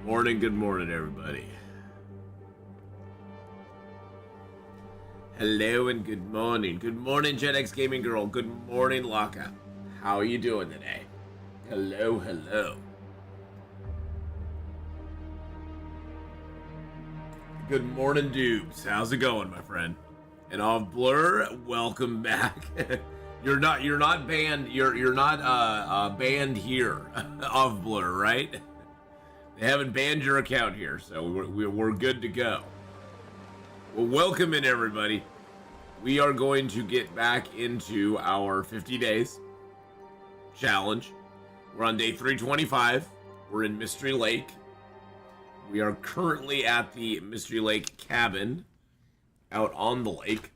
Good morning, everybody. Hello and good morning. Good morning, Gen X Gaming Girl. Good morning, Lockup. How are you doing today? Hello, hello. Good morning, Dubes. How's it going, my friend? And off Blur, welcome back. You're not banned. You're not banned here, off Blur, right? They haven't banned your account here, so we're good to go. Well, welcome in, everybody. We are going to get back into our 50 days challenge. We're on day 325. We're in Mystery Lake. We are currently at the Mystery Lake cabin out on the lake.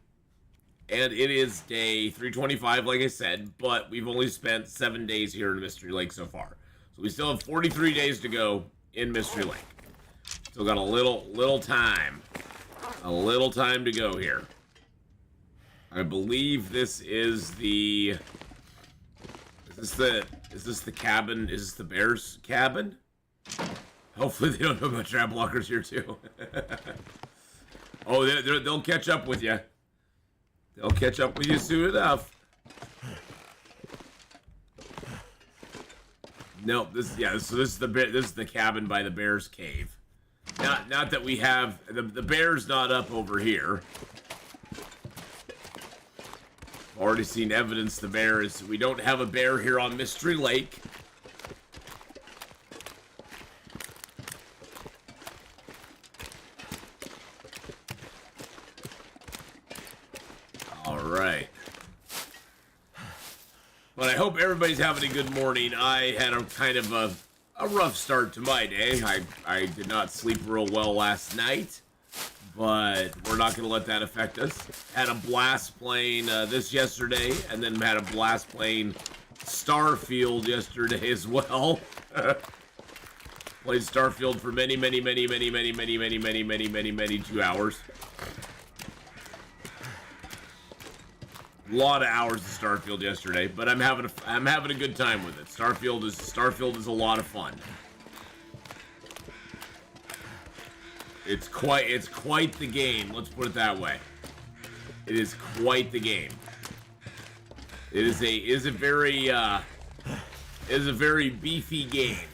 And it is day 325, like I said, but we've only spent 7 days here in Mystery Lake so far. So we still have 43 days to go in Mystery Lake. Still got a little time. A little time to go here. I believe this is the... Is this the cabin? Is this the bear's cabin? Hopefully they don't know about trap blockers here too. Oh, they'll catch up with you. They'll catch up with you soon enough. No, this is the cabin by the bear's cave. Not that we have the bear's not up over here. Already seen evidence the bear is. We don't have a bear here on Mystery Lake. All right. But I hope everybody's having a good morning. I had a kind of a rough start to my day. I did not sleep real well last night, but we're not going to let that affect us. Had a blast playing this yesterday, and then had a blast playing Starfield yesterday as well. Played Starfield for many 2 hours. A lot of hours of Starfield yesterday, but I'm having a good time with it. Starfield is a lot of fun. It's quite the game. Let's put it that way. It is quite the game. It is a very beefy game.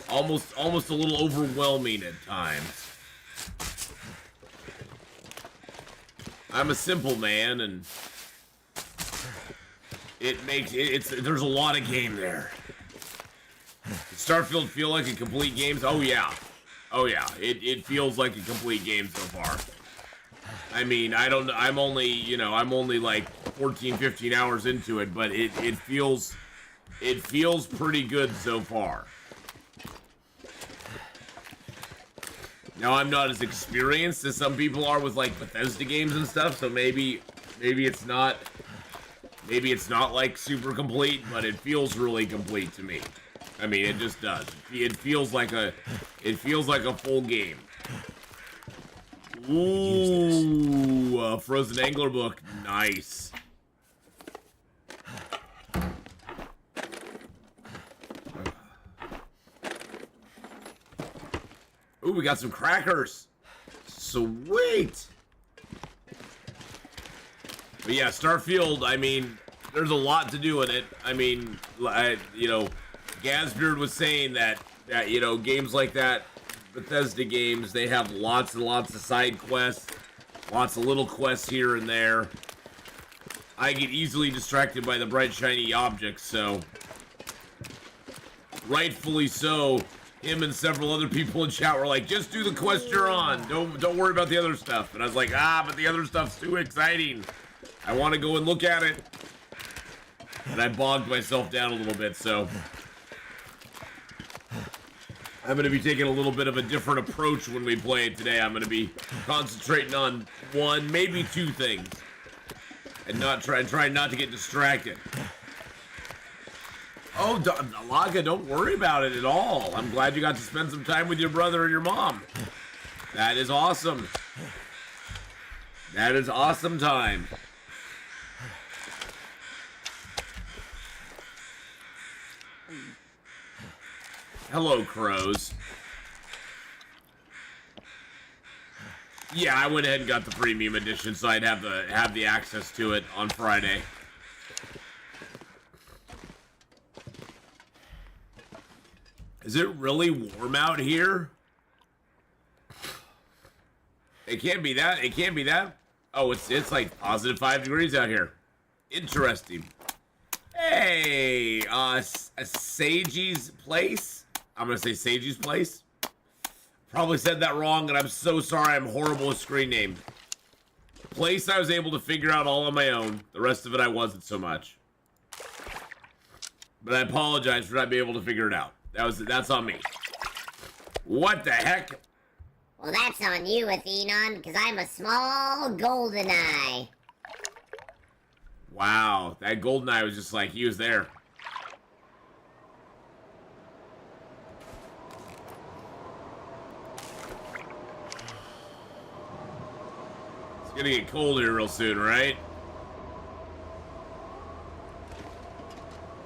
Almost a little overwhelming at times. I'm a simple man, and there's a lot of game there. Does Starfield feel like a complete game? Oh yeah. It feels like a complete game so far. I mean, I'm only like 14, 15 hours into it, but it feels pretty good so far. Now, I'm not as experienced as some people are with like Bethesda games and stuff, so maybe it's not like super complete, but it feels really complete to me. I mean, it just does. It feels like a full game. Ooh, a Frozen Angler book, nice. Ooh, we got some crackers. Sweet. But yeah, Starfield, I mean, there's a lot to do in it. I mean, Gazbeard was saying that games like that, Bethesda games, they have lots and lots of side quests, lots of little quests here and there. I get easily distracted by the bright, shiny objects, so rightfully so. Him and several other people in chat were like, just do the quest you're on. Don't worry about the other stuff. And I was like, but the other stuff's too exciting. I want to go and look at it. And I bogged myself down a little bit, so I'm going to be taking a little bit of a different approach when we play it today. I'm going to be concentrating on one, maybe two things. And try not to get distracted. Oh, Alaga, don't worry about it at all. I'm glad you got to spend some time with your brother and your mom. That is awesome. That is awesome time. Hello, crows. Yeah, I went ahead and got the premium edition, so I'd have the access to it on Friday. Is it really warm out here? It can't be that. It can't be that. Oh, it's like positive 5 degrees out here. Interesting. Hey, Sagey's Place. I'm gonna say Sagey's Place. Probably said that wrong, and I'm so sorry. I'm horrible with screen name. Place I was able to figure out all on my own. The rest of it I wasn't so much. But I apologize for not being able to figure it out. That's on me. What the heck? Well, that's on you, Atheenon, because I'm a small golden eye. Wow, that golden eye was just like, he was there. It's gonna get cold here real soon, right?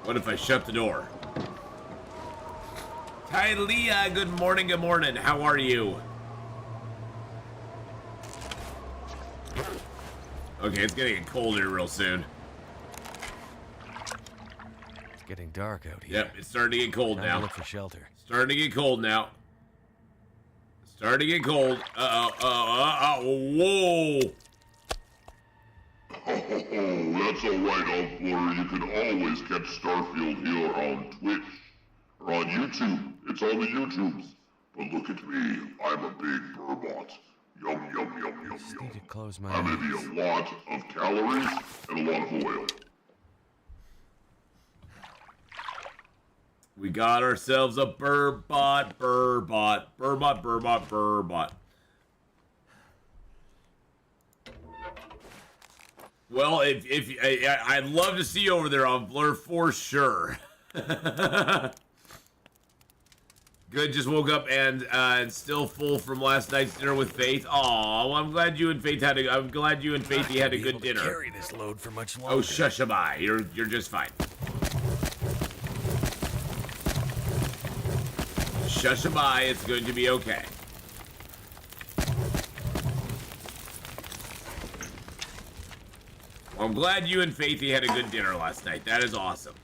What if I shut the door? Hi, Leah. Good morning, good morning. How are you? Okay, it's gonna get cold here real soon. It's getting dark out here. Yep, it's starting to get cold Time now. to look for shelter. Starting to get cold now. Starting to get cold. Whoa! That's alright, Outblur. You can always catch Starfield here on Twitch or on YouTube. It's on the YouTubes. But look at me. I'm a big burbot. Yum, yum, yum, yum, Just yum. need to close my I'm eyes. eating a lot of calories and a lot of oil. We got ourselves a burbot. Well, if I'd love to see you over there on Blur for sure. Good, just woke up and still full from last night's dinner with Faith. Aw, well, I'm glad you and Faith had a good dinner. Carry this load for much longer. Oh, shushabai, you're just fine. Shushabai, it's going to be okay. Well, I'm glad you and Faithy had a good dinner last night. That is awesome.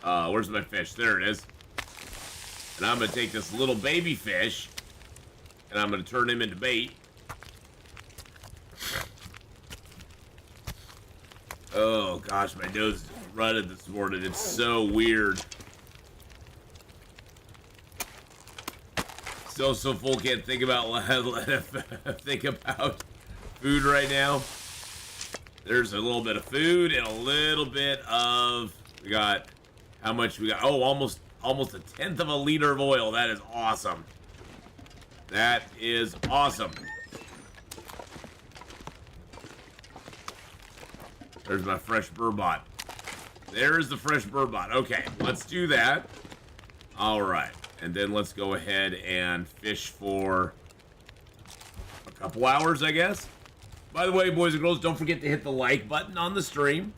Where's my fish? There it is. And I'm gonna take this little baby fish and I'm gonna turn him into bait. Oh gosh, my nose is running this morning. It's so weird. Still so full, can't think about food right now. There's a little bit of food and a little bit of, we got, how much we got? Oh, almost a tenth of a liter of oil. That is awesome. That is awesome. There's my fresh burbot. There's the fresh burbot. Okay, let's do that. All right, and then let's go ahead and fish for a couple hours, I guess. By the way, boys and girls, don't forget to hit the like button on the stream.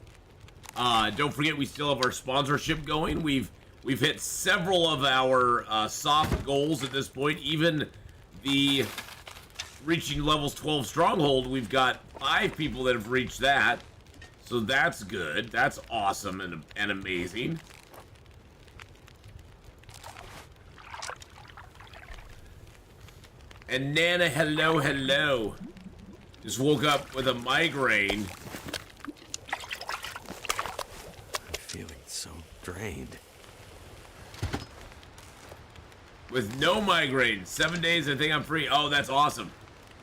Don't forget we still have our sponsorship going. We've hit several of our soft goals at this point. Even the reaching levels 12 stronghold, we've got 5 people that have reached that. So that's good. That's awesome and amazing. And Nana, hello, hello. Just woke up with a migraine. I'm feeling so drained. With no migraine. 7 days, I think I'm free. Oh, that's awesome.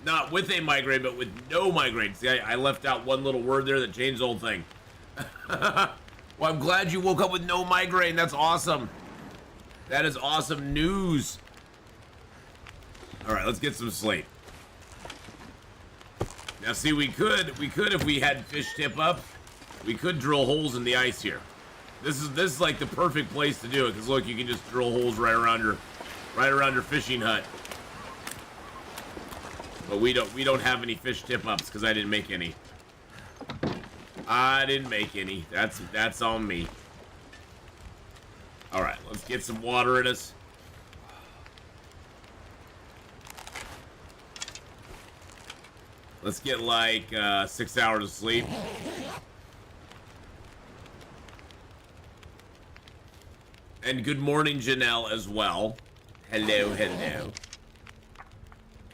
Not with a migraine, but with no migraine. See, I left out one little word there that changed the whole thing. Well, I'm glad you woke up with no migraine. That's awesome. That is awesome news. All right, let's get some sleep. Now, see, we could if we had fish tip up, we could drill holes in the ice here. This is like the perfect place to do it, because look, you can just drill holes right around your fishing hut. But we don't have any fish tip ups because I didn't make any. I didn't make any. That's on me. All right, let's get some water in us. Let's get like 6 hours of sleep. And good morning, Janelle, as well. Hello, hello.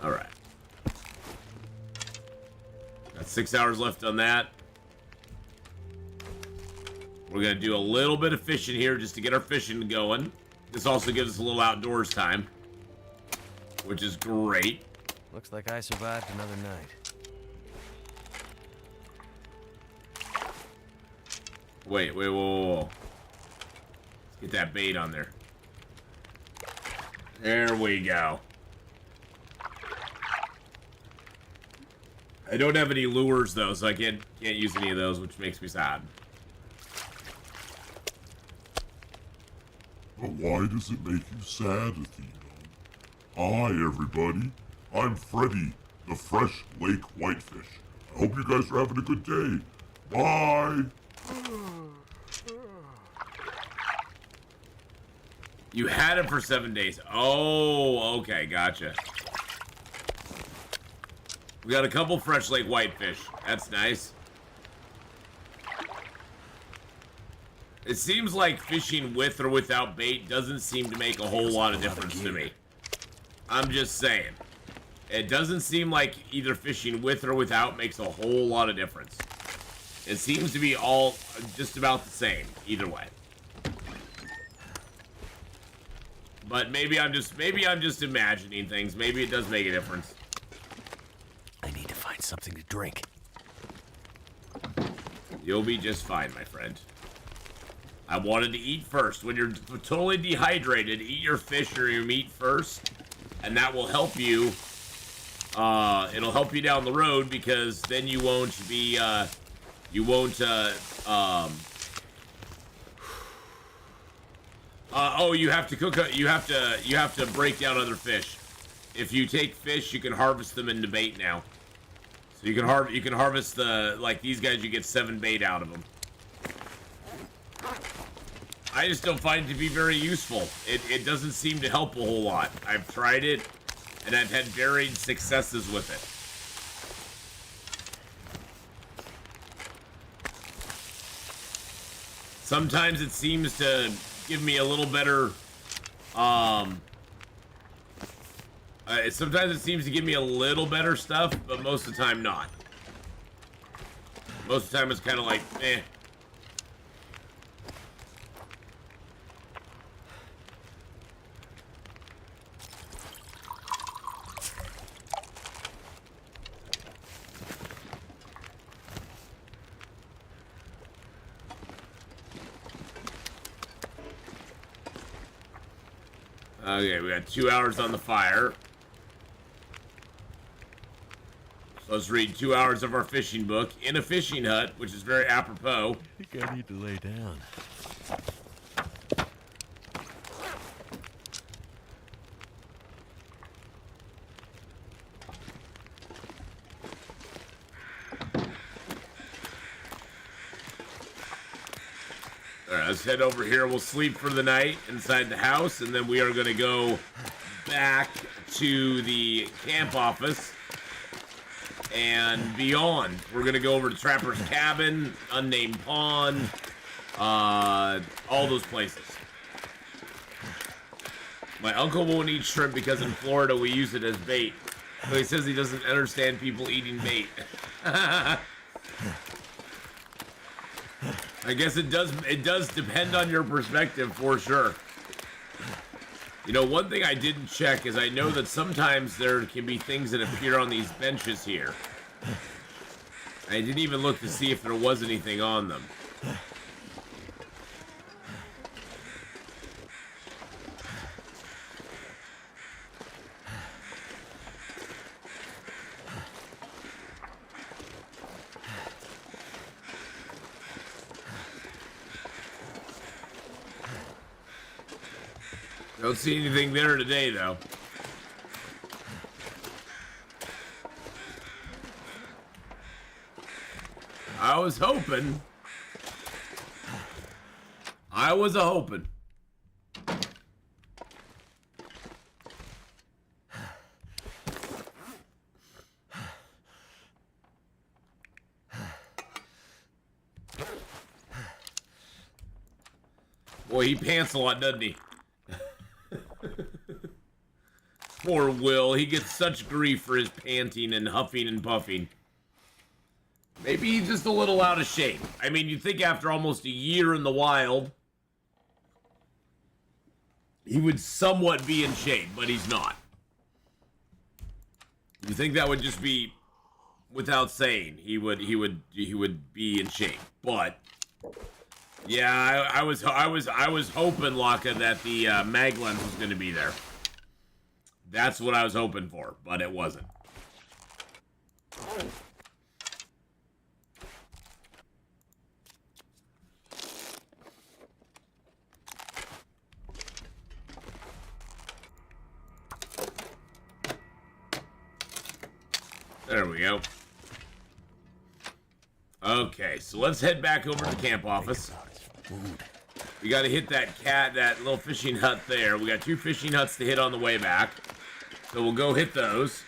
All right. Got 6 hours left on that. We're going to do a little bit of fishing here just to get our fishing going. This also gives us a little outdoors time, which is great. Looks like I survived another night. Wait, whoa. Let's get that bait on there. There we go. I don't have any lures though, so I can't use any of those, which makes me sad. But why does it make you sad, Atheenon? Hi, everybody. I'm Freddy, the fresh lake whitefish. I hope you guys are having a good day. Bye! You had it for 7 days. Oh, okay, gotcha. We got a couple fresh lake whitefish. That's nice. It seems like fishing with or without bait doesn't seem to make a whole lot of difference to me. I'm just saying. It doesn't seem like either fishing with or without makes a whole lot of difference. It seems to be all just about the same, either way. But maybe I'm just imagining things. Maybe it does make a difference. I need to find something to drink. You'll be just fine, my friend. I wanted to eat first. When you're totally dehydrated, eat your fish or your meat first, and that will help you. It'll help you down the road because then you won't be. Oh, you have to cook. You have to break down other fish. If you take fish, you can harvest them into bait now. So you can harvest like these guys. You get 7 bait out of them. I just don't find it to be very useful. It doesn't seem to help a whole lot. I've tried it, and I've had varied successes with it. Sometimes it seems to give me a little better, sometimes it seems to give me a little better stuff, but most of the time not. Most of the time it's kind of like, eh. Okay, we got 2 hours on the fire. So let's read 2 hours of our fishing book in a fishing hut, which is very apropos. I think I need to lay down. Alright, let's head over here. We'll sleep for the night inside the house, and then we are going to go back to the camp office and beyond. We're going to go over to Trapper's Cabin, Unnamed Pond, all those places. My uncle won't eat shrimp because in Florida we use it as bait. So he says he doesn't understand people eating bait. I guess it does depend on your perspective for sure. You know, one thing I didn't check is I know that sometimes there can be things that appear on these benches here. I didn't even look to see if there was anything on them. Don't see anything there today, though. I was hoping. I was a hoping. Boy, he pants a lot, doesn't he? Poor Will. He gets such grief for his panting and huffing and puffing. Maybe he's just a little out of shape. I mean, you'd think after almost a year in the wild, he would somewhat be in shape, but he's not. You think that would just be without saying he would be in shape, but yeah, I was hoping, Laka, that the mag lens was going to be there. That's what I was hoping for, but it wasn't. There we go. Okay, so let's head back over to the camp office. We got to hit that little fishing hut there. We got 2 fishing huts to hit on the way back. So we'll go hit those.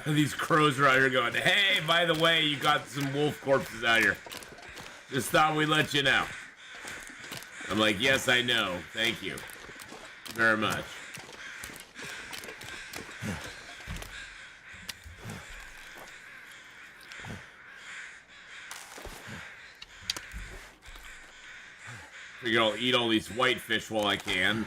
These crows are out here going, hey, by the way, you got some wolf corpses out here. Just thought we'd let you know. I'm like, yes, I know. Thank you very much. Figure I'll eat all these whitefish while I can.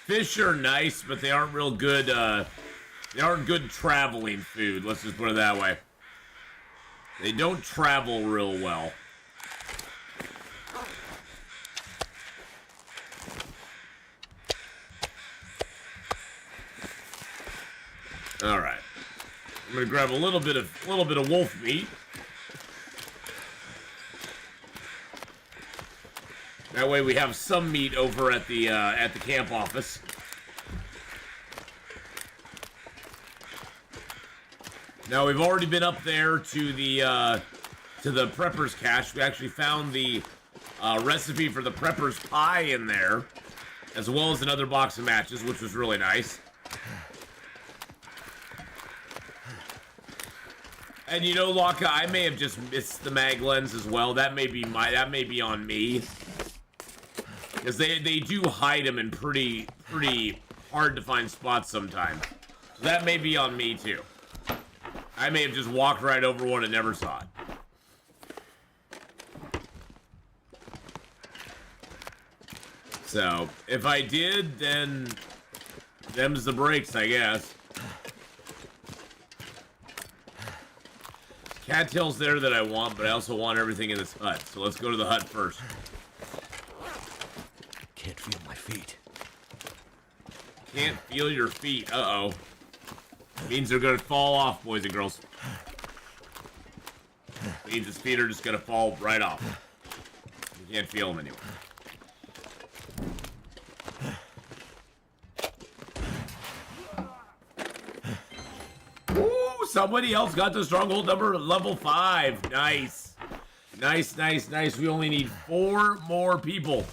Fish are nice, but they aren't real good, they aren't good traveling food. Let's just put it that way. They don't travel real well. All right, I'm gonna grab a little bit of wolf meat. That way we have some meat over at the camp office. Now we've already been up there to the prepper's cache. We actually found the recipe for the prepper's pie in there, as well as another box of matches, which was really nice. And you know, Laka, I may have just missed the mag lens as well. That may be on me, because they do hide them in pretty hard to find spots sometimes. So that may be on me too. I may have just walked right over one and never saw it. So if I did, then them's the breaks, I guess. Cattail's there that I want, but I also want everything in this hut. So let's go to the hut first. Can't feel my feet. Can't feel your feet. Uh-oh. Means they're gonna fall off, boys and girls. Means his feet are just gonna fall right off. You can't feel them anymore. Ooh, somebody else got the stronghold number level 5. Nice. Nice. We only need 4 more people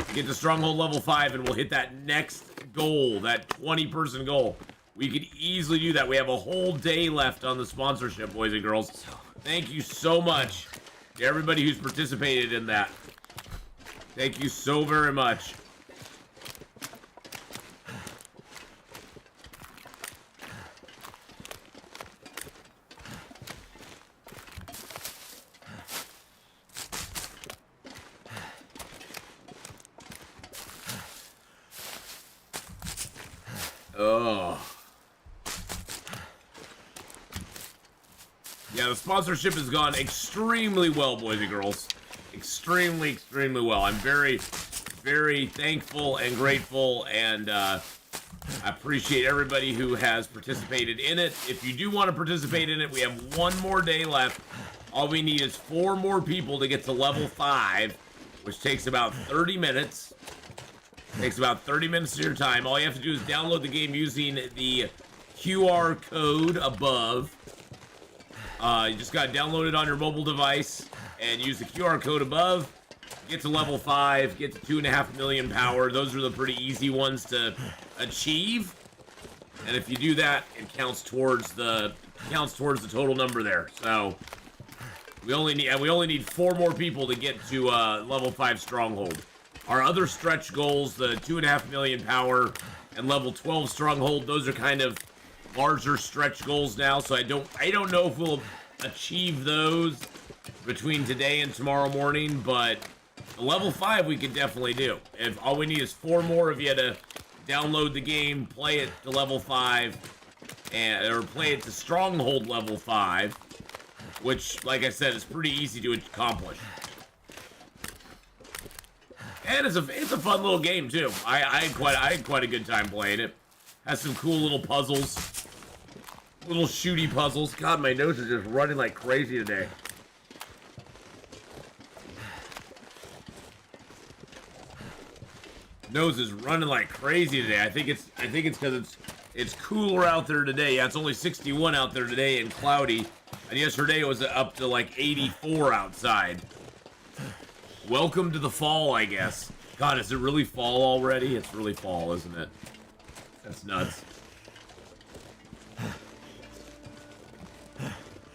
to get to stronghold level 5, and we'll hit that next goal, that 20-person goal. We could easily do that. We have a whole day left on the sponsorship, boys and girls. Thank you so much to everybody who's participated in that. Thank you so very much. Oh. Yeah, the sponsorship has gone extremely well, boys and girls. Extremely well. I'm very thankful and grateful, and I appreciate everybody who has participated in it. If you do want to participate in it, we have 1 more day left. All we need is 4 more people to get to level 5, which takes about 30 minutes. Takes about 30 minutes of your time. All you have to do is download the game using the QR code above. You just got to download it on your mobile device and use the QR code above. Get to level 5, get to 2.5 million power. Those are the pretty easy ones to achieve. And if you do that, it counts towards the total number there. So we only need 4 more people to get to level 5 stronghold. Our other stretch goals, the 2.5 million power and level 12 stronghold, those are kind of larger stretch goals now. So I don't know if we'll achieve those between today and tomorrow morning, but level 5 we could definitely do. If all we need is 4 more of you to download the game, play it to level 5, or play it to stronghold level 5, which, like I said, is pretty easy to accomplish. And it's a fun little game too. I had quite a good time playing it. Has some cool little puzzles, little shooty puzzles. God, my nose is just running like crazy today. Nose is running like crazy today. I think it's because it's cooler out there today. Yeah, it's only 61 out there today and cloudy. And yesterday it was up to like 84 outside. Welcome to the fall, I guess. God, is it really fall already? It's really fall, isn't it? That's nuts.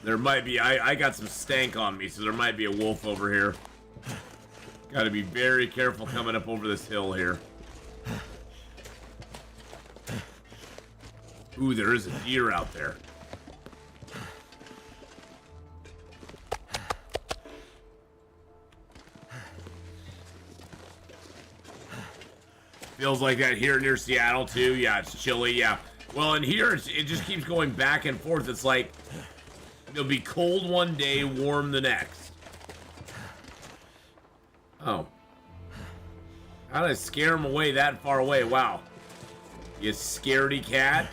There might be, I got some stank on me, so there might be a wolf over here. Gotta be very careful coming up over this hill here. Ooh, there is a deer out there. Feels like that here near Seattle too. Yeah, it's chilly. Yeah. Well, in here it just keeps going back and forth. It's like it'll be cold one day, warm the next. Oh. How did I scare him away that far away? Wow. You scaredy cat.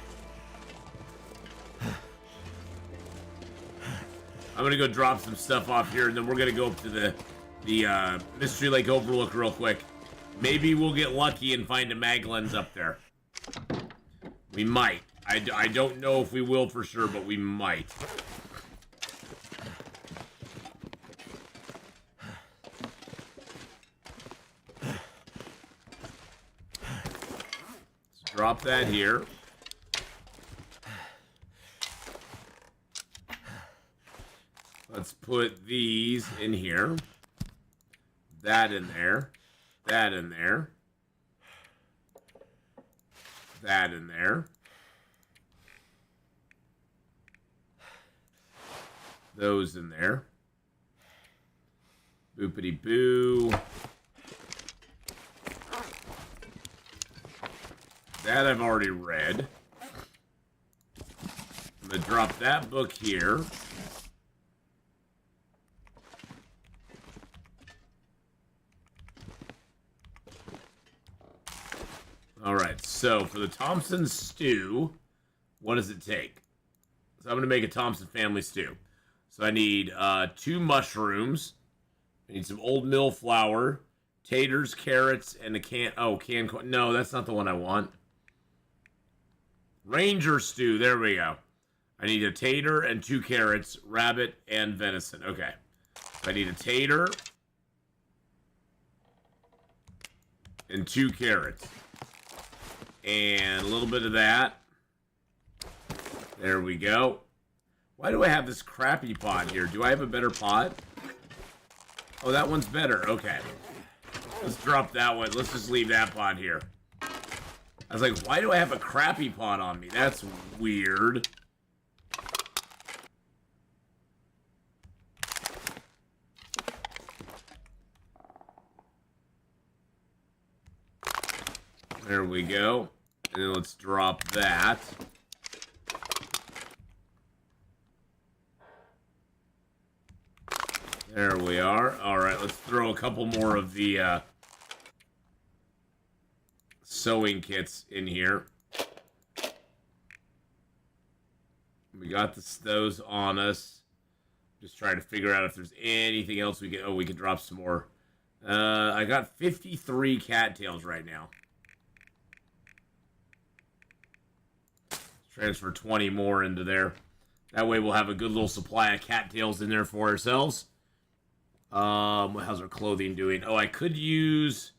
I'm gonna go drop some stuff off here, and then we're gonna go up to the Mystery Lake Overlook real quick. Maybe we'll get lucky and find a mag lens up there. We might. I don't know if we will for sure, but we might. Let's drop that here. Let's put these in here. That in there. That in there. That in there. Those in there. Boopity boo. That I've already read. I'm gonna drop that book here. Alright, so for the Thompson stew, what does it take? So I'm going to make a Thompson family stew. So I need 2 mushrooms. I need some old mill flour, taters, carrots, and a canned corn. No, that's not the one I want. Ranger stew, there we go. I need a tater and 2 carrots, rabbit, and venison. Okay. I need a tater and 2 carrots. And a little bit of that. There we go. Why do I have this crappy pot here? Do I have a better pot? Oh, that one's better. Okay. Let's drop that one. Let's just leave that pot here. I was like, why do I have a crappy pot on me? That's weird. There we go. And then let's drop that. There we are. Alright, let's throw a couple more of the sewing kits in here. We got those on us. Just trying to figure out if there's anything else we can... Oh, we can drop some more. I got 53 cattails right now. Transfer 20 more into there. That way we'll have a good little supply of cattails in there for ourselves. How's our clothing doing? Oh, I could use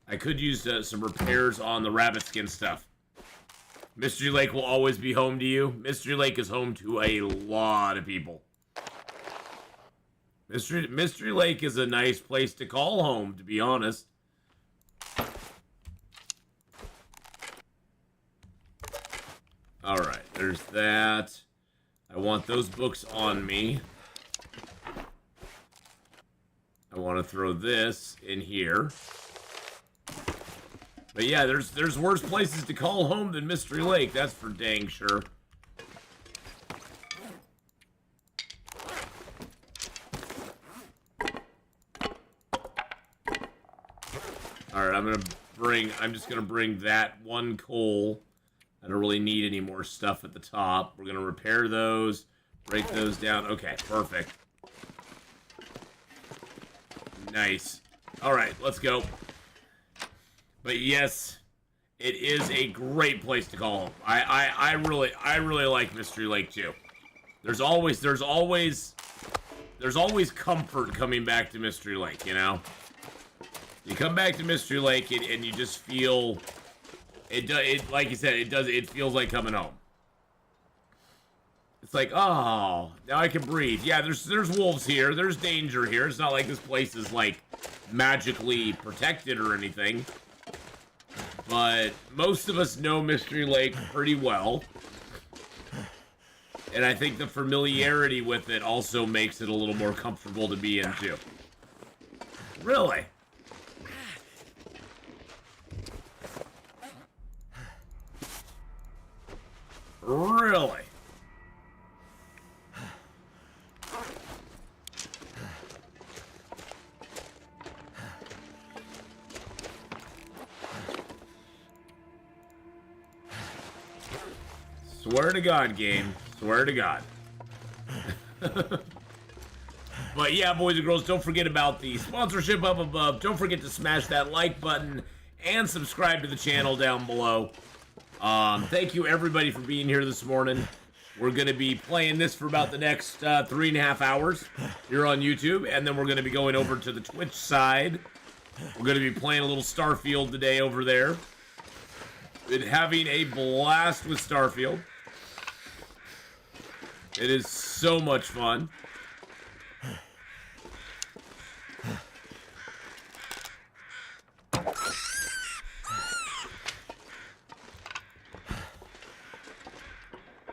some repairs on the rabbit skin stuff. Mystery Lake will always be home to you. Mystery Lake is home to a lot of people. Mystery Lake is a nice place to call home, to be honest. Alright, there's that. I want those books on me. I want to throw this in here. But yeah, there's worse places to call home than Mystery Lake, that's for dang sure. Alright, I'm just gonna bring that one coal. I don't really need any more stuff at the top. We're gonna repair those, break those down. Okay, perfect. Nice. Alright, let's go. But yes, it is a great place to call home. I really like Mystery Lake too. There's always comfort coming back to Mystery Lake, you know? You come back to Mystery Lake and you just feel it like you said, it feels like coming home. It's like, oh, now I can breathe. Yeah, there's wolves here. There's danger here. It's not like this place is like magically protected or anything. But most of us know Mystery Lake pretty well. And I think the familiarity with it also makes it a little more comfortable to be in too. Really? Really? Swear to God, game. Swear to God. But yeah, boys and girls, don't forget about the sponsorship up above. Don't forget to smash that like button and subscribe to the channel down below. Thank you everybody for being here this morning. We're going to be playing this for about the next 3.5 hours here on YouTube, and then we're going to be going over to the Twitch side. We're going to be playing a little Starfield today over there. Been having a blast with Starfield. It is so much fun.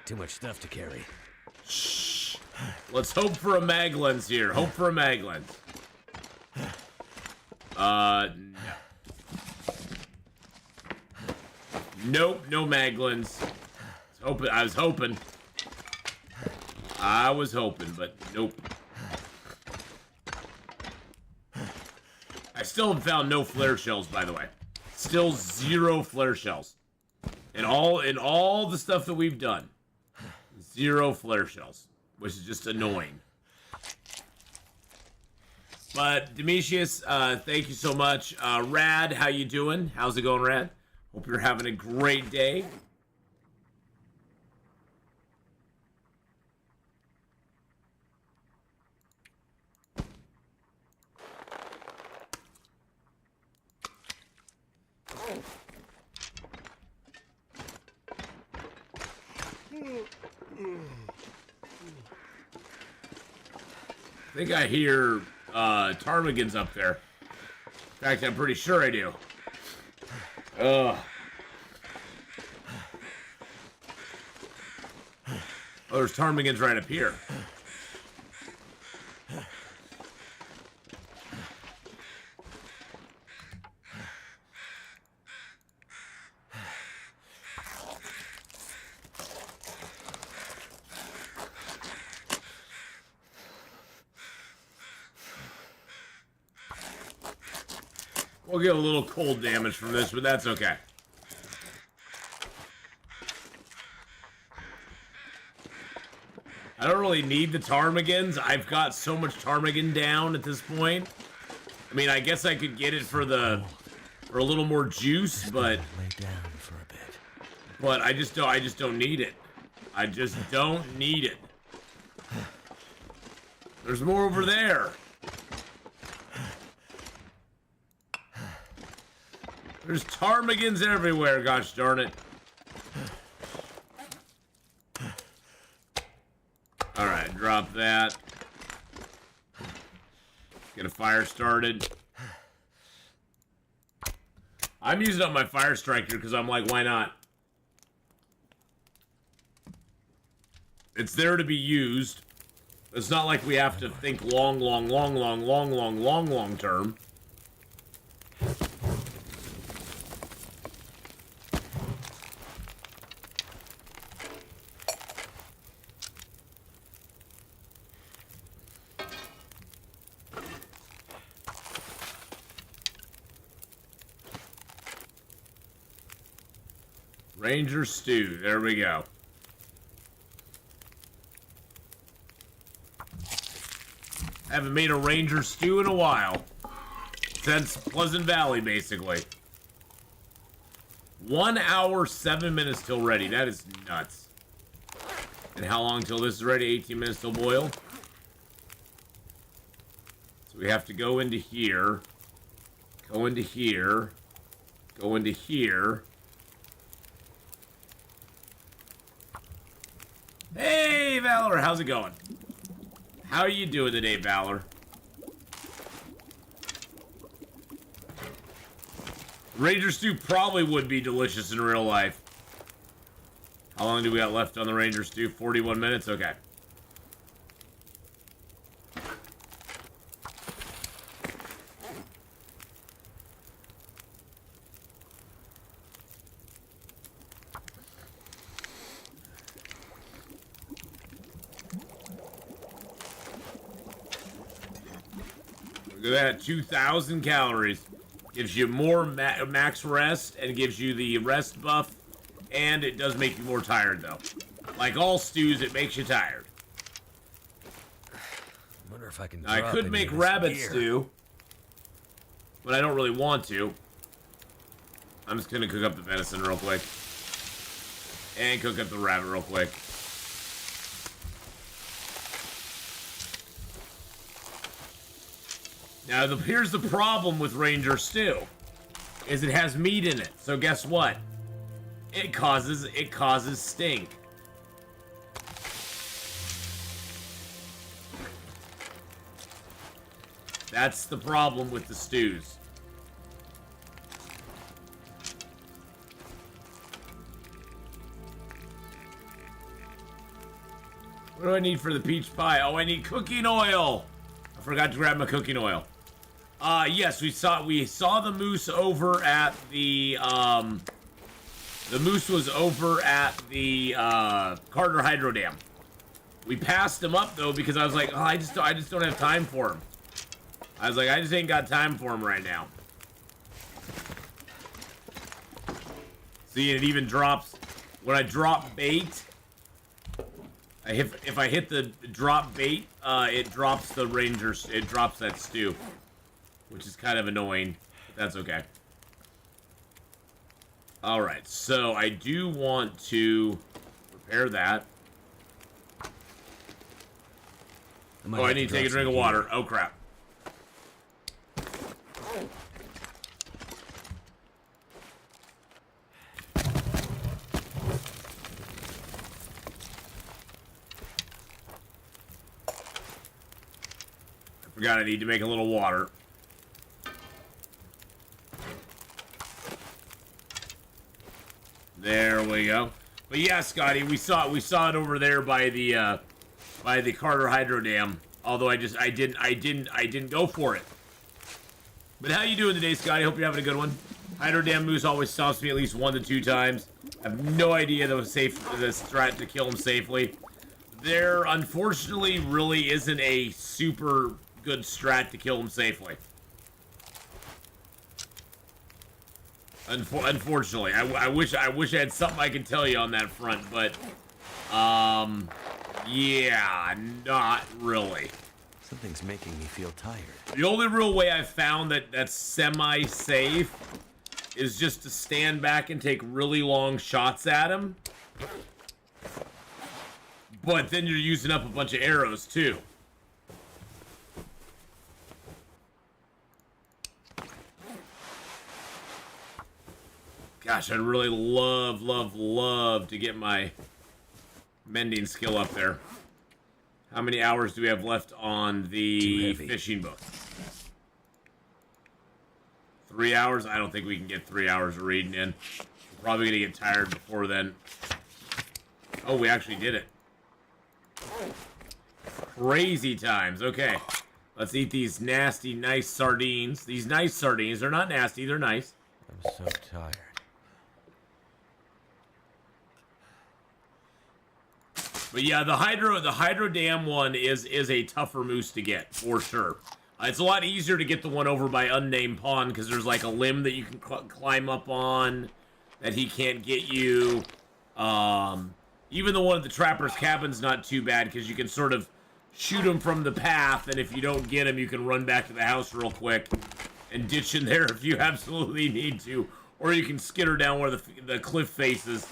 Too much stuff to carry. Shh. Let's hope for a mag lens here. Hope for a mag lens. No. Nope, no mag lens. I was hoping, but nope. I still have found no flare shells, by the way. Still 0 flare shells. In all the stuff that we've done. 0 flare shells, which is just annoying. But Demetrius, thank you so much. Rad, how you doing? How's it going, Rad? Hope you're having a great day. I think I hear ptarmigans up there. In fact, I'm pretty sure I do. Ugh. Oh, there's ptarmigans right up here. We'll get a little cold damage from this, but that's okay. I don't really need the ptarmigans. I've got so much ptarmigan down at this point. I mean, I guess I could get it for a little more juice, but Lay down for a bit. but I just don't need it. I just don't need it. There's more over there. There's ptarmigans everywhere, gosh darn it. that. Get a fire started. I'm using up my fire striker because I'm like, why not? It's there to be used. It's not like we have to think long term. Ranger stew. There we go. Haven't made a ranger stew in a while. Since Pleasant Valley, basically. 1 hour, 7 minutes till ready. That is nuts. And how long till this is ready? 18 minutes till boil. So we have to go into here. Go into here. Go into here. Hey, Valor, how's it going? How are you doing today, Valor? Ranger stew probably would be delicious in real life. How long do we got left on the Ranger stew? 41 minutes? Okay. Look at that, 2,000 calories. Gives you more max rest and gives you the rest buff. And it does make you more tired, though. Like all stews, it makes you tired. Wonder if I can. I could make rabbit stew, but I don't really want to. I'm just gonna cook up the venison real quick. And cook up the rabbit real quick. Now, here's the problem with Ranger stew, is it has meat in it. So guess what? It causes stink. That's the problem with the stews. What do I need for the peach pie? Oh, I need cooking oil. I forgot to grab my cooking oil. Yes, we saw the moose over at the moose was over at the Carter Hydro Dam. We passed him up though because I was like, oh, I just don't have time for him. I was like, I just ain't got time for him right now. See, it even drops when I drop bait. If I hit the drop bait, it drops the rangers. It drops that stew, which is kind of annoying, but that's okay. All right, so I do want to repair that. Oh, I need to take a drink of water. Oh, crap. I forgot I need to make a little water. There we go. But yeah, Scotty, we saw it over there by the Carter Hydro Dam. Although I didn't go for it. But how you doing today, Scotty? Hope you're having a good one. Hydro Dam moose always stops me at least 1 to 2 times. I have no idea the strat to kill him safely. There, unfortunately, really isn't a super good strat to kill him safely. Unfortunately, I wish I had something I could tell you on that front, but yeah, not really. Something's making me feel tired. The only real way I've found that's semi-safe is just to stand back and take really long shots at him. But then you're using up a bunch of arrows too. Gosh, I'd really love to get my mending skill up there. How many hours do we have left on the Too heavy. fishing book? 3 hours? I don't think we can get 3 hours of reading in. We're probably gonna get tired before then. Oh, we actually did it. Crazy times. Okay. Let's eat these nasty, nice sardines. These nice sardines. They're not nasty, they're nice. I'm so tired. But yeah, the hydro dam one is a tougher moose to get, for sure. It's a lot easier to get the one over by Unnamed Pond, because there's like a limb that you can climb up on that he can't get you. Even the one at the Trapper's Cabin's not too bad, because you can sort of shoot him from the path, and if you don't get him, you can run back to the house real quick and ditch in there if you absolutely need to. Or you can skitter down where the cliff faces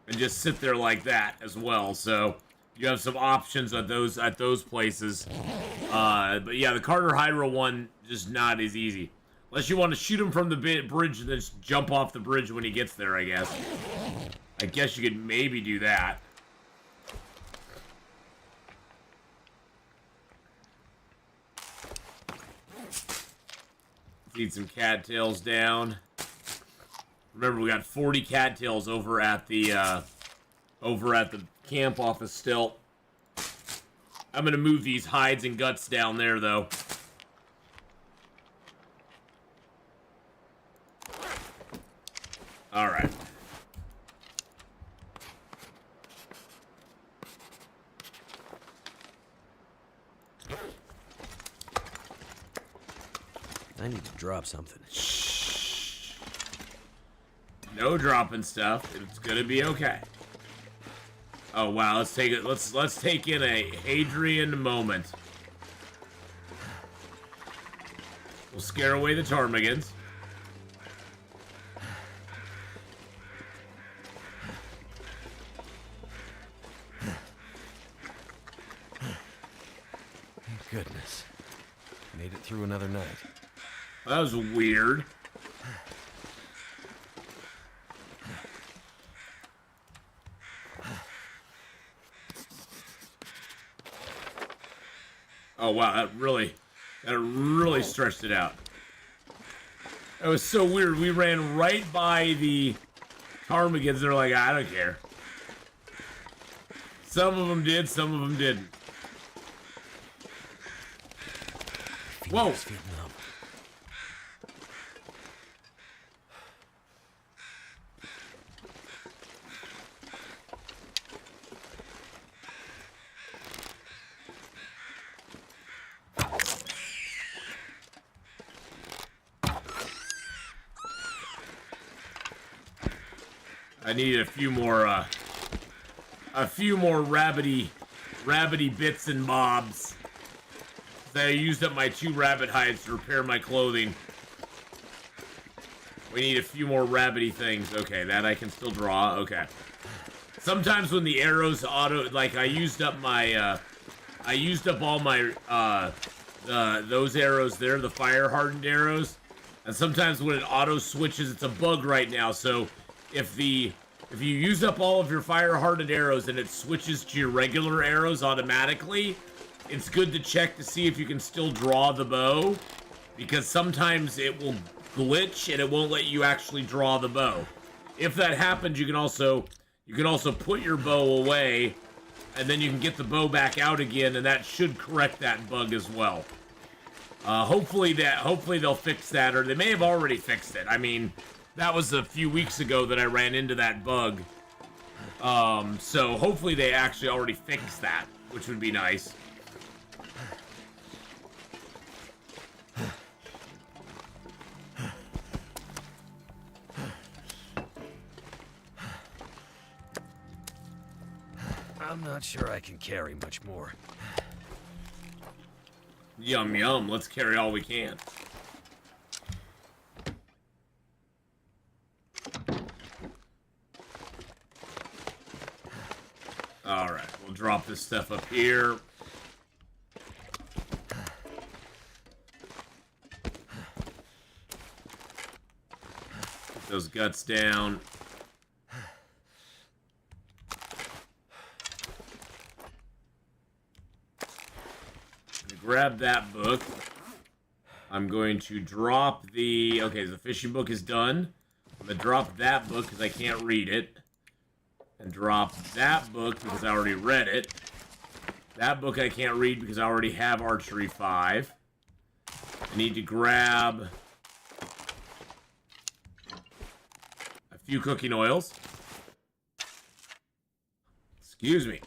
and just sit there like that as well. So you have some options at those places. But yeah, the Carter Hydro one just not as easy. Unless you want to shoot him from the bridge and then just jump off the bridge when he gets there, I guess. I guess you could maybe do that. Feed some cattails down. Remember, we got 40 cattails over at the camp office still. I'm gonna move these hides and guts down there, though. All right. I need to drop something. No dropping stuff. It's gonna be okay. Oh wow, let's take it. Let's take in a Hadrian moment. We'll scare away the ptarmigans. Thank goodness. Made it through another night. That was weird. Oh wow, that really stretched it out. That was so weird. We ran right by the ptarmigans. They're like, I don't care. Some of them did, some of them didn't. Whoa! Feel numb. I need a few more rabbity bits and bobs. I used up my 2 rabbit hides to repair my clothing. We need a few more rabbity things. Okay, that I can still draw. Okay. Sometimes when the arrows auto, like I used up all my those arrows there, the fire hardened arrows. And sometimes when it auto switches, it's a bug right now. So if you use up all of your fire hardened arrows and it switches to your regular arrows automatically, it's good to check to see if you can still draw the bow, because sometimes it will glitch and it won't let you actually draw the bow. If that happens, you can also put your bow away, and then you can get the bow back out again, and that should correct that bug as well. Hopefully they'll fix that, or they may have already fixed it. I mean, that was a few weeks ago that I ran into that bug. So hopefully they actually already fixed that, which would be nice. I'm not sure I can carry much more. Yum yum, let's carry all we can. Alright, we'll drop this stuff up here. Put those guts down. grab that book. I'm going to drop the... Okay, the fishing book is done. I'm going to drop that book because I can't read it. And drop that book because I already read it. That book I can't read because I already have Archery 5. I need to grab a few cooking oils. Excuse me.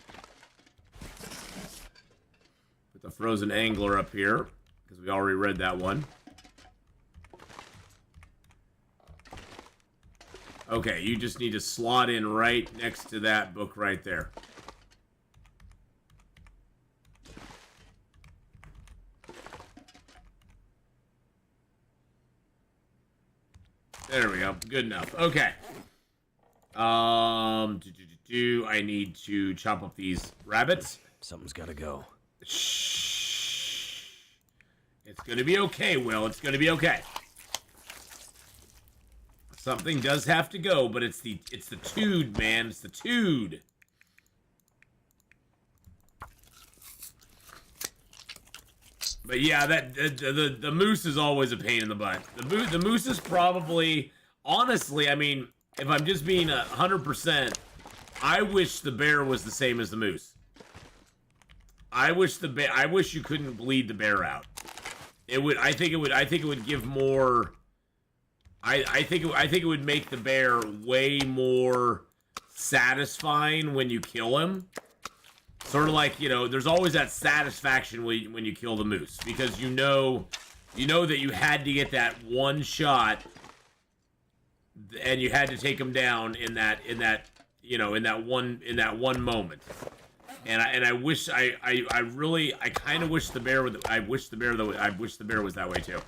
Put the frozen angler up here because we already read that one. Okay, you just need to slot in right next to that book right there. There we go. Good enough. Okay. I need to chop up these rabbits. Something's gotta go. Shh. It's gonna be okay, Will. It's gonna be okay. Something does have to go, but it's the tood, man. It's the tood. But yeah, the moose is always a pain in the butt. The moose is probably, honestly, I mean, if I'm just being 100%, I wish the bear was the same as the moose. I wish you couldn't bleed the bear out. I think it would give more. I think it would make the bear way more satisfying when you kill him. Sort of like, you know, there's always that satisfaction when you kill the moose, because you know that you had to get that one shot, and you had to take him down in that one moment. And I wish I kind of wish the bear was that way too.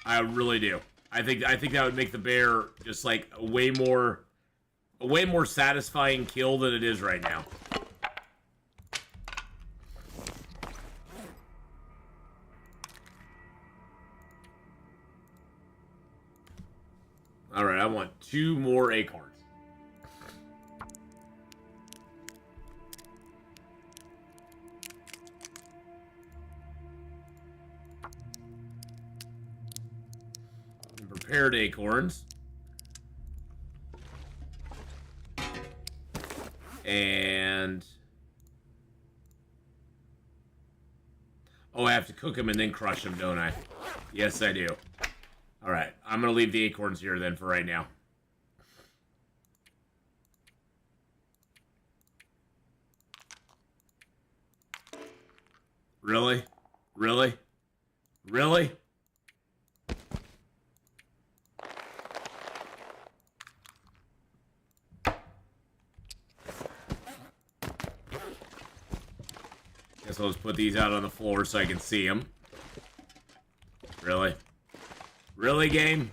I really do. I think that would make the bear just like a way more satisfying kill than it is right now. All right, I want 2 more acorns. Prepared acorns. And... oh, I have to cook them and then crush them, don't I? Yes, I do. Alright, I'm going to leave the acorns here then for right now. Really? Really? Really? Guess I'll just put these out on the floor so I can see them. Really? Really, game?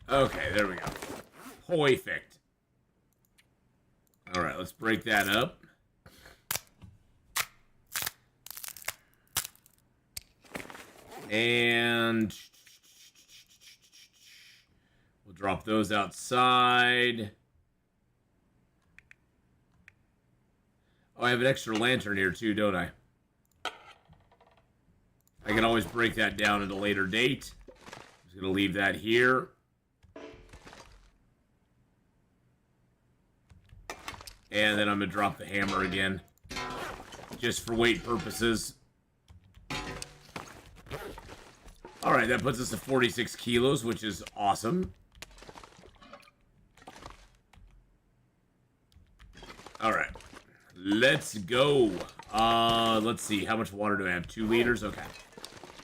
Okay, there we go. Perfect. Alright, let's break that up. And we'll drop those outside. Oh, I have an extra lantern here too, don't I? I can always break that down at a later date. I'm just going to leave that here. And then I'm going to drop the hammer again. Just for weight purposes. Alright, that puts us at 46 kilos, which is awesome. Alright. Let's go. Let's see. How much water do I have? 2 liters? Okay.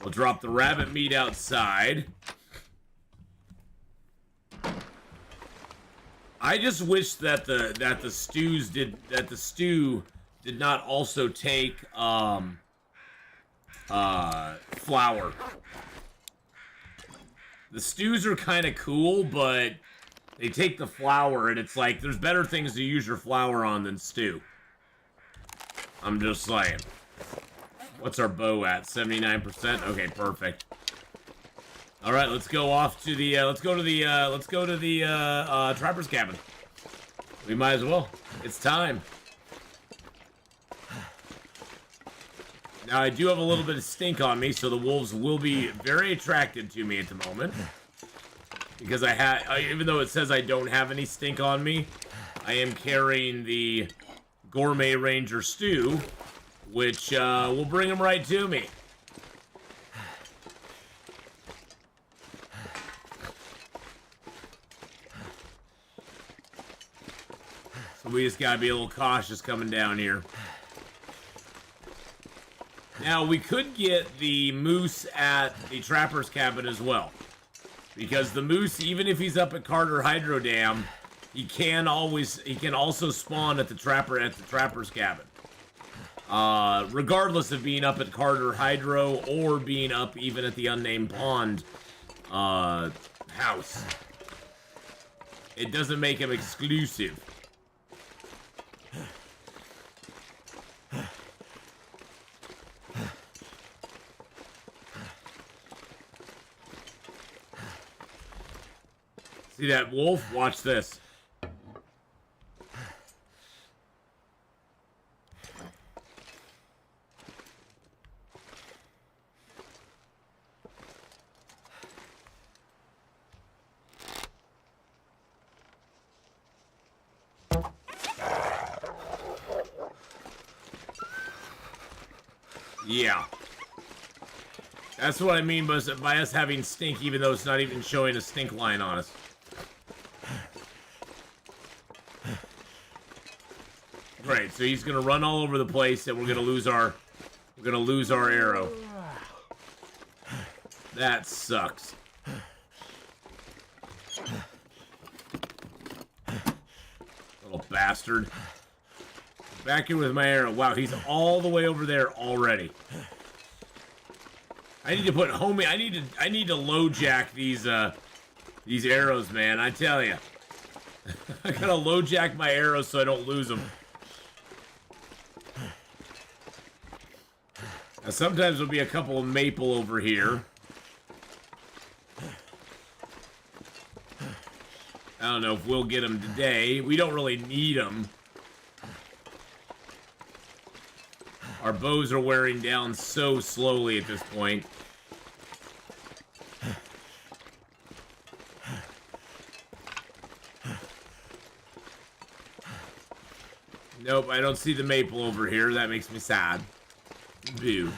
We'll drop the rabbit meat outside. I just wish that the stew did not also take flour. The stews are kind of cool, but they take the flour, and it's like there's better things to use your flour on than stew. I'm just saying. What's our bow at? 79%? Okay, perfect. All right, let's go off to the. Let's go to the trapper's cabin. We might as well. It's time. Now I do have a little bit of stink on me, so the wolves will be very attracted to me at the moment. Because even though it says I don't have any stink on me, I am carrying the Gourmet Ranger stew, which will bring them right to me. So we just gotta be a little cautious coming down here. Now, we could get the moose at the trapper's cabin as well. Because the moose, even if he's up at Carter Hydro Dam, he can also spawn at the trapper's cabin. Regardless of being up at Carter Hydro or being up even at the Unnamed Pond house. It doesn't make him exclusive. See that wolf? Watch this. Yeah. That's what I mean by us having stink, even though it's not even showing a stink line on us. Great, so he's gonna run all over the place, and we're gonna lose our arrow. That sucks. Little bastard. Back here with my arrow. Wow, he's all the way over there already. I need to put homie. I need to low jack these arrows, man. I tell you, I gotta low jack my arrows so I don't lose them. Now, sometimes there'll be a couple of maple over here. I don't know if we'll get them today. We don't really need them. Our bows are wearing down so slowly at this point. Nope, I don't see the maple over here. That makes me sad. Boo.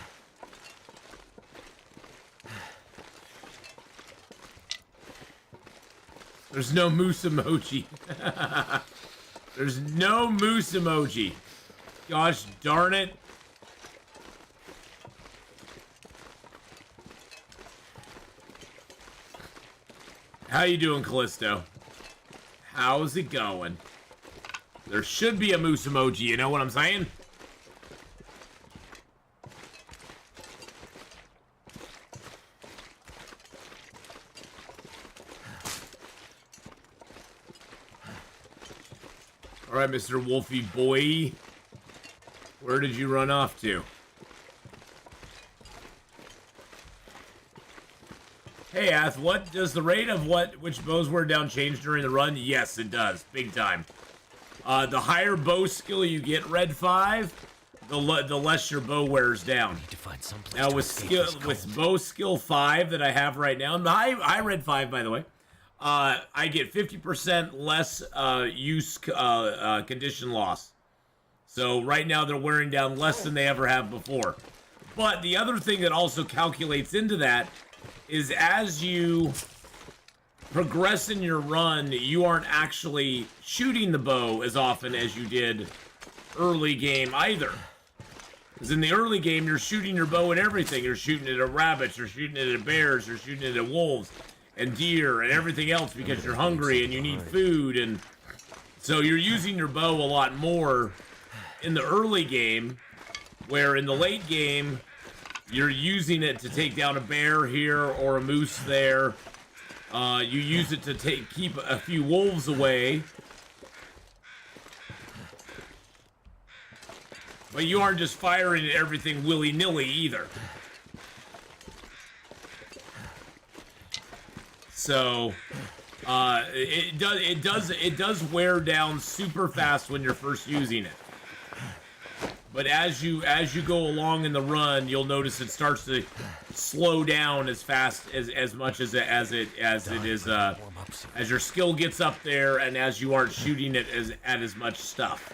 There's no moose emoji. There's no moose emoji. Gosh darn it. How you doing, Callisto? How's it going? There should be a moose emoji, you know what I'm saying? Alright, Mr. Wolfie boy. Where did you run off to? Hey, Ath, what does the rate of which bows wear down change during the run? Yes, it does. Big time. The higher bow skill you get, Red 5, the less your bow wears down. Need to find someplace now with bow skill 5 that I have right now, and I Red 5 by the way, I get 50% less use condition loss. So right now they're wearing down less than they ever have before. But the other thing that also calculates into that is as you progress in your run, you aren't actually shooting the bow as often as you did early game either. Because in the early game, you're shooting your bow and everything. You're shooting it at rabbits, you're shooting it at bears, you're shooting it at wolves and deer and everything else because you're hungry and you need food. And so you're using your bow a lot more in the early game, where in the late game, you're using it to take down a bear here or a moose there. You use it to keep a few wolves away. But you aren't just firing at everything willy-nilly either. So it does wear down super fast when you're first using it. But as you go along in the run, you'll notice it starts to slow down as fast as much as it is as your skill gets up there and as you aren't shooting it as much stuff.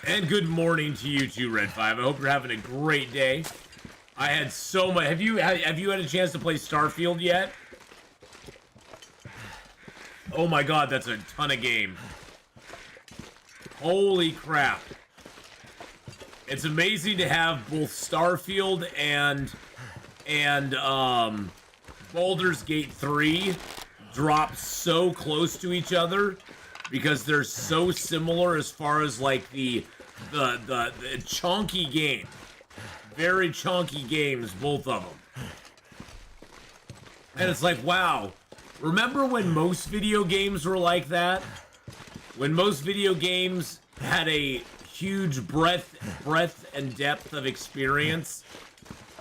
And good morning to you too, Red 5. I hope you're having a great day. I had so much. Have you had a chance to play Starfield yet? Oh my god, that's a ton of game. Holy crap. It's amazing to have both Starfield and Baldur's Gate 3 drop so close to each other because they're so similar as far as like the chunky game. Very chunky games, both of them. And it's like, wow. Remember when most video games were like that? When most video games had a huge breadth and depth of experience?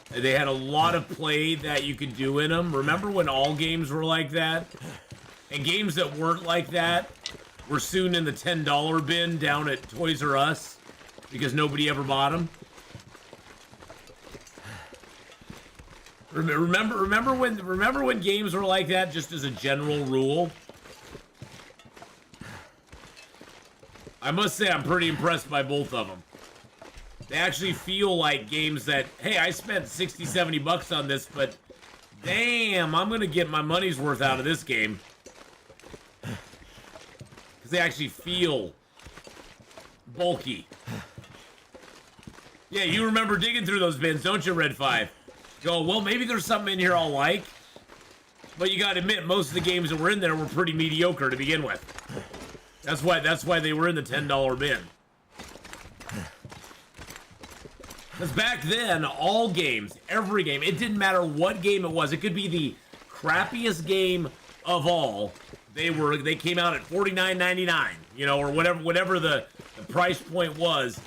They had a lot of play that you could do in them. Remember when all games were like that? And games that weren't like that were soon in the $10 bin down at Toys R Us because nobody ever bought them? Remember when games were like that, just as a general rule? I must say I'm pretty impressed by both of them. They actually feel like games that, hey, I spent 60, 70 bucks on this, but damn, I'm gonna get my money's worth out of this game. Because they actually feel bulky. Yeah, you remember digging through those bins, don't you, Red 5? Go, well, maybe there's something in here I'll like. But you gotta admit, most of the games that were in there were pretty mediocre to begin with. That's why they were in the $10 bin. Because back then, all games, every game, it didn't matter what game it was. It could be the crappiest game of all. They came out at $49.99, you know, or whatever the price point was.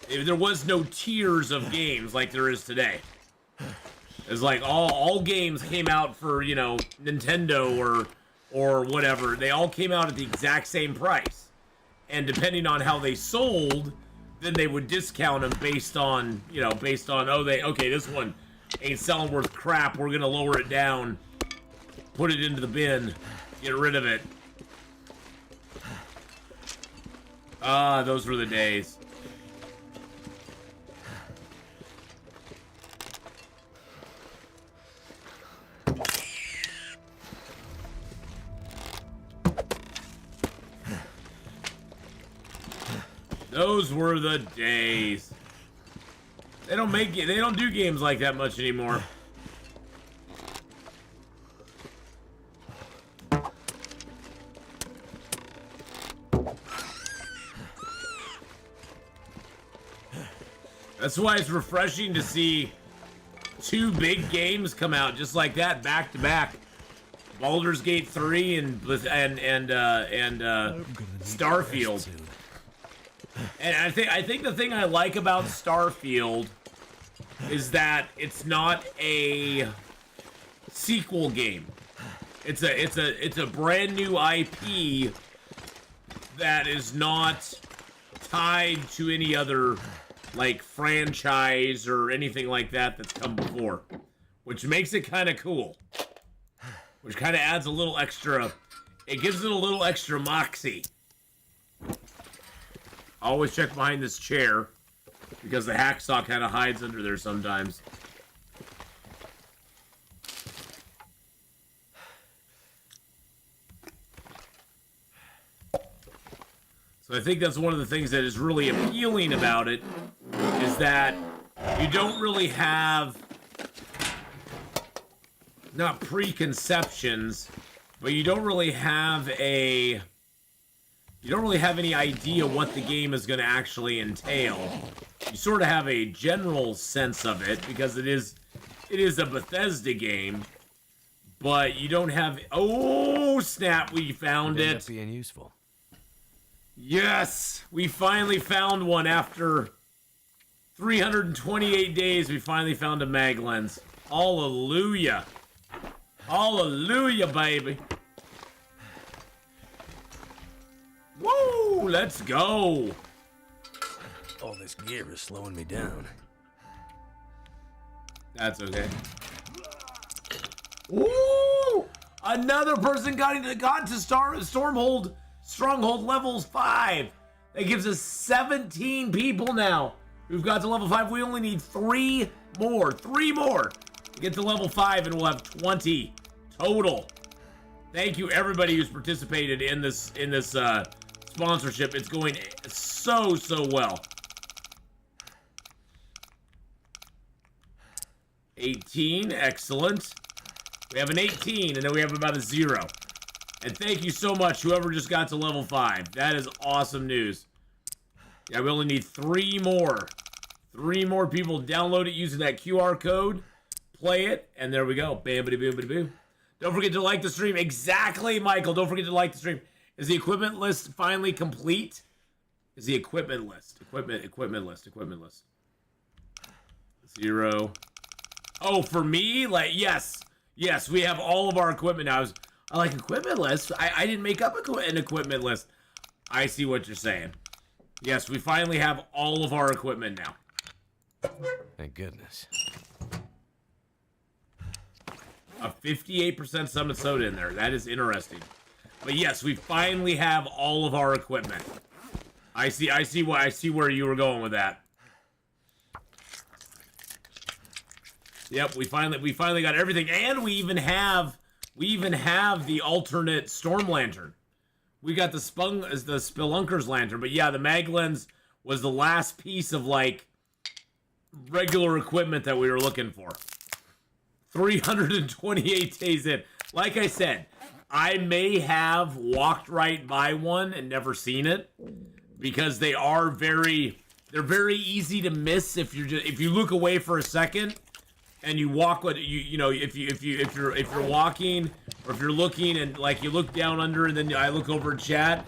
There was no tiers of games like there is today. It's like all games came out for, you know, Nintendo or whatever. They all came out at the exact same price. And depending on how they sold, then they would discount them based on, okay, this one ain't selling worth crap. We're going to lower it down, put it into the bin, get rid of it. Ah, those were the days. Those were the days. They don't do games like that much anymore. That's why it's refreshing to see two big games come out just like that, back to back. Baldur's Gate 3 and Starfield. And I think the thing I like about Starfield is that it's not a sequel game. It's a brand new IP that is not tied to any other like franchise or anything like that that's come before, which makes it kind of cool. Which kind of adds a little extra. It gives it a little extra moxie. I always check behind this chair because the hacksaw kind of hides under there sometimes. So I think that's one of the things that is really appealing about it, is that you don't really have, not preconceptions, but you don't really have any idea what the game is going to actually entail. You sort of have a general sense of it because it is a Bethesda game, but you don't have. Oh snap! We found End it. up being useful. Yes, we finally found one after 328 days. We finally found a mag lens. Hallelujah! Hallelujah, baby! Woo! Let's go! All this gear is slowing me down. That's okay. Woo! Another person got to Stronghold levels 5. That gives us 17 people now who've got to level 5. We only need 3 more. 3 more to get to level 5, and we'll have 20 total. Thank you, everybody who's participated in this sponsorship. It's going so well. 18, excellent. We have an 18, and then we have about a 0. And thank you so much, whoever just got to level 5. That is awesome news. Yeah, we only need 3 more. 3 more people. Download it using that QR code. Play it, and there we go. Bam, bidi, boom, bidi, boom. Don't forget to like the stream. Exactly, Michael. Don't forget to like the stream. Is the equipment list finally complete? Is the equipment list. Equipment list. 0. Oh, for me? Like, yes. Yes, we have all of our equipment now. I like equipment list. I didn't make up an equipment list. I see what you're saying. Yes, we finally have all of our equipment now. Thank goodness. A 58% Summit Soda in there. That is interesting. But yes, we finally have all of our equipment. I see where you were going with that. Yep, we finally got everything, and we even have the alternate storm lantern. We got the Spelunker's lantern, but yeah, the mag lens was the last piece of like regular equipment that we were looking for. 328 days in. Like I said, I may have walked right by one and never seen it because they're very easy to miss if you look away for a second. And you walk with if you're walking or if you're looking and like you look down under and then I look over at chat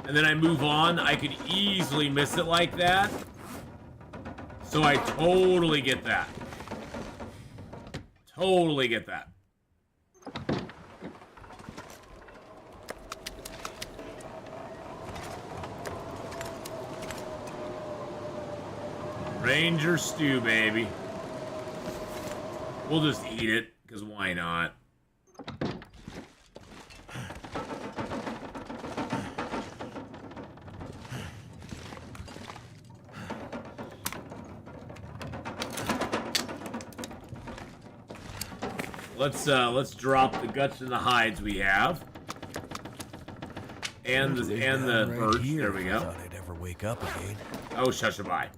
and then I move on, I could easily miss it like that. So I totally get that. Totally get that. Ranger stew, baby. We'll just eat it, because why not? Let's drop the guts and the hides we have. And the birch. There we go. I thought I'd ever wake up again. Oh, shushabai.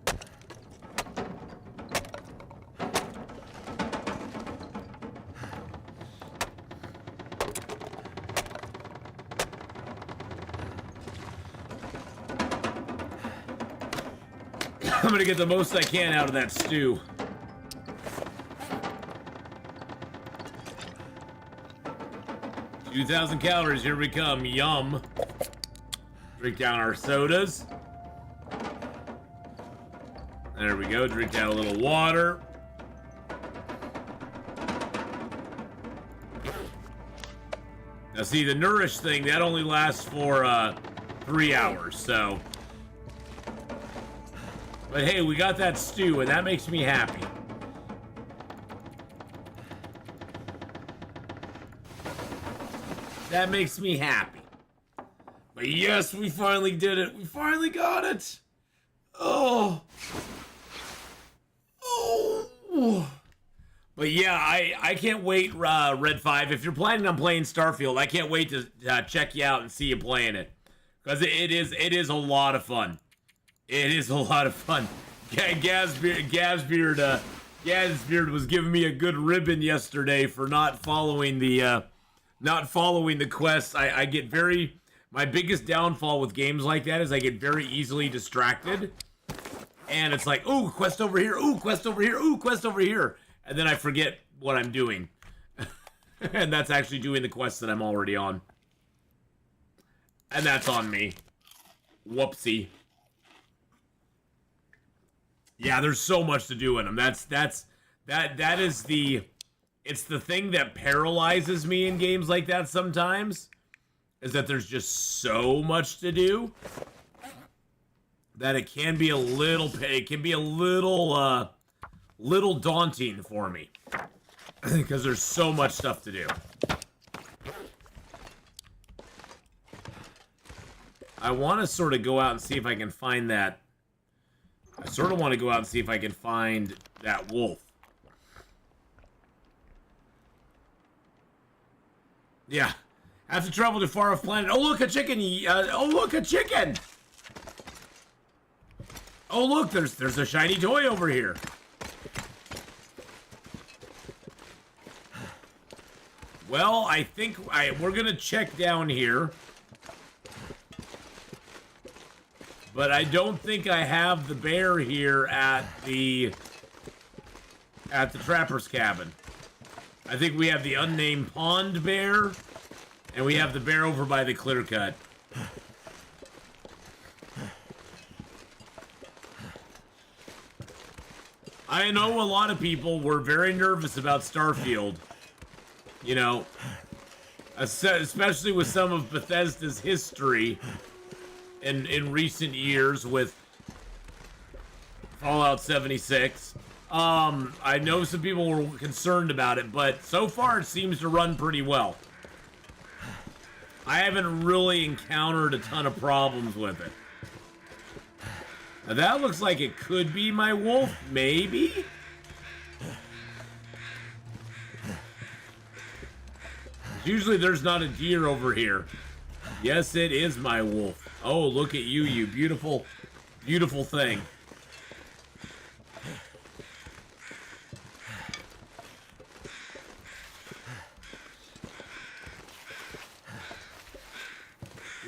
I'm gonna get the most I can out of that stew. $2,000 calories, here we come. Yum. Drink down our sodas. There we go. Drink down a little water. Now see, the Nourish thing, that only lasts for 3 hours, so... But hey, we got that stew, and that makes me happy. That makes me happy. But yes, we finally did it. We finally got it. Oh. Oh. But yeah, I can't wait, Red 5. If you're planning on playing Starfield, I can't wait to check you out and see you playing it. Because it is a lot of fun. It is a lot of fun. Gazbeard was giving me a good ribbon yesterday for not following the quest. I get my biggest downfall with games like that is I get very easily distracted. And it's like, ooh, quest over here, ooh, quest over here, ooh, quest over here. And then I forget what I'm doing. And that's actually doing the quest that I'm already on. And that's on me. Whoopsie. Yeah, there's so much to do in them. That is the... It's the thing that paralyzes me in games like that sometimes. Is that there's just so much to do. That it can be a little... It can be a little, little daunting for me. Because there's so much stuff to do. I want to sort of go out and see if I can find that. I sort of want to go out and see if I can find that wolf. Yeah. I have to travel to far off planet. Oh, look, a chicken. Oh, look, a chicken. Oh, look, there's a shiny toy over here. Well, I think we're going to check down here. But I don't think I have the bear here at the trapper's cabin. I think we have the unnamed pond bear, and we have the bear over by the clear cut. I know a lot of people were very nervous about Starfield. You know, especially with some of Bethesda's history in recent years with Fallout 76. I know some people were concerned about it, but so far it seems to run pretty well. I haven't really encountered a ton of problems with it. Now that looks like it could be my wolf, maybe? Usually there's not a deer over here. Yes, it is my wolf. Oh, look at you, you beautiful, beautiful thing.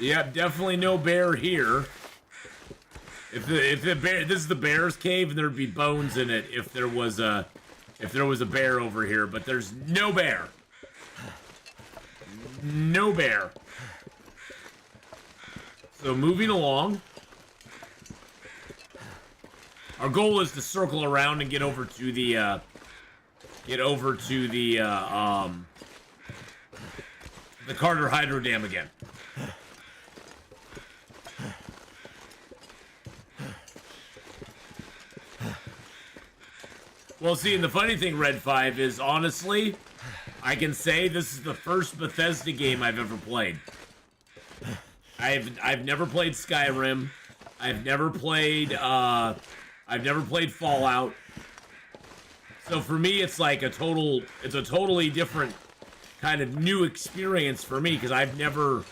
Yep, definitely no bear here. If the bear, this is the bear's cave, and there'd be bones in it if there was a bear over here, but there's no bear. No bear. So moving along. Our goal is to circle around and get over to the Carter Hydro Dam again. Well, see, and the funny thing, Red 5, is honestly, I can say this is the first Bethesda game I've ever played. I've never played Skyrim. I've never played Fallout. So for me, it's like it's a totally different kind of new experience for me because I've never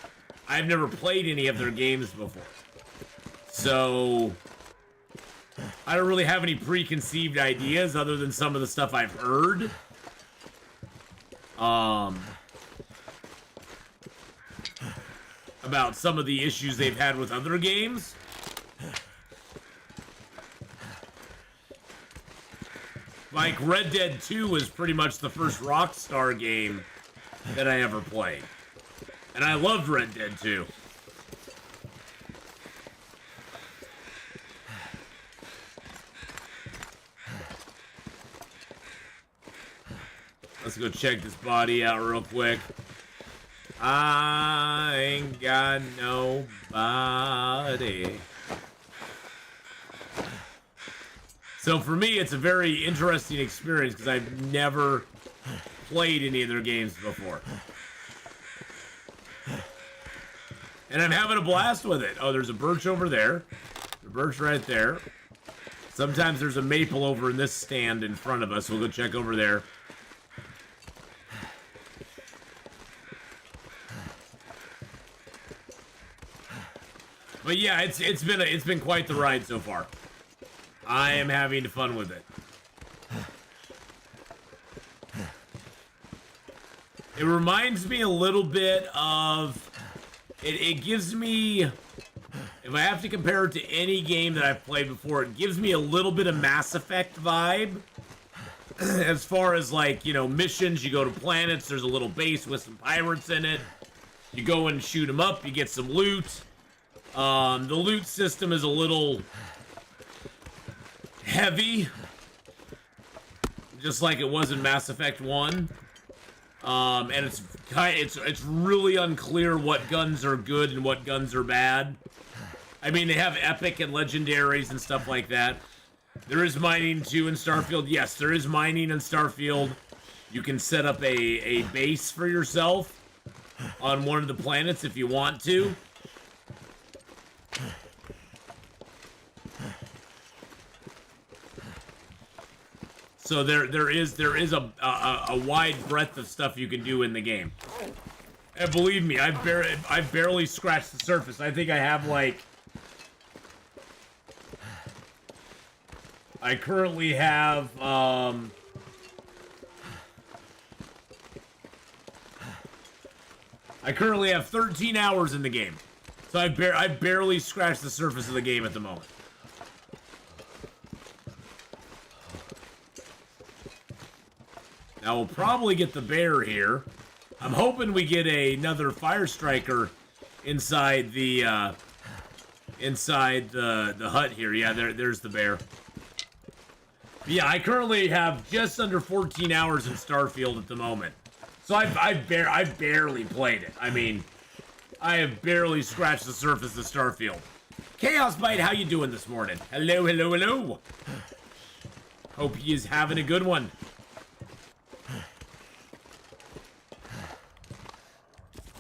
played any of their games before. So I don't really have any preconceived ideas other than some of the stuff I've heard. About some of the issues they've had with other games. Like Red Dead 2 was pretty much the first Rockstar game that I ever played. And I loved Red Dead 2. Let's go check this body out real quick. I ain't got nobody. So for me, it's a very interesting experience because I've never played any of their games before. And I'm having a blast with it. Oh, there's a birch over there. The birch right there. Sometimes there's a maple over in this stand in front of us. We'll go check over there. But yeah, it's been quite the ride so far. I am having fun with it. It reminds me a little bit of... It gives me... If I have to compare it to any game that I've played before, it gives me a little bit of Mass Effect vibe. as far as like, you know, missions, you go to planets, there's a little base with some pirates in it. You go and shoot them up, you get some loot. The loot system is a little heavy, just like it was in Mass Effect 1. And it's really unclear what guns are good and what guns are bad. I mean, they have epic and legendaries and stuff like that. There is mining too in Starfield. Yes, there is mining in Starfield. You can set up a base for yourself on one of the planets if you want to. So there is a wide breadth of stuff you can do in the game. And believe me, I've barely scratched the surface. I think I have like, I currently have I currently have 13 hours in the game. So I've barely scratched the surface of the game at the moment. Now we'll probably get the bear here. I'm hoping we get another fire striker inside the hut here. Yeah, there's the bear. Yeah, I currently have just under 14 hours in Starfield at the moment. So I've barely played it. I mean, I have barely scratched the surface of Starfield. Chaos Bite, how you doing this morning? Hello, hello, hello. Hope he is having a good one.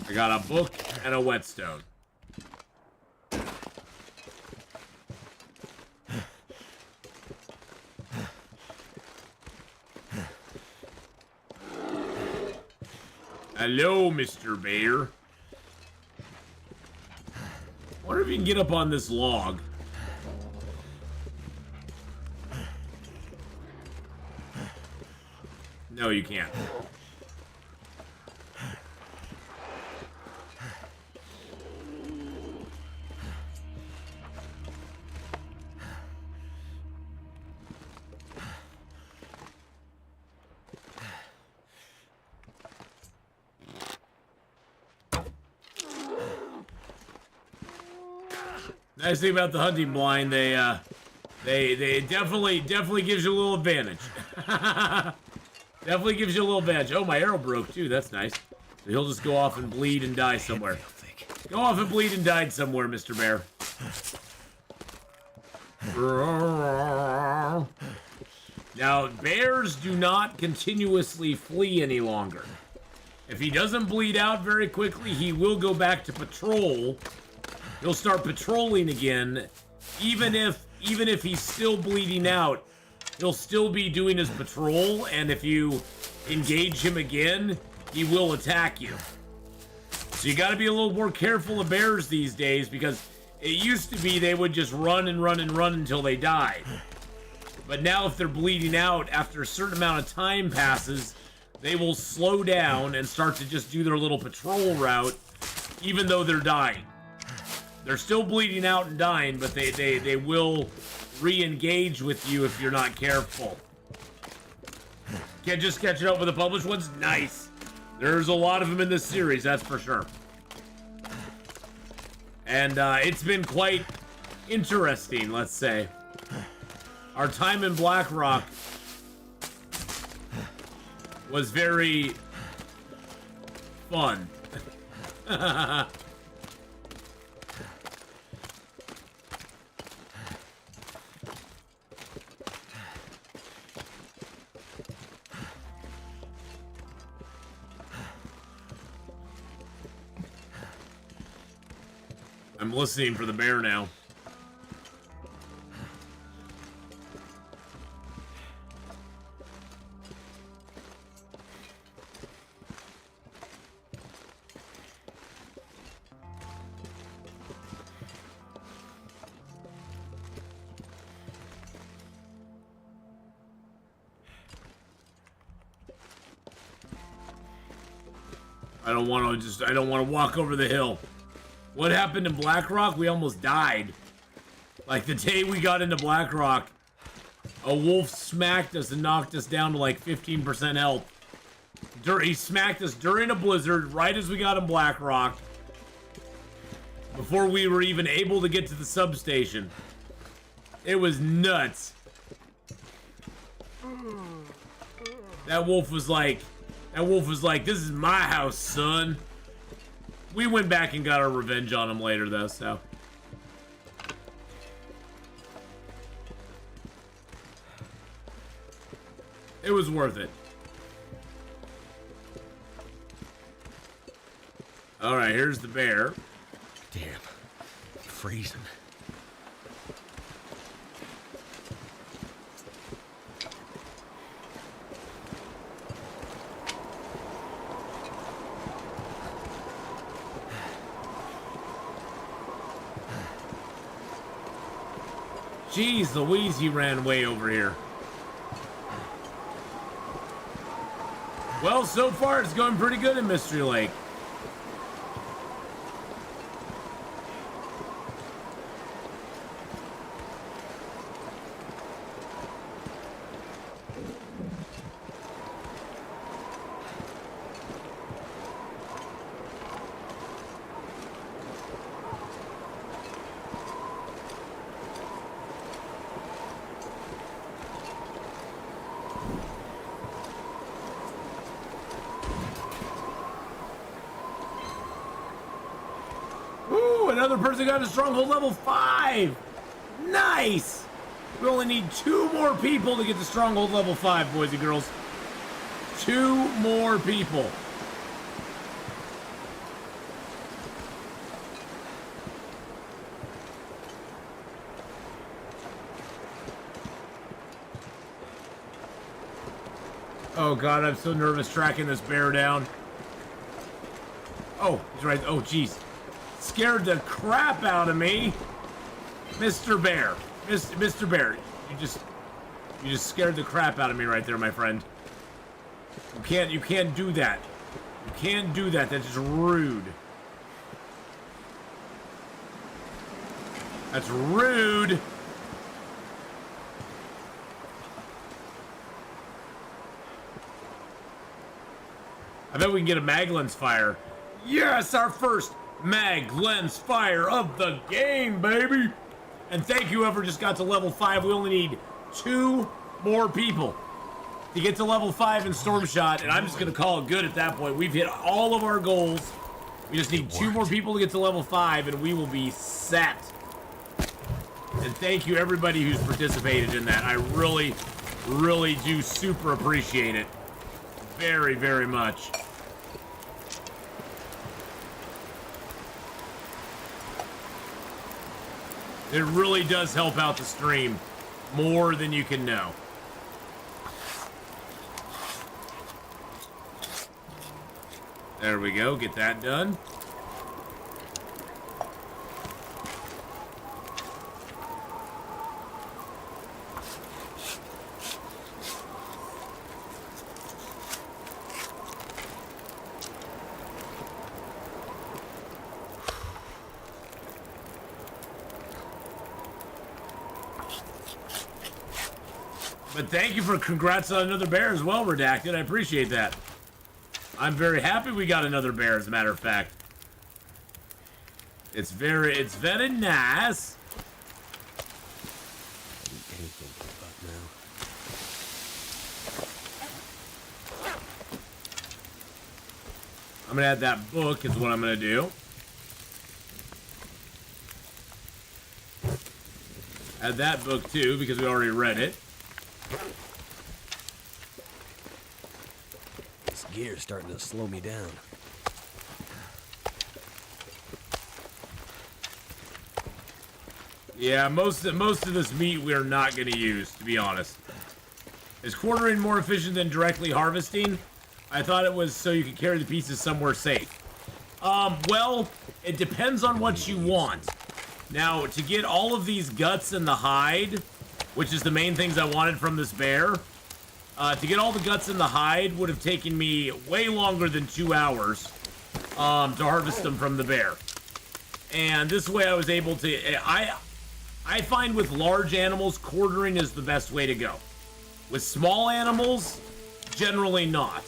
I got a book and a whetstone. Hello, Mr. Bear. Wonder if you can get up on this log. No, you can't. Nice thing about the hunting blind, they definitely gives you a little advantage. Definitely gives you a little advantage. Oh, my arrow broke too. That's nice. So he'll just go off and bleed and die somewhere. Go off and bleed and die somewhere, Mr. Bear. Now, bears do not continuously flee any longer. If he doesn't bleed out very quickly, he will go back to patrol. He'll start patrolling again, even if he's still bleeding out, he'll still be doing his patrol, and if you engage him again, he will attack you. So you gotta be a little more careful of bears these days, because it used to be they would just run and run and run until they died. But now if they're bleeding out, after a certain amount of time passes, they will slow down and start to just do their little patrol route, even though they're dying. They're still bleeding out and dying, but they will re-engage with you if you're not careful. Can't just catch it up with the published ones? Nice. There's a lot of them in this series, that's for sure. And it's been quite interesting, let's say. Our time in Blackrock was very fun. I'm listening for the bear now. I don't want to walk over the hill. What happened in Blackrock? We almost died. Like the day we got into Blackrock, A wolf smacked us and knocked us down to like 15% health. He smacked us during a blizzard, right as we got in Blackrock, before we were even able to get to the substation. It was nuts. That wolf was like, this is my house, son. We went back and got our revenge on him later, though, so. It was worth it. All right, here's the bear. Damn. Freezing. Jeez Louise, he ran way over here. Well, so far it's going pretty good in Mystery Lake. Another person got a stronghold level 5. Nice. We only need 2 more people to get to stronghold level 5, boys and girls. 2 more people. Oh god, I'm so nervous tracking this bear down. Oh, he's right. Oh, jeez. Scared the crap out of me. Mr. Bear. Mr. Bear. You just scared the crap out of me right there, my friend. You can't do that. You can't do that. That's just rude. That's rude. I bet we can get a mag lens fire. Yes, our first mag lens fire of the game, baby. And thank you whoever just got to level 5. We only need 2 more people to get to level 5 in Storm Shot, and I'm just gonna call it good at that point. We've hit all of our goals. We just need 2 more people to get to level 5, and we will be set. And thank you everybody who's participated in that. I really, really do super appreciate it. Very, very much. It really does help out the stream more than you can know. There we go, get that done. But thank you for congrats on another bear as well, Redacted. I appreciate that. I'm very happy we got another bear, as a matter of fact. It's very nice. I'm gonna add that book is what I'm gonna do. Add that book too, because we already read it. This gear's starting to slow me down. Yeah, most of this meat we are not going to use, to be honest. Is quartering more efficient than directly harvesting? I thought it was so you could carry the pieces somewhere safe. Well, it depends on what you want. Now, to get all of these guts and the hide, which is the main things I wanted from this bear, to get all the guts and the hide would have taken me way longer than 2 hours to harvest them from the bear. And this way I was able to... I find with large animals, quartering is the best way to go. With small animals, generally not.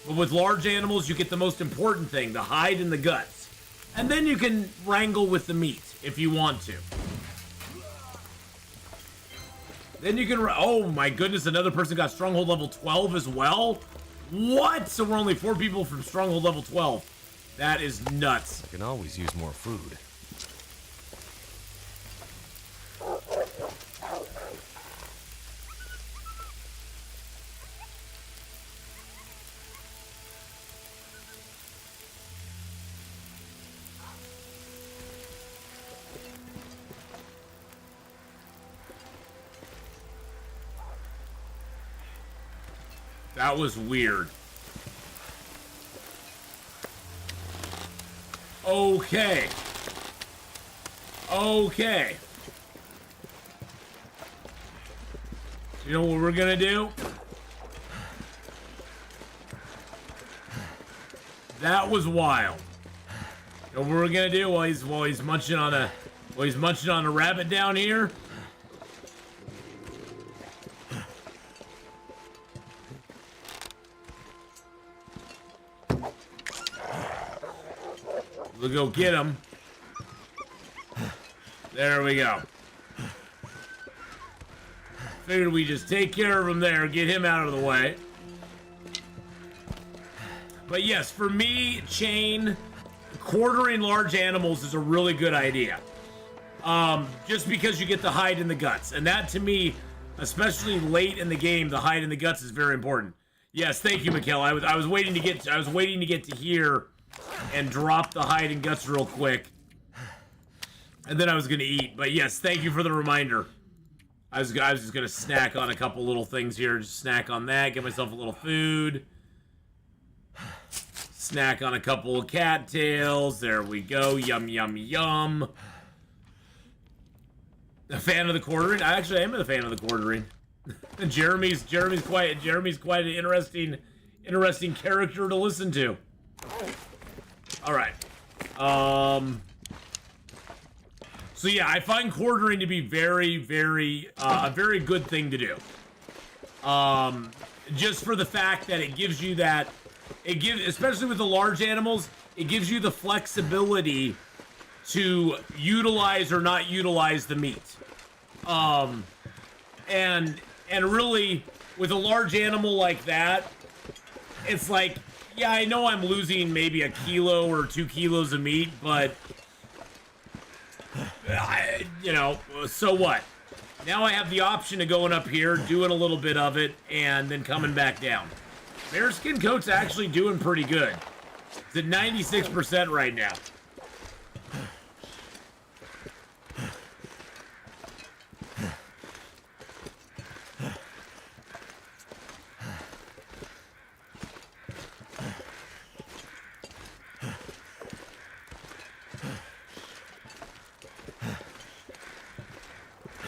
But with large animals, you get the most important thing, the hide and the guts. And then you can wrangle with the meat if you want to. Then you can... Oh my goodness, another person got Stronghold level 12 as well? What? So we're only 4 people from Stronghold level 12. That is nuts. I can always use more food. That was weird. Okay. Okay. You know what we're gonna do? That was wild. You know what we're gonna do while he's munching on a rabbit down here? We'll go get him. There we go. Figured we just take care of him there, get him out of the way. But yes, for me, chain, quartering large animals is a really good idea. Just because you get the hide and the guts. And that to me, especially late in the game, the hide and the guts is very important. Yes, thank you, Mikkel. I was waiting to get to here and drop the hide and guts real quick. And then I was gonna eat. But yes, thank you for the reminder. I was just gonna snack on a couple little things here. Just snack on that, get myself a little food. Snack on a couple of cattails. There we go. Yum, yum, yum. A fan of the quartering? I actually am a fan of the quartering. Jeremy's quite an interesting character to listen to. All right. So yeah, I find quartering to be very, very a very good thing to do. Just for the fact that it gives you that, especially with the large animals, it gives you the flexibility to utilize or not utilize the meat. And really, with a large animal like that, it's like, yeah, I know I'm losing maybe 1 kilo or 2 kilos of meat, but you know, so what? Now I have the option of going up here, doing a little bit of it, and then coming back down. Bearskin coat's actually doing pretty good. It's at 96% right now.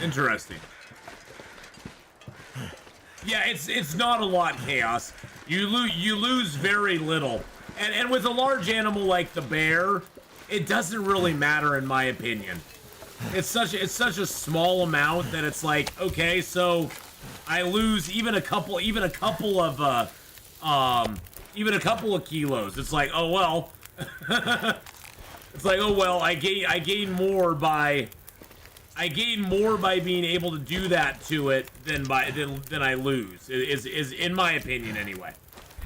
Interesting. Yeah, it's not a lot, Chaos. You lose very little, and with a large animal like the bear, it doesn't really matter in my opinion. It's such a small amount that it's like, okay, so I lose even a couple of kilos. It's like, oh well. It's like, oh well, I gain more by being able to do that to it than I lose. Is in my opinion anyway.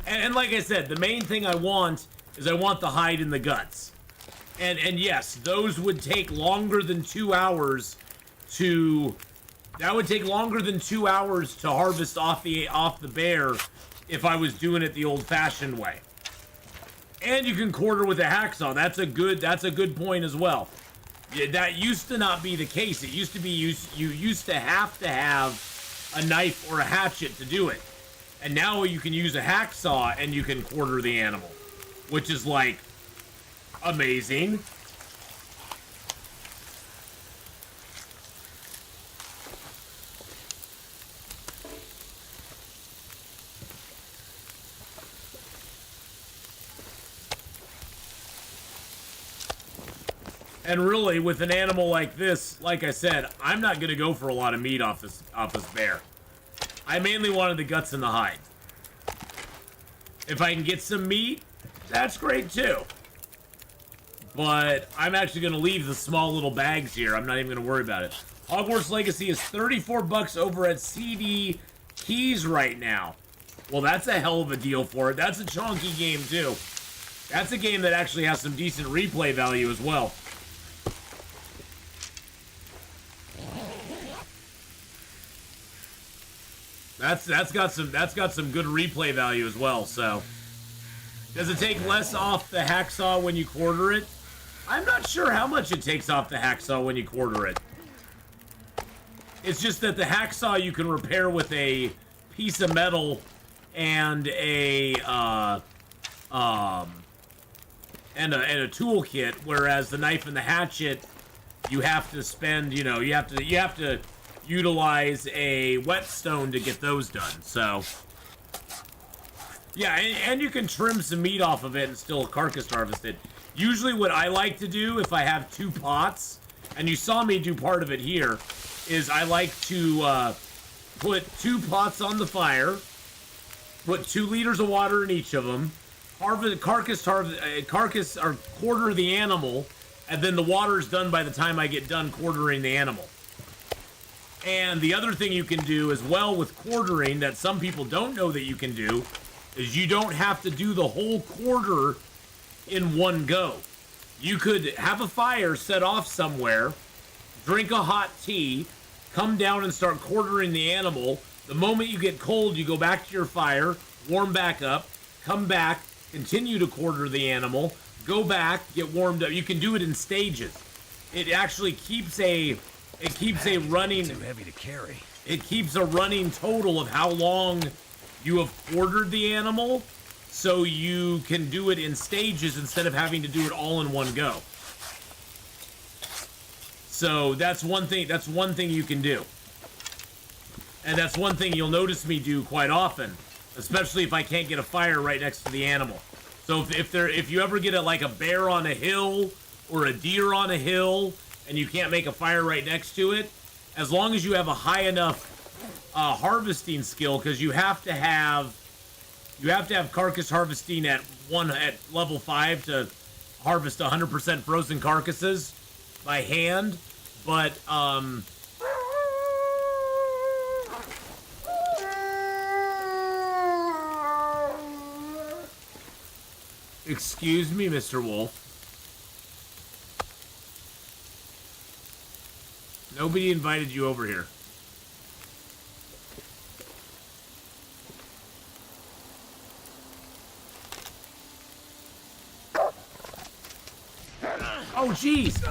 And like I said, the main thing I want is I want the hide and the guts. And yes, those would take longer than 2 hours to harvest off the bear if I was doing it the old-fashioned way. And you can quarter with a hacksaw. That's a good point as well. Yeah, that used to not be the case. It used to be you used to have a knife or a hatchet to do it. And now you can use a hacksaw and you can quarter the animal, which is like amazing. And really, with an animal like this, like I said, I'm not gonna go for a lot of meat off this bear. I mainly wanted the guts and the hide. If I can get some meat, that's great too. But I'm actually gonna leave the small little bags here. I'm not even gonna worry about it. Hogwarts Legacy is 34 bucks over at CD Keys right now. Well, that's a hell of a deal for it. That's a chunky game too. That's a game that actually has some decent replay value as well. That's got some good replay value as well. So, does it take less off the hacksaw when you quarter it? I'm not sure how much it takes off the hacksaw when you quarter it. It's just that the hacksaw you can repair with a piece of metal and a toolkit, whereas the knife and the hatchet you have to spend, you have to utilize a whetstone to get those done. So yeah, and you can trim some meat off of it and still carcass harvest it. Usually what I like to do if I have 2 pots, and you saw me do part of it here, is I like to put 2 pots on the fire, put 2 liters of water in each of them, carcass or quarter the animal, and then the water's done by the time I get done quartering the animal. And the other thing you can do as well with quartering that some people don't know that you can do is you don't have to do the whole quarter in one go. You could have a fire set off somewhere, drink a hot tea, come down and start quartering the animal. The moment you get cold, you go back to your fire, warm back up, come back, continue to quarter the animal, go back, get warmed up. You can do it in stages. It actually keeps a running. Too heavy to carry. It keeps a running total of how long you have quartered the animal, so you can do it in stages instead of having to do it all in one go. So that's one thing. That's one thing you can do, and that's one thing you'll notice me do quite often, especially if I can't get a fire right next to the animal. So if you ever get a bear on a hill or a deer on a hill and you can't make a fire right next to it, as long as you have a high enough harvesting skill, because you have to have carcass harvesting at level 5 to harvest 100% frozen carcasses by hand, but excuse me, Mr. Wolf. Nobody invited you over here. Oh, jeez.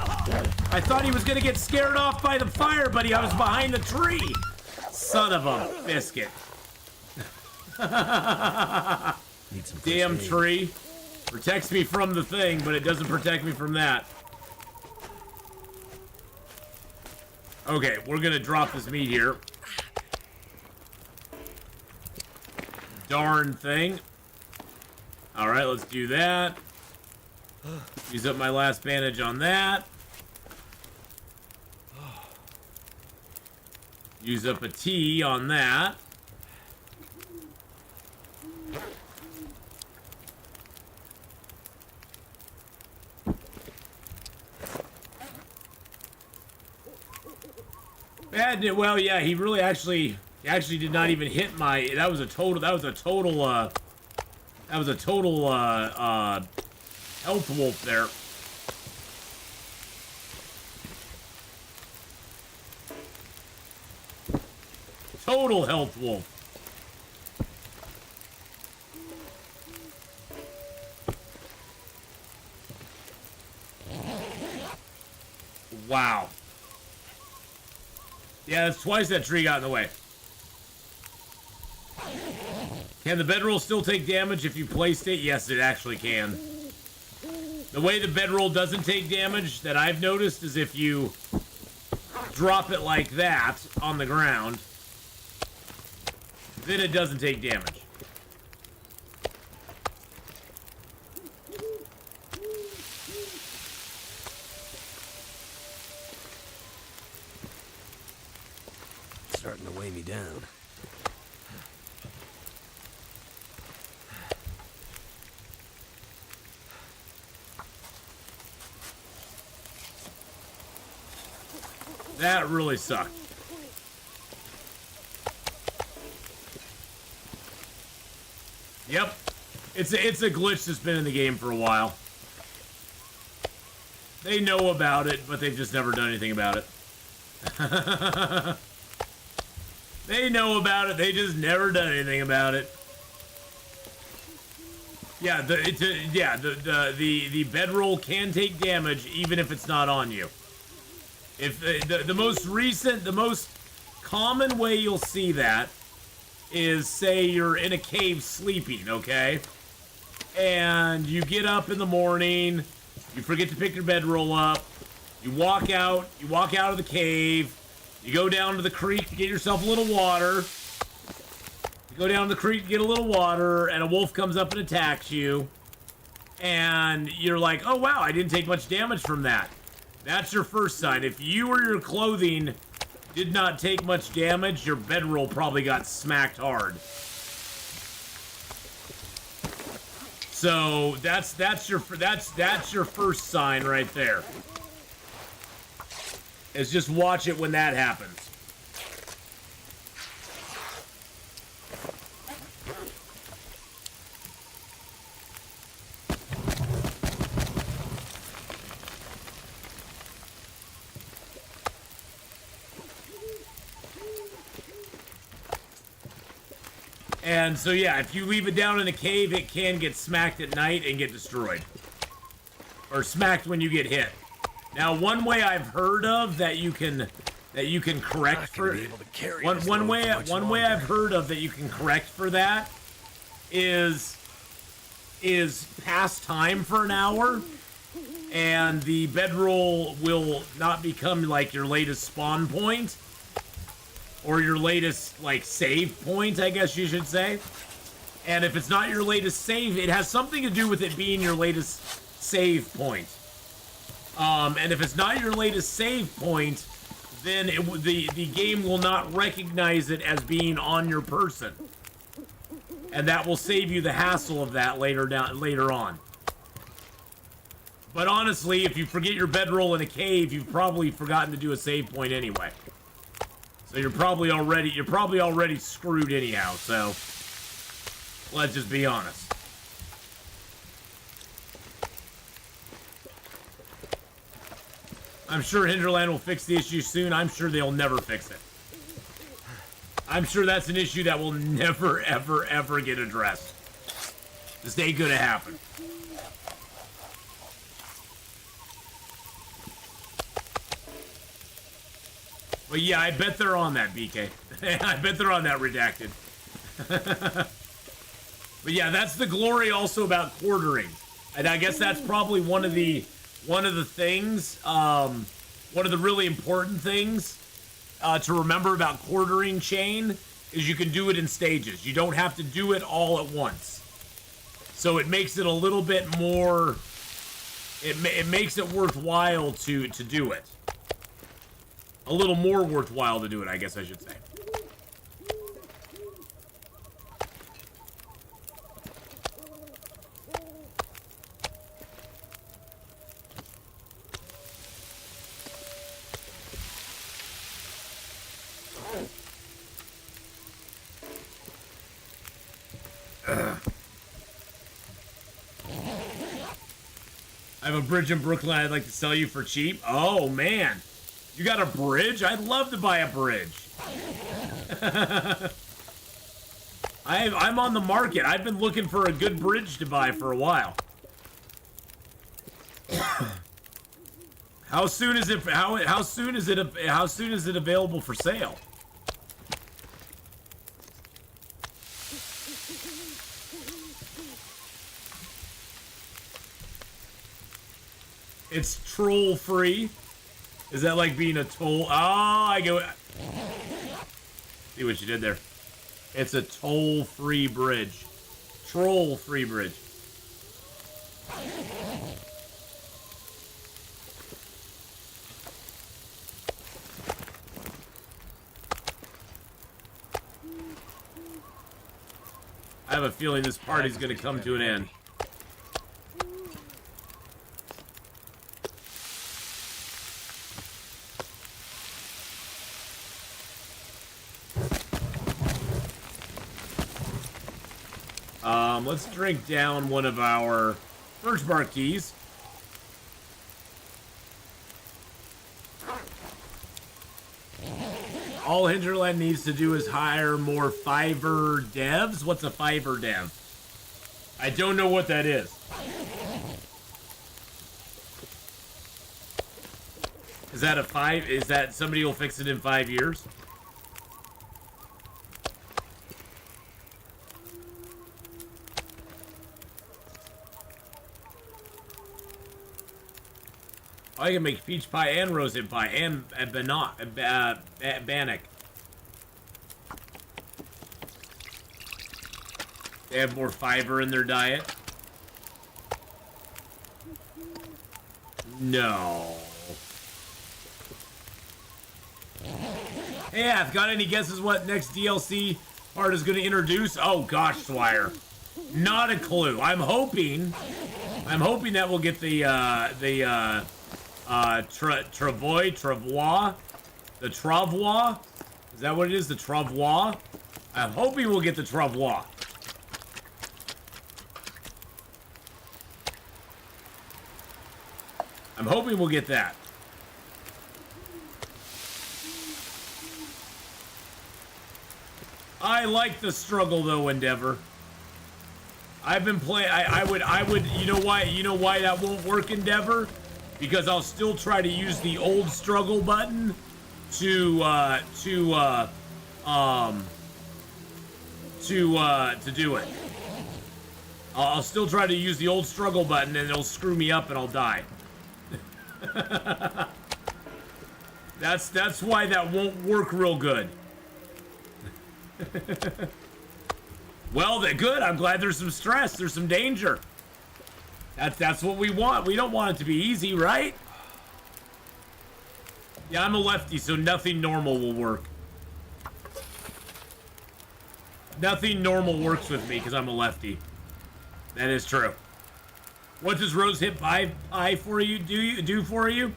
I thought he was going to get scared off by the fire, buddy. I was behind the tree. Son of a biscuit. Need some Damn first aid. tree. Protects me from the thing, but it doesn't protect me from that. Okay, we're gonna drop this meat here. Darn thing. Alright, let's do that. Use up my last bandage on that. Use up a tea on that. Well, yeah, he actually did not even hit my. That was a total health wolf there. Total health wolf. Wow. Yeah, that's twice that tree got in the way. Can the bedroll still take damage if you placed it? Yes, it actually can. The way the bedroll doesn't take damage that I've noticed is if you drop it like that on the ground, then it doesn't take damage. That really sucked. Yep. It's a glitch that's been in the game for a while. They know about it, but they've just never done anything about it. They know about it, they just never done anything about it. Yeah, the bedroll can take damage even if it's not on you. If the most common way you'll see that is, say you're in a cave sleeping, okay? And you get up in the morning, you forget to pick your bedroll up, you walk out of the cave, you go down to the creek to get yourself a little water. You go down to the creek to get a little water, and a wolf comes up and attacks you. And you're like, oh wow, I didn't take much damage from that. That's your first sign. If you or your clothing did not take much damage, your bedroll probably got smacked hard. So that's your first sign right there. Is just watch it when that happens. And so yeah, if you leave it down in a cave, it can get smacked at night and get destroyed. Or smacked when you get hit. Now, one way I've heard of that you can correct for one way I've heard of that you can correct for that is past time for an hour, and the bedroll will not become like your latest spawn point. Or your latest, like, save point, I guess you should say. And if it's not your latest save, it has something to do with it being your latest save point. And if it's not your latest save point, then the game will not recognize it as being on your person. And that will save you the hassle of that later on. But honestly, if you forget your bedroll in a cave, you've probably forgotten to do a save point anyway. So you're probably already screwed anyhow, so let's just be honest. I'm sure Hinterland will fix the issue soon. I'm sure they'll never fix it. I'm sure that's an issue that will never, ever, ever get addressed. This ain't gonna happen. But yeah, I bet they're on that, BK. I bet they're on that, Redacted. But yeah, that's the glory also about quartering. And I guess that's probably one of the things, one of the really important things to remember about quartering chain is you can do it in stages. You don't have to do it all at once. So it makes it a little bit more, it makes it worthwhile to do it. A little more worthwhile to do it, I guess I should say. I have a bridge in Brooklyn I'd like to sell you for cheap. Oh, man. You got a bridge? I'd love to buy a bridge. I'm on the market. I've been looking for a good bridge to buy for a while. How soon is it available for sale? It's troll free. Is that like being a toll? Oh, I go. See what you did there. It's a toll-free bridge. Troll-free bridge. I have a feeling this party's gonna come to an end. Let's drink down one of our birch bark keys. All Hinterland needs to do is hire more Fiverr devs. What's a Fiverr dev? I don't know what that is. Is that a 5? Is that somebody will fix it in 5 years? I can make peach pie and rosehip pie and bannock. They have more fiber in their diet. No. Hey, Ath, got any guesses what next DLC part is going to introduce? Oh gosh, Swire. Not a clue. I'm hoping that we'll get the Travois? The Travois? Is that what it is? The Travois? I'm hoping we'll get the Travois. I'm hoping we'll get that. I like the struggle though, Endeavor. I've been playing. I would. You know why that won't work, Endeavor? Because I'll still try to use the old struggle button to do it. I'll still try to use the old struggle button, and it'll screw me up, and I'll die. That's why that won't work real good. Well, good. I'm glad there's some stress. There's some danger. That's what we want. We don't want it to be easy, right? Yeah, I'm a lefty, so nothing normal will work. Nothing normal works with me because I'm a lefty. That is true. What does rose hip pie for you do for you?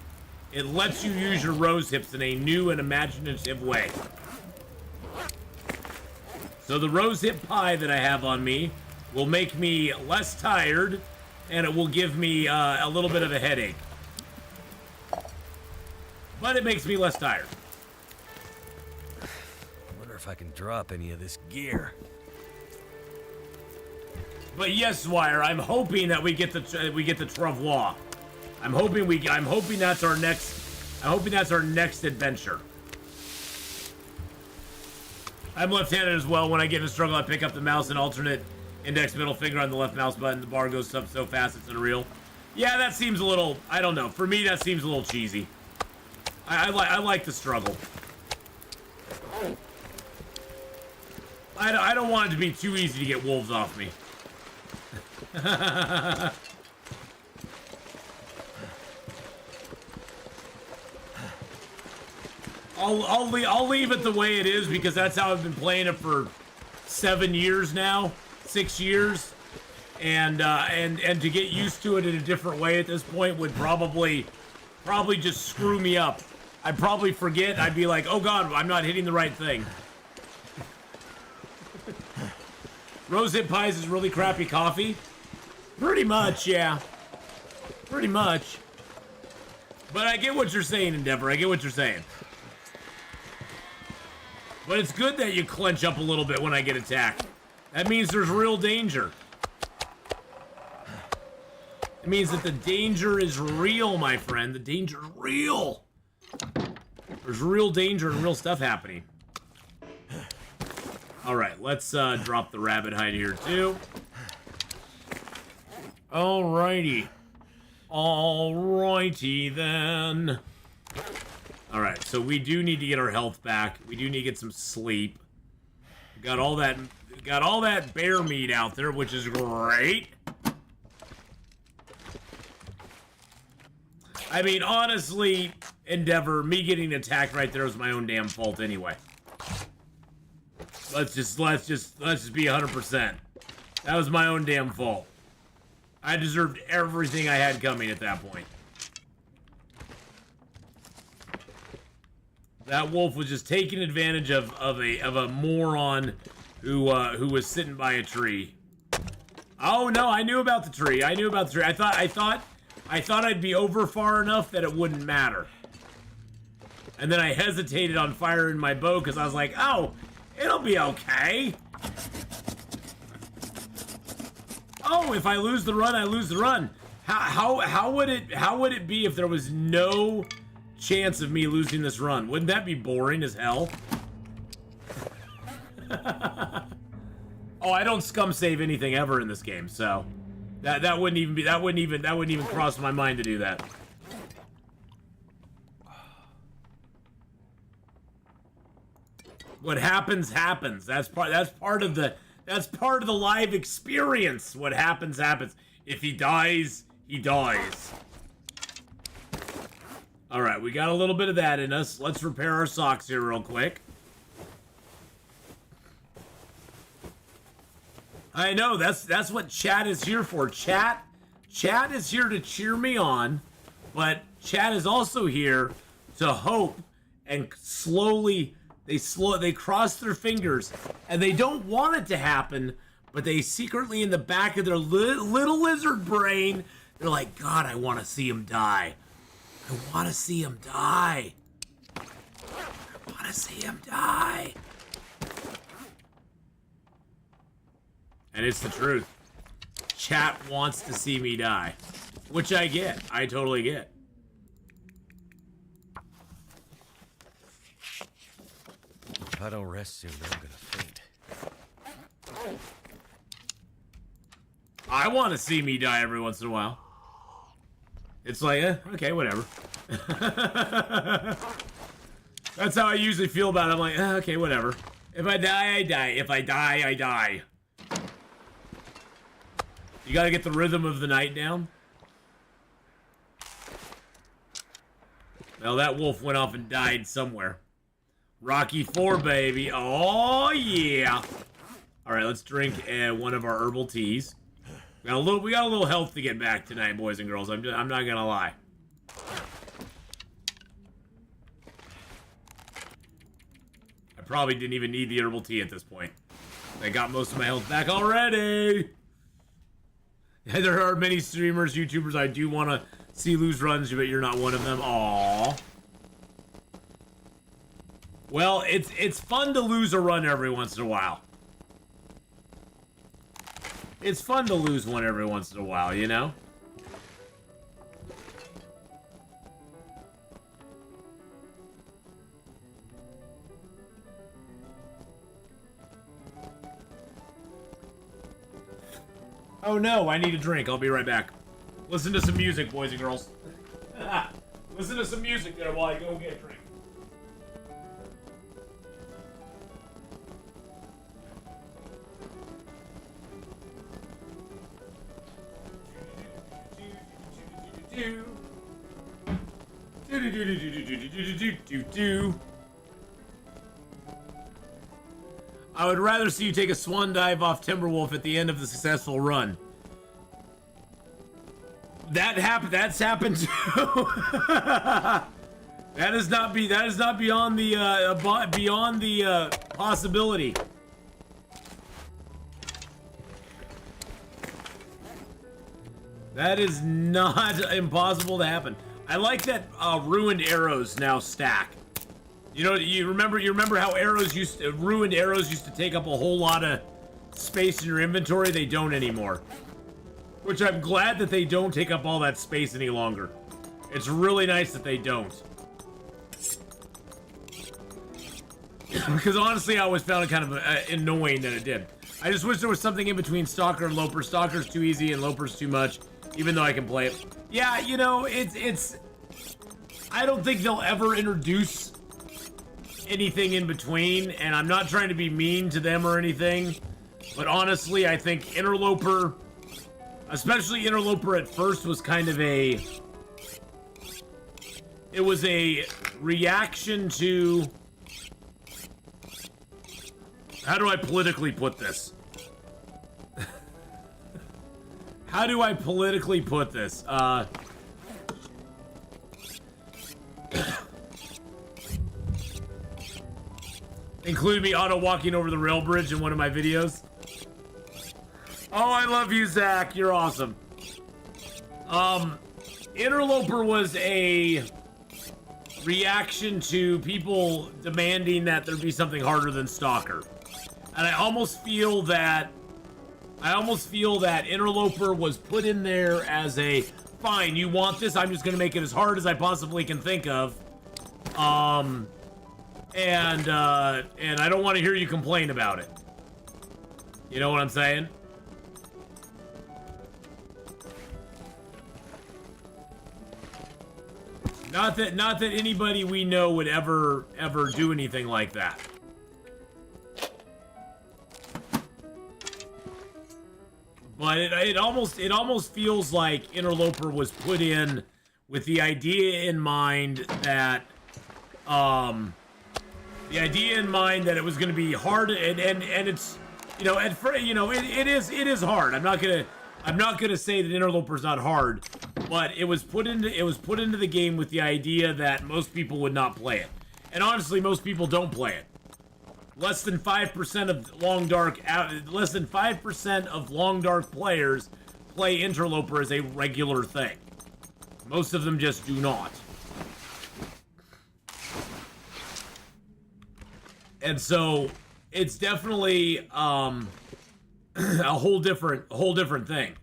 It lets you use your rose hips in a new and imaginative way. So the rose hip pie that I have on me will make me less tired, and it will give me a little bit of a headache. But it makes me less tired. I wonder if I can drop any of this gear. But yes, Wire, I'm hoping that we get the Travois. I'm hoping that's our next adventure. I'm left-handed as well. When I get in a struggle, I pick up the mouse and alternate index middle finger on the left mouse button. The bar goes up so fast it's unreal. Yeah, that seems a little, I don't know. For me, that seems a little cheesy. I like the struggle. I don't want it to be too easy to get wolves off me. I'll leave it the way it is because that's how I've been playing it for 7 years now, 6 years, and to get used to it in a different way at this point would probably just screw me up. I'd probably forget. I'd be like, oh god, I'm not hitting the right thing. Rosehip Pies is really crappy coffee? Pretty much, yeah. Pretty much. But I get what you're saying, Endeavor. I get what you're saying. But it's good that you clench up a little bit when I get attacked. That means there's real danger. It means that the danger is real, my friend. The danger is real. There's real danger and real stuff happening. Alright, let's drop the rabbit hide here, too. Alrighty. Alrighty, then. Alright, so we do need to get our health back. We do need to get some sleep. Got all that bear meat out there, which is great. I mean, honestly, Endeavor, me getting attacked right there was my own damn fault anyway. Let's just be 100%. That was my own damn fault. I deserved everything I had coming at that point. That wolf was just taking advantage of a moron who was sitting by a tree. Oh no, I knew about the tree. I knew about the tree. I thought I'd be over far enough that it wouldn't matter. And then I hesitated on firing my bow because I was like, oh, it'll be okay. Oh, if I lose the run, I lose the run. How would it be if there was no chance of me losing this run? Wouldn't that be boring as hell? Oh, I don't scum save anything ever in this game, so that wouldn't even cross my mind to do that. What happens happens. That's part of the live experience. What happens happens. If he dies, he dies. All right, we got a little bit of that in us. Let's repair our socks here real quick. I know, that's what chat is here for. Chat is here to cheer me on, but chat is also here to hope and they cross their fingers and they don't want it to happen, but they secretly in the back of their little lizard brain, they're like, God, I want to see him die. I want to see him die. I want to see him die. And it's the truth. Chat wants to see me die. Which I get. I totally get. If I don't rest soon, I'm gonna faint. I want to see me die every once in a while. It's like, okay, whatever. That's how I usually feel about it. I'm like, okay, whatever. If I die, I die. If I die, I die. You gotta get the rhythm of the night down. Well, that wolf went off and died somewhere. Rocky 4, baby. Oh, yeah. All right, let's drink one of our herbal teas. We got a little health to get back tonight, boys and girls. I'm not gonna lie. I probably didn't even need the herbal tea at this point. I got most of my health back already. There are many streamers, YouTubers I do want to see lose runs, but you're not one of them. Aww. Well, it's fun to lose a run every once in a while. It's fun to lose one every once in a while, you know? Oh no, I need a drink. I'll be right back. Listen to some music, boys and girls. Listen to some music there while I go get a drink. I would rather see you take a swan dive off Timberwolf at the end of the successful run. That's happened too. That is not beyond the possibility. That is not impossible to happen. I like that ruined arrows now stack. You know, you remember how ruined arrows used to take up a whole lot of space in your inventory? They don't anymore. Which I'm glad that they don't take up all that space any longer. It's really nice that they don't. Because honestly, I always found it kind of annoying that it did. I just wish there was something in between Stalker and Loper. Stalker's too easy and Loper's too much, even though I can play it. Yeah, you know, it's I don't think they'll ever introduce anything in between, and I'm not trying to be mean to them or anything, but honestly, I think Interloper, especially Interloper at first, was kind of it was a reaction to, how do I politically put this? How do I politically put this? Include me auto walking over the rail bridge in one of my videos. Oh, I love you, Zach. You're awesome. Interloper was a reaction to people demanding that there be something harder than Stalker. And I almost feel that Interloper was put in there as a, fine, you want this, I'm just gonna make it as hard as I possibly can think of. And I don't want to hear you complain about it. You know what I'm saying? Not that anybody we know would ever do anything like that. But it almost feels like Interloper was put in with the idea in mind that it was going to be hard, and it's, you know, it is hard. I'm not gonna say that Interloper's not hard, but it was put into the game with the idea that most people would not play it, and honestly, most people don't play it. Less than 5% of Long Dark players play Interloper as a regular thing. Most of them just do not. And so it's definitely a whole different thing.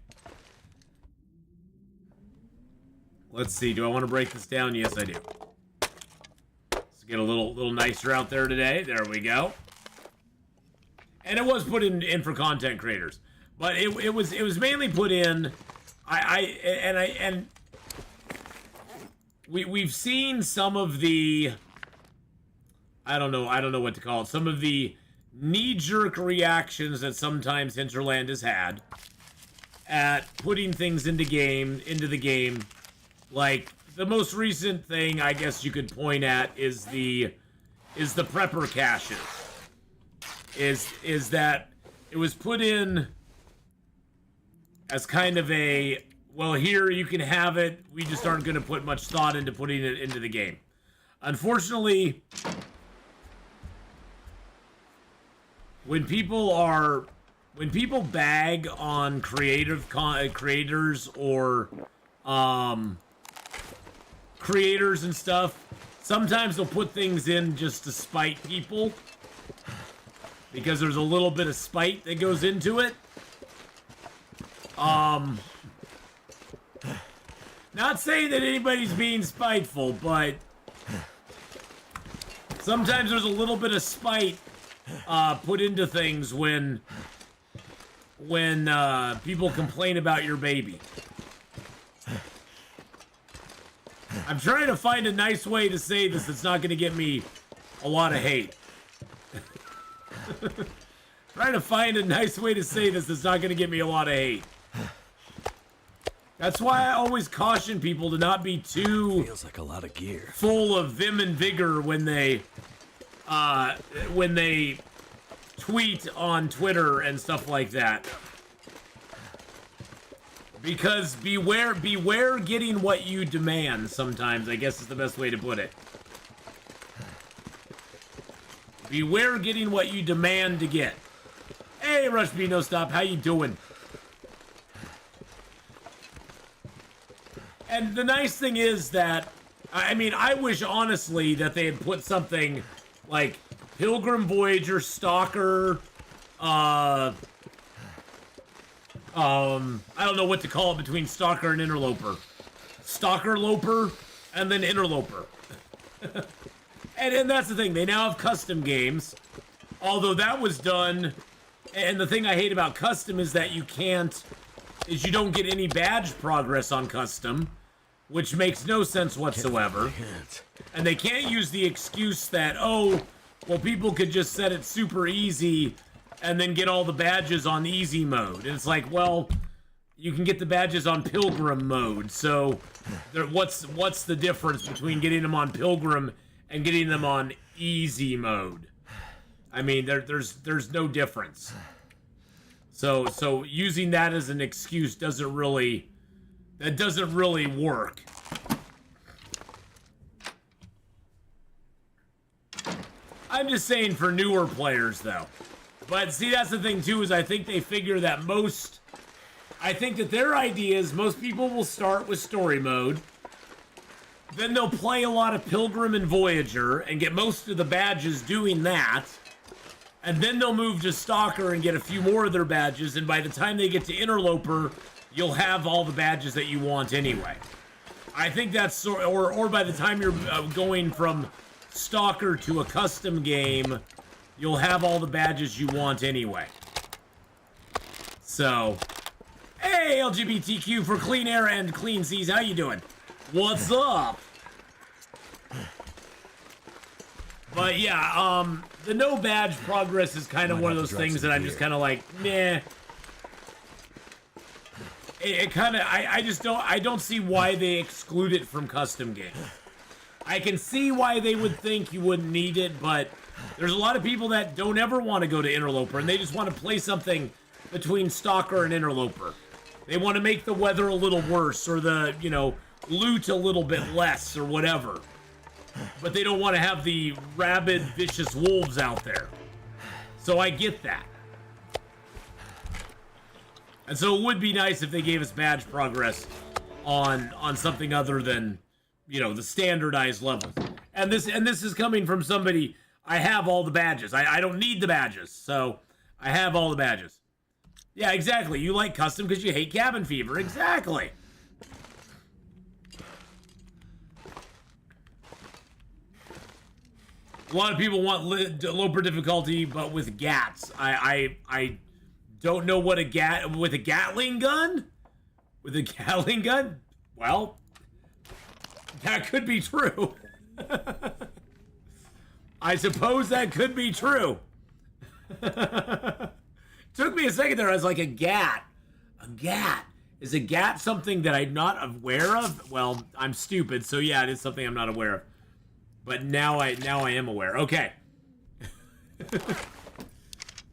Let's see. Do I want to break this down? Yes, I do. Let's get a little nicer out there today. There we go. And it was put in for content creators, but it was mainly put in. We've seen some of the, I don't know what to call it, some of the knee-jerk reactions that sometimes Hinterland has had at putting things into the game. Like, the most recent thing I guess you could point at is the prepper caches. Is that it was put in as kind of a, well, here you can have it, we just aren't going to put much thought into putting it into the game. Unfortunately, when people bag on creators or creators and stuff, sometimes they'll put things in just to spite people, because there's a little bit of spite that goes into it. Not saying that anybody's being spiteful, but sometimes there's a little bit of spite put into things when people complain about your baby. I'm trying to find a nice way to say this that's not going to get me a lot of hate. Trying to find a nice way to say this that's not going to get me a lot of hate. That's why I always caution people to not be too feels like a lot of gear, full of vim and vigor when they tweet on Twitter and stuff like that. Because beware getting what you demand sometimes, I guess is the best way to put it. Beware getting what you demand to get. Hey, Rush B, no stop. How you doing? And the nice thing is that, I mean, I wish honestly that they had put something like Pilgrim Voyager, Stalker, I don't know what to call it between Stalker and Interloper. Stalker Loper, and then Interloper. And that's the thing, they now have custom games, although that was done, and the thing I hate about custom is that you don't get any badge progress on custom, which makes no sense whatsoever. And they can't use the excuse that, oh, well, people could just set it super easy and then get all the badges on easy mode. And it's like, well, you can get the badges on Pilgrim mode, so what's the difference between getting them on Pilgrim and getting them on easy mode? I mean, there's no difference. So using that as an excuse doesn't really work. I'm just saying for newer players though. But see, that's the thing too, is I think they figure that I think that their idea is most people will start with story mode, then they'll play a lot of Pilgrim and Voyager and get most of the badges doing that, and then they'll move to Stalker and get a few more of their badges, and by the time they get to Interloper, you'll have all the badges that you want anyway. I think that's, or by the time you're going from Stalker to a custom game, you'll have all the badges you want anyway. So, hey, LGBTQ for clean air and clean seas, how you doing? What's up? But yeah, the no badge progress is kind of one of those things that I'm just kind of like, meh. It kind of, I don't see why they exclude it from custom games. I can see why they would think you wouldn't need it, but there's a lot of people that don't ever want to go to Interloper, and they just want to play something between Stalker and Interloper. They want to make the weather a little worse, or the, you know, loot a little bit less, or whatever. But they don't want to have the rabid, vicious wolves out there. So I get that. And so it would be nice if they gave us badge progress on something other than, you know, the standardized levels. And this is coming from somebody, I have all the badges. I don't need the badges, so I have all the badges. Yeah, exactly. You like custom because you hate cabin fever. Exactly. A lot of people want lower difficulty, but with GATs. I don't know what with a Gatling gun? With a Gatling gun? Well, that could be true. I suppose that could be true. Took me a second there. I was like, a GAT. A GAT. Is a GAT something that I'm not aware of? Well, I'm stupid, so yeah, it is something I'm not aware of. But now I am aware. Okay.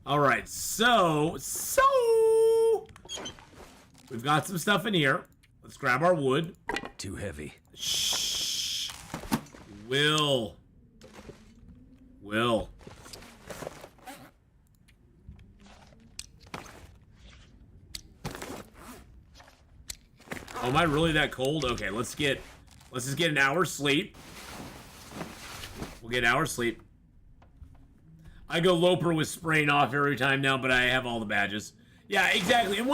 All right. So we've got some stuff in here. Let's grab our wood. Too heavy. Shh. Will. Oh, am I really that cold? Okay, let's just get an hour's sleep. We'll get an hour's sleep. I go Loper with spraying off every time now, but I have all the badges. Yeah, exactly. And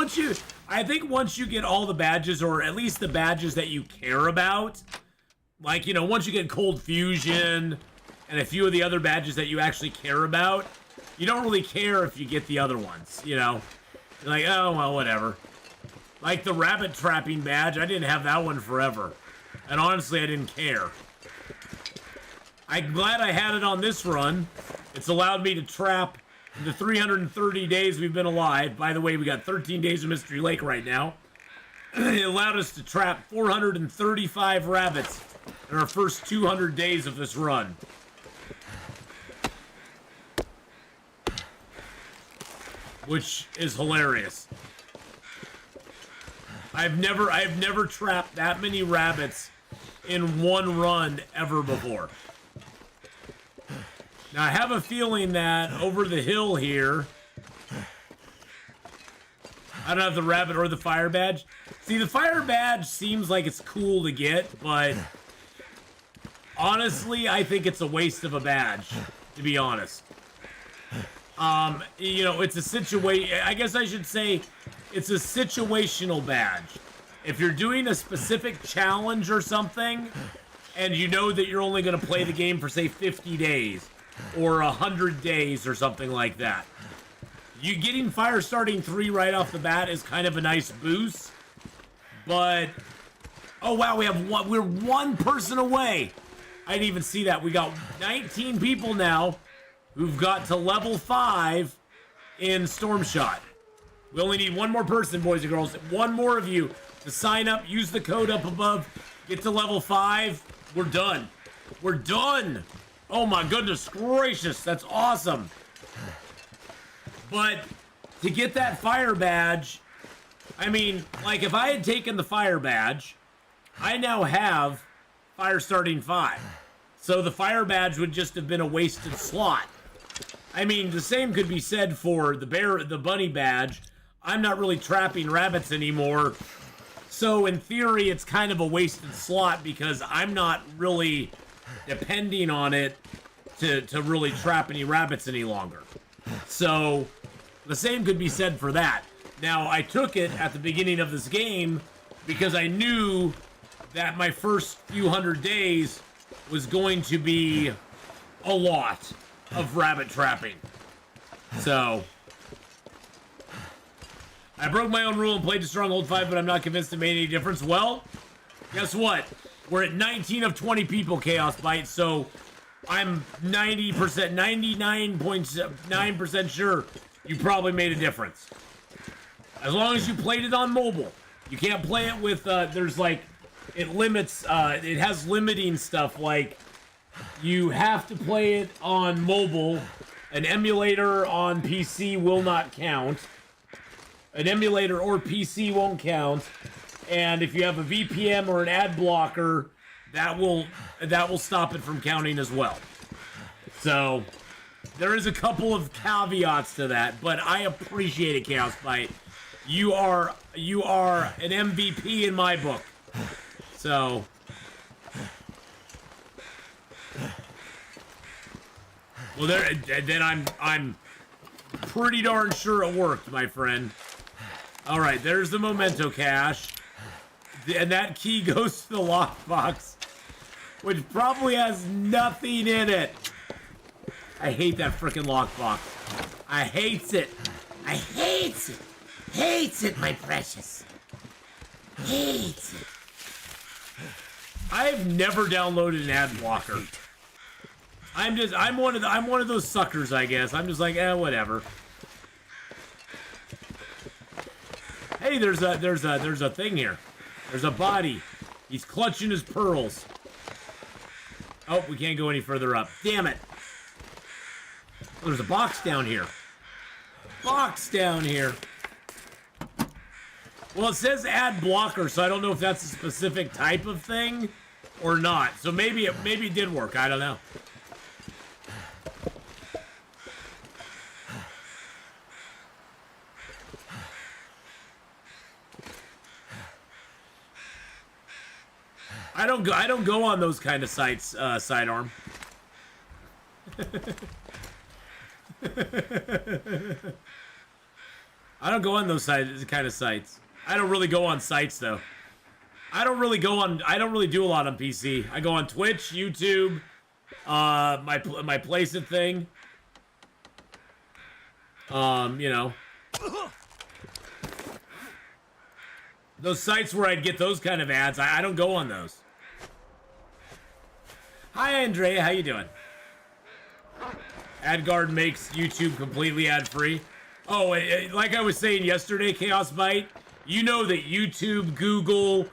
I think once you get all the badges, or at least the badges that you care about, like, you know, once you get Cold Fusion and a few of the other badges that you actually care about, you don't really care if you get the other ones, you know? You're like, oh, well, whatever. Like the rabbit trapping badge, I didn't have that one forever. And honestly, I didn't care. I'm glad I had it on this run. It's allowed me to trap the 330 days we've been alive. By the way, we got 13 days of Mystery Lake right now. It allowed us to trap 435 rabbits in our first 200 days of this run. Which is hilarious. I've never trapped that many rabbits in one run ever before. Now, I have a feeling that over the hill here, I don't have the rabbit or the fire badge. See, the fire badge seems like it's cool to get, but honestly, I think it's a waste of a badge, to be honest. You know, it's a situation, I guess I should say, it's a situational badge. If you're doing a specific challenge or something, and you know that you're only going to play the game for, say, 50 days, or 100 days, or something like that. You getting fire starting 3 right off the bat is kind of a nice boost, but oh wow, we're one person away. I didn't even see that. We got 19 people now who've got to level 5 in Storm Shot. We only need one more person, boys and girls. One more of you to sign up, use the code up above, get to level 5. We're done. We're done. Oh my goodness gracious, that's awesome. But to get that fire badge, I mean, like if I had taken the fire badge, I now have fire starting 5. So the fire badge would just have been a wasted slot. I mean, the same could be said for the bunny badge. I'm not really trapping rabbits anymore. So in theory, it's kind of a wasted slot because I'm not really depending on it to really trap any rabbits any longer. So the same could be said for that. Now, I took it at the beginning of this game because I knew that my first few hundred days was going to be a lot of rabbit trapping. So I broke my own rule and played to Stronghold 5, but I'm not convinced it made any difference. Well, guess what? We're at 19 of 20 people, Chaos Bite, so I'm 99.9% sure you probably made a difference. As long as you played it on mobile. You can't play it with, there's like, it limits, it has limiting stuff, like, you have to play it on mobile. An emulator on PC will not count. An emulator or PC won't count. And if you have a VPN or an ad blocker, that will stop it from counting as well. So there is a couple of caveats to that, but I appreciate it, Chaos Bite. You are an MVP in my book. So well, then I'm pretty darn sure it worked, my friend. All right, there's the memento cache, and that key goes to the lockbox, which probably has nothing in it. I hate that freaking lockbox. I hates it. I hates it. Hates it, my precious. Hates it. I've never downloaded an ad blocker. I'm one of those suckers, I guess. I'm just like, whatever. Hey, there's a thing here. There's a body. He's clutching his pearls. Oh, we can't go any further up. Damn it. Oh, there's a box down here. Box down here. Well, it says ad blocker, so I don't know if that's a specific type of thing or not. So maybe it did work. I don't know. I don't go on those kind of sites, Sidearm. I don't go on those kind of sites. I don't really go on sites though. I don't really do a lot on PC. I go on Twitch, YouTube, my Placeit thing. You know. Those sites where I'd get those kind of ads, I don't go on those. Hi, Andrea. How you doing? AdGuard makes YouTube completely ad-free. Oh, like I was saying yesterday, Chaos Bite, you know that YouTube, Google,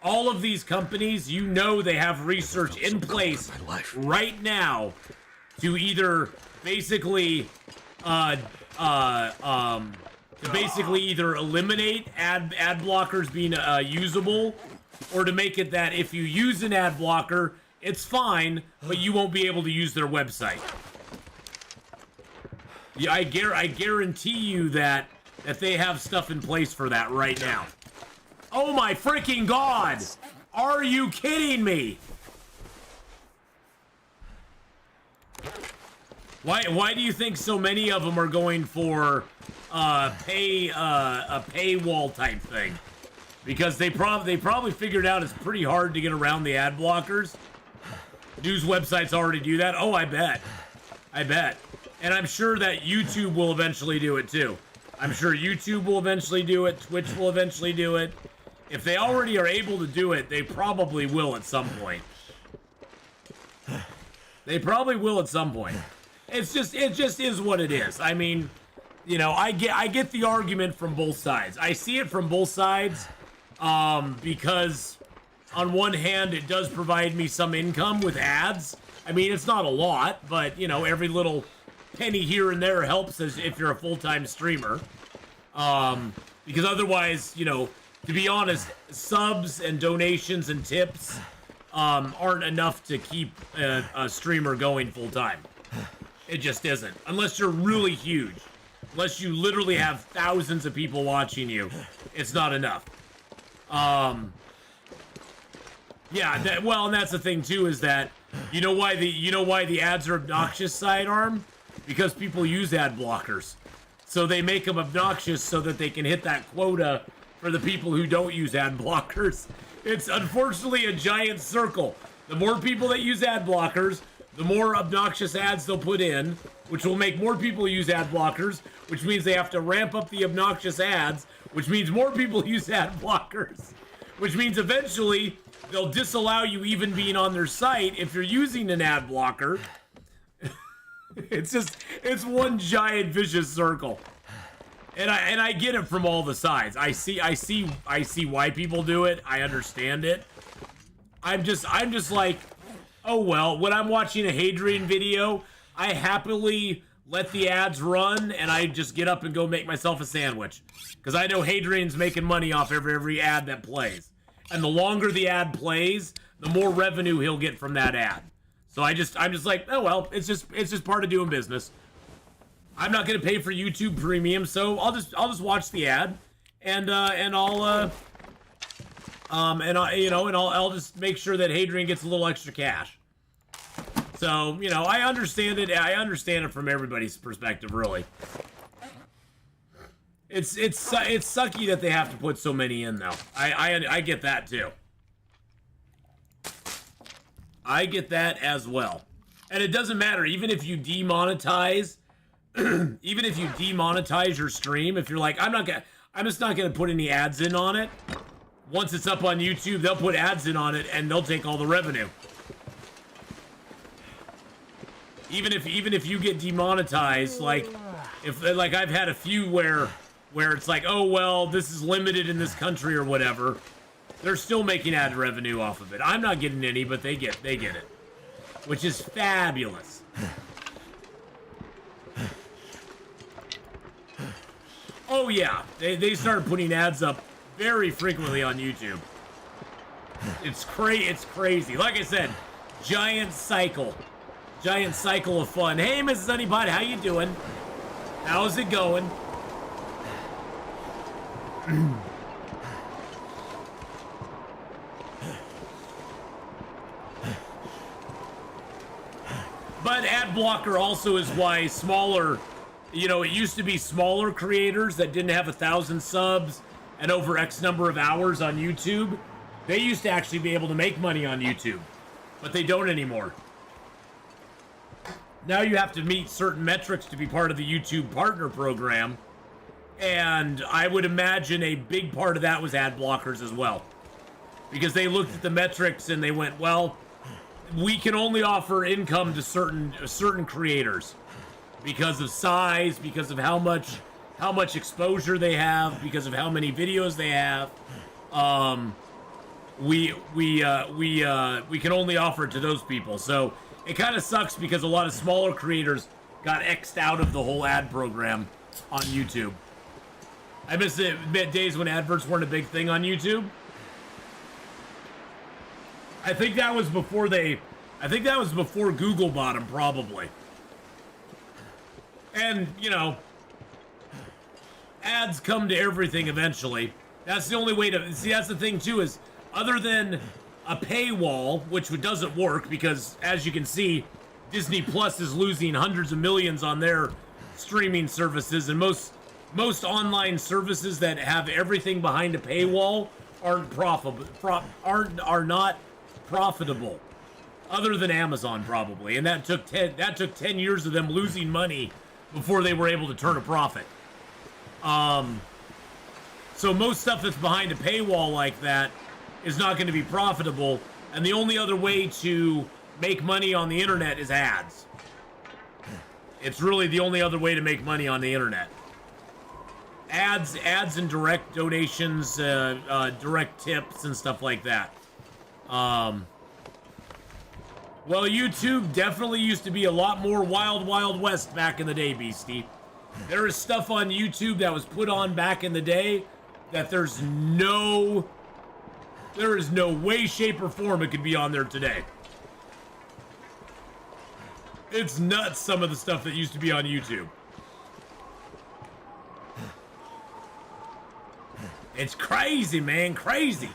all of these companies, you know they have research in place right now to either basically either eliminate ad blockers being usable, or to make it that if you use an ad blocker, it's fine, but you won't be able to use their website. Yeah, I guarantee you that they have stuff in place for that right now. Oh my freaking God! Are you kidding me? Why do you think so many of them are going for a paywall type thing? Because they probably figured out it's pretty hard to get around the ad blockers. News websites already do that. Oh, I bet. And I'm sure that YouTube will eventually do it too. I'm sure YouTube will eventually do it. Twitch will eventually do it. If they already are able to do it, they probably will at some point. They probably will at some point. It just is what it is. I mean, you know, I get the argument from both sides. I see it from both sides, because on one hand, it does provide me some income with ads. I mean, it's not a lot, but you know, every little penny here and there helps as if you're a full-time streamer. Because otherwise, you know, to be honest, subs and donations and tips aren't enough to keep a streamer going full-time. It just isn't. Unless you're really huge. Unless you literally have thousands of people watching you, it's not enough. Yeah, well, and that's the thing too, is that you know why the ads are obnoxious, Sidearm? Because people use ad blockers. So they make them obnoxious so that they can hit that quota for the people who don't use ad blockers. It's unfortunately a giant circle. The more people that use ad blockers, the more obnoxious ads they'll put in, which will make more people use ad blockers, which means they have to ramp up the obnoxious ads, which means more people use ad blockers, which means eventually they'll disallow you even being on their site if you're using an ad blocker. It's one giant vicious circle. And I get it from all the sides. I see why people do it. I understand it. I'm just like, oh well, when I'm watching a Hadrian video, I happily let the ads run and I just get up and go make myself a sandwich. Because I know Hadrian's making money off every ad that plays. And the longer the ad plays, the more revenue he'll get from that ad. So I'm just like, oh well, it's just part of doing business. I'm not gonna pay for YouTube Premium, so I'll just watch the ad, and I'll just make sure that Hadrian gets a little extra cash. So I understand it. I understand it from everybody's perspective, really. It's sucky that they have to put so many in, though. I get that too. I get that as well. And it doesn't matter, even if you demonetize, your stream, if you're like, I'm just not gonna put any ads in on it. Once it's up on YouTube, they'll put ads in on it and they'll take all the revenue. Even if you get demonetized, like I've had a few where it's like, oh well, this is limited in this country or whatever. They're still making ad revenue off of it. I'm not getting any, but they get it, which is fabulous. Oh yeah, they started putting ads up very frequently on YouTube. It's crazy. Like I said, giant cycle of fun. Hey, Mrs. Honeybot, how you doing? How's it going? But ad blocker also is why smaller, it used to be smaller creators that didn't have 1,000 subs and over X number of hours on YouTube. They used to actually be able to make money on YouTube, but they don't anymore. Now you have to meet certain metrics to be part of the YouTube partner program, and I would imagine a big part of that was ad blockers as well, because they looked at the metrics and they went, well, we can only offer income to certain creators because of size, because of how much exposure they have, because of how many videos they have. We can only offer it to those people. So it kind of sucks because a lot of smaller creators got X'd out of the whole ad program on YouTube. I miss the days when adverts weren't a big thing on YouTube. I think that was before Google bought them, probably. And, ads come to everything eventually. That's the only way to... See, that's the thing, too, is other than a paywall, which doesn't work because, as you can see, Disney Plus is losing hundreds of millions on their streaming services, and most online services that have everything behind a paywall are not profitable, other than Amazon probably, and that took 10 years of them losing money before they were able to turn a profit. So most stuff that's behind a paywall like that is not going to be profitable, and the only other way to make money on the internet is ads. It's really the only other way to make money on the internet. Ads and direct donations, direct tips and stuff like that. Well, YouTube definitely used to be a lot more Wild Wild West back in the day, Beastie. There is stuff on YouTube that was put on back in the day that there is no way, shape, or form it could be on there today. It's nuts, some of the stuff that used to be on YouTube. It's crazy, man, crazy.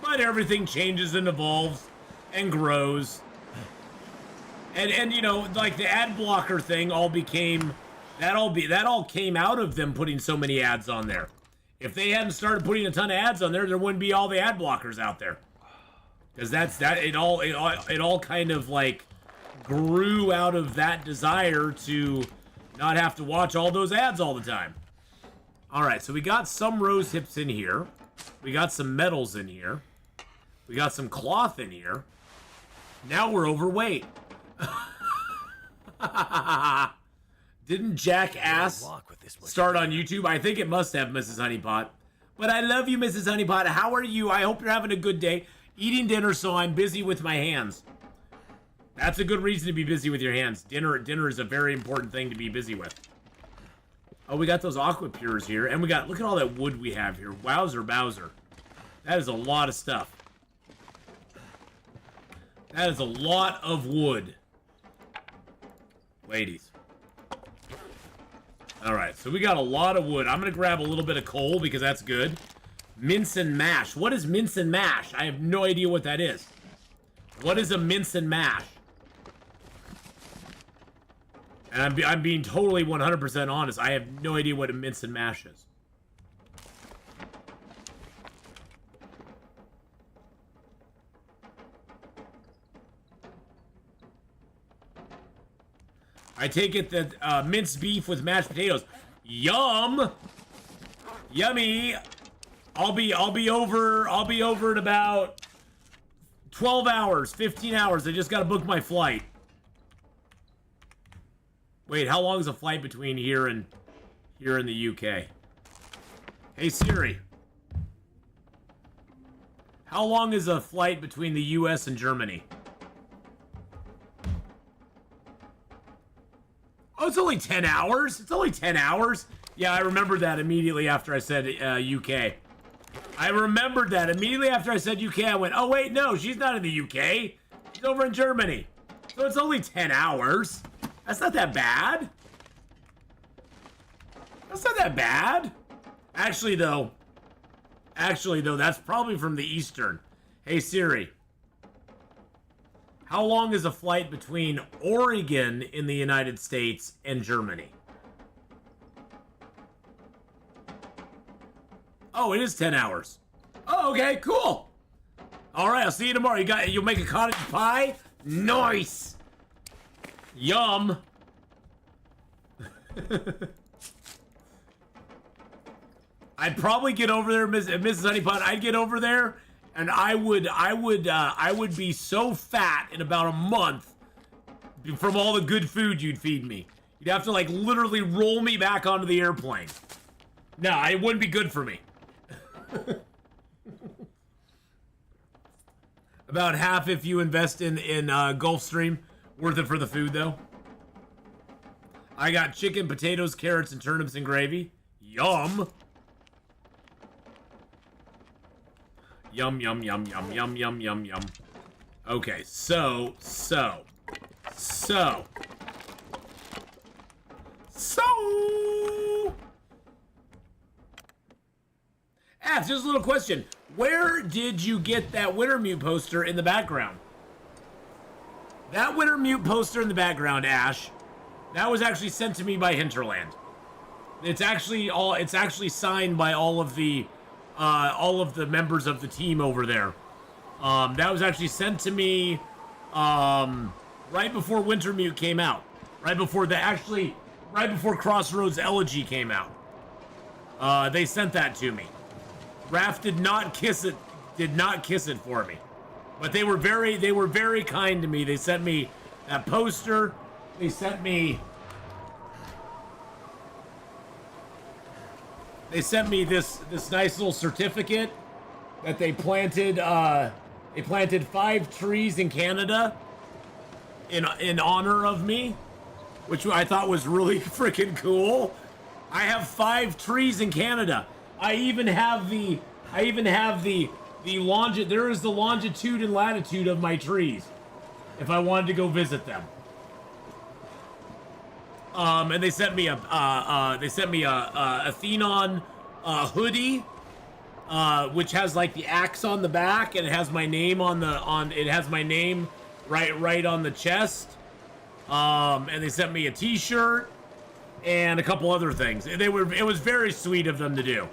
But everything changes and evolves and grows. And you know, like the ad blocker thing all became, that all came out of them putting so many ads on there. If they hadn't started putting a ton of ads on there, there wouldn't be all the ad blockers out there. Because it all kind of like grew out of that desire to not have to watch all those ads all the time. All right, so we got some rose hips in here. We got some metals in here. We got some cloth in here. Now we're overweight. Didn't Jackass start on YouTube? I think it must have, Mrs. Honeypot. But I love you, Mrs. Honeypot. How are you? I hope you're having a good day. Eating dinner, so I'm busy with my hands. That's a good reason to be busy with your hands. Dinner is a very important thing to be busy with. Oh, we got those aqua pures here, and we got, look at all that wood we have here. Wowzer Bowser. That is a lot of stuff. That is a lot of wood. Ladies. Alright, so we got a lot of wood. I'm gonna grab a little bit of coal because that's good. Mince and mash. What is mince and mash? I have no idea what that is. What is a mince and mash? And I'm being totally 100% honest. I have no idea what a mince and mash is. I take it that minced beef with mashed potatoes. Yum! Yummy! I'll be over in about 12 hours, 15 hours. I just gotta book my flight. Wait, how long is a flight between here and here in the UK? Hey Siri. How long is a flight between the US and Germany? Oh, it's only 10 hours. It's only 10 hours. Yeah, I remembered that immediately after I said UK. I remembered that immediately after I said UK. I went, oh wait, no, she's not in the UK. She's over in Germany. So it's only 10 hours. That's not that bad. That's not that bad. Actually, though, that's probably from the Eastern. Hey, Siri. How long is a flight between Oregon in the United States and Germany? Oh, it is 10 hours. Oh, okay, cool. All right, I'll see you tomorrow. You'll make a cottage pie? Nice. Yum. I'd probably get over there, Mrs. Honeypot. I'd get over there, and I would be so fat in about a month from all the good food you'd feed me. You'd have to like literally roll me back onto the airplane. No, it wouldn't be good for me. About half if you invest in Gulfstream. Worth it for the food, though. I got chicken, potatoes, carrots, and turnips and gravy. Yum. Yum, yum, yum, yum, yum, yum, yum, yum. Okay, so. Just a little question. Where did you get that Wintermute poster in the background? That Wintermute poster in the background, Ash, that was actually sent to me by Hinterland. It's actually signed by all of the members of the team over there. That was actually sent to me right before Wintermute came out. Right before Crossroads Elegy came out. They sent that to me. Raph did not kiss it for me. But they were very kind to me. They sent me that poster. They sent me this nice little certificate that they planted 5 trees in Canada in honor of me, which I thought was really freaking cool. I have 5 trees in Canada. I even have the longitude and latitude of my trees. if I wanted to go visit them. And they sent me a Atheenon hoodie, which has like the axe on the back, and it has my name it has my name right on the chest. And they sent me a T-shirt and a couple other things. It was very sweet of them to do.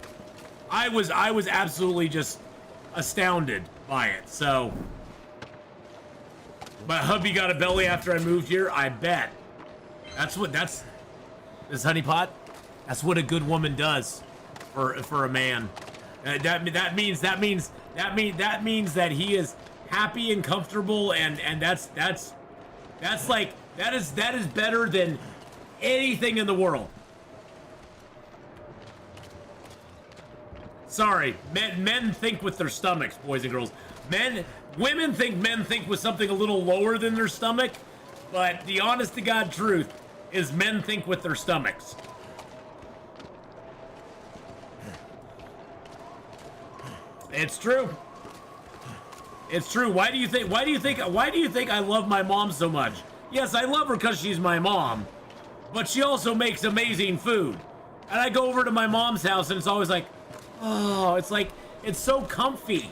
I was absolutely just astounded by it. So, my hubby got a belly after I moved here. I bet. That's this honeypot. That's what a good woman does for a man. That means that he is happy and comfortable, and that's like that is better than anything in the world. Sorry, men think with their stomachs, boys and girls. Women think men think with something a little lower than their stomach, but the honest to God truth is men think with their stomachs. It's true. It's true. Why do you think I love my mom so much? Yes, I love her because she's my mom, but she also makes amazing food. And I go over to my mom's house and it's always like, oh, it's so comfy.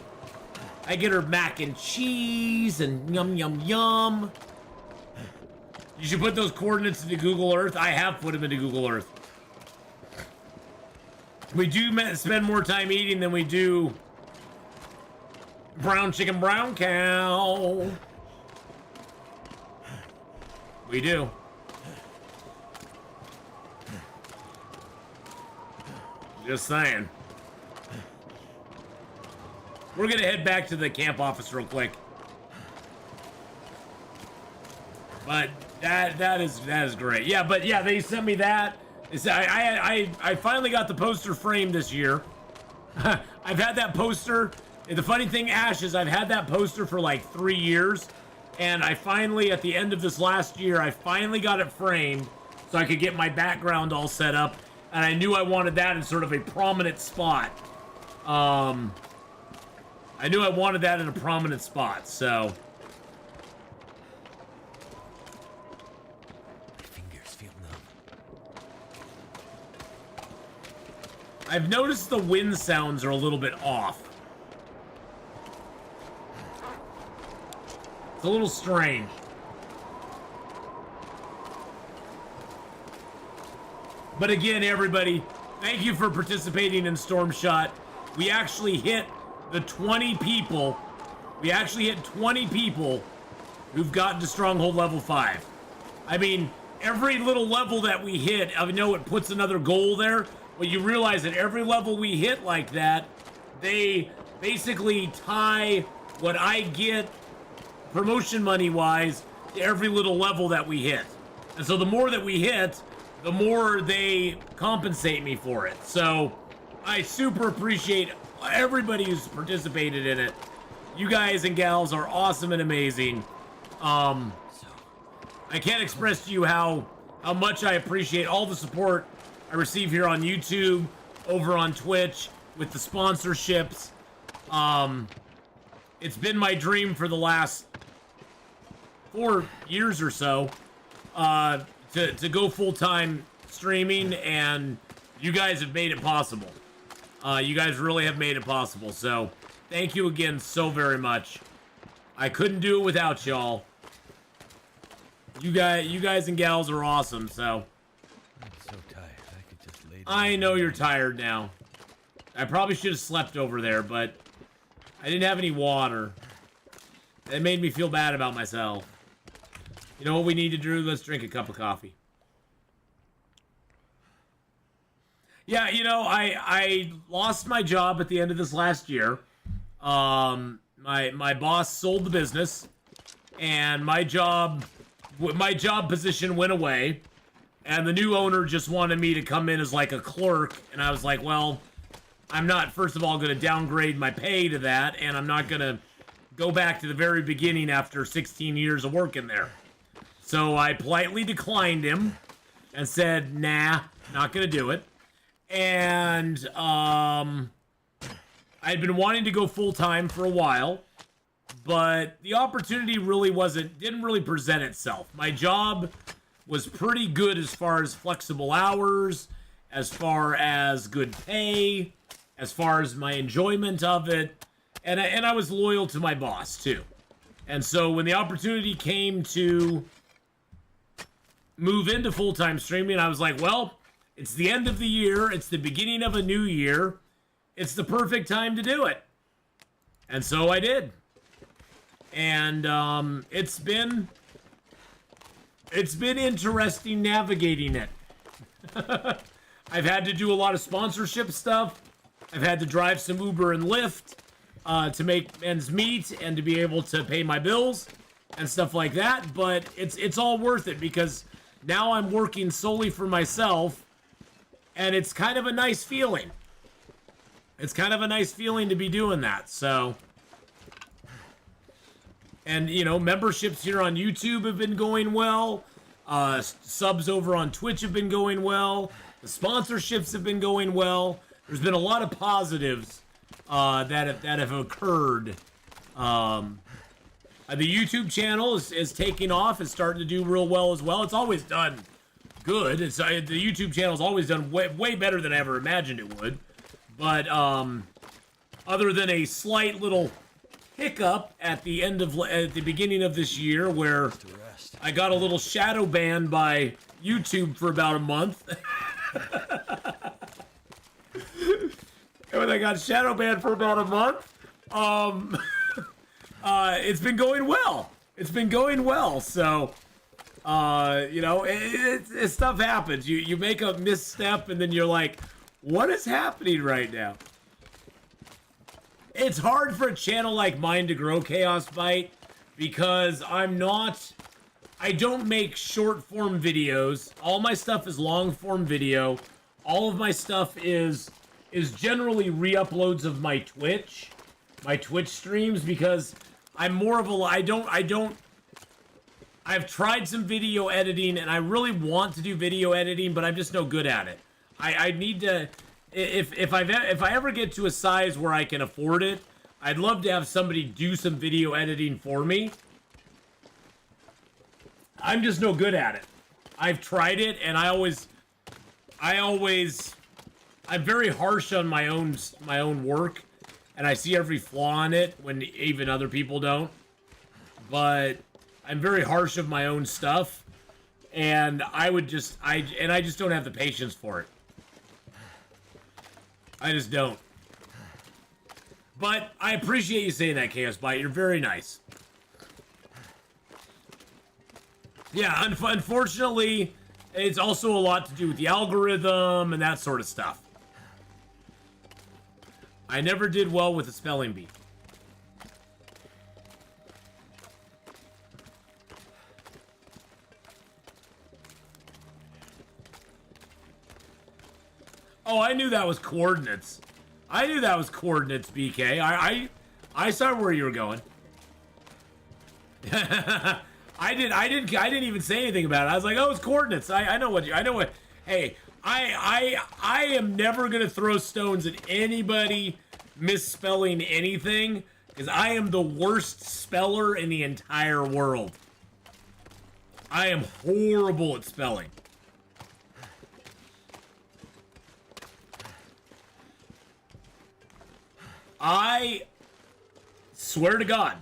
I get her mac and cheese and yum, yum, yum. You should put those coordinates into Google Earth. I have put them into Google Earth. We do spend more time eating than we do brown chicken, brown cow. We do. Just saying. We're gonna head back to the camp office real quick. But that is great. Yeah, but yeah, they sent me that. I finally got the poster framed this year. I've had that poster. The funny thing, Ash, is I've had that poster for like 3 years, and I finally, at the end of this last year, I finally got it framed so I could get my background all set up, and I knew I wanted that in sort of a prominent spot. I knew I wanted that in a prominent spot, so. My fingers feel numb. I've noticed the wind sounds are a little bit off. It's a little strange. But again, everybody, thank you for participating in Storm Shot. We actually hit the 20 people. We actually hit 20 people who've gotten to Stronghold level 5. I mean, every little level that we hit, I know it puts another goal there, but you realize that every level we hit like that, they basically tie what I get promotion money wise to every little level that we hit. And so the more that we hit, the more they compensate me for it. So I super appreciate everybody who's participated in it. You guys and gals are awesome and amazing. I can't express to you how much I appreciate all the support I receive here on YouTube, over on Twitch, with the sponsorships. It's been my dream for the last 4 years or so to go full-time streaming, and you guys have made it possible. You guys really have made it possible, so thank you again so very much. I couldn't do it without y'all. You guys and gals are awesome, so. I'm so tired. I could just lay down. I know you're tired now. I probably should have slept over there, but I didn't have any water. It made me feel bad about myself. You know what we need to do? Let's drink a cup of coffee. Yeah, you know, I lost my job at the end of this last year. My boss sold the business, and my job position went away, and the new owner just wanted me to come in as like a clerk, and I was like, well, I'm not, first of all, going to downgrade my pay to that, and I'm not going to go back to the very beginning after 16 years of working there. So I politely declined him and said, nah, not going to do it. And I'd been wanting to go full-time for a while, but the opportunity really didn't really present itself. My job was pretty good as far as flexible hours, as far as good pay, as far as my enjoyment of it, and I was loyal to my boss too. And so when the opportunity came to move into full-time streaming, I was like, well, it's the end of the year, it's the beginning of a new year, it's the perfect time to do it. And so I did. And it's been interesting navigating it. I've had to do a lot of sponsorship stuff. I've had to drive some Uber and Lyft to make ends meet and to be able to pay my bills and stuff like that. But it's all worth it because now I'm working solely for myself, and it's kind of a nice feeling. It's kind of a nice feeling to be doing that. So, and you know, memberships here on YouTube have been going well. Subs over on Twitch have been going well. The sponsorships have been going well. There's been a lot of positives that have occurred. The YouTube channel is taking off. It's starting to do real well as well. It's always done good. The YouTube channel's always done way better than I ever imagined it would. But other than a slight little hiccup at the beginning of this year where I got a little shadow banned by YouTube for about a month. And when I got shadow banned for about a month, it's been going well. It's been going well. So, you know, stuff happens. You make a misstep and then you're like, what is happening right now? It's hard for a channel like mine to grow, Chaos Bite, because I don't make short form videos. All my stuff is long form video. All of my stuff is generally re-uploads of my Twitch streams, because I'm more of a, I've tried some video editing and I really want to do video editing, but I'm just no good at it. I need to, if I ever get to a size where I can afford it, I'd love to have somebody do some video editing for me. I'm just no good at it. I've tried it and I'm very harsh on my own work, and I see every flaw in it when even other people don't. But I'm very harsh of my own stuff, and I just don't have the patience for it. I just don't. But I appreciate you saying that, Chaos Bite. You're very nice. Yeah, unfortunately, it's also a lot to do with the algorithm and that sort of stuff. I never did well with the spelling bee. Oh, I knew that was coordinates. I knew that was coordinates, BK. I saw where you were going. I didn't even say anything about it. I was like, oh, it's coordinates. I know what. Hey, I am never gonna throw stones at anybody misspelling anything, because I am the worst speller in the entire world. I am horrible at spelling. I swear to God,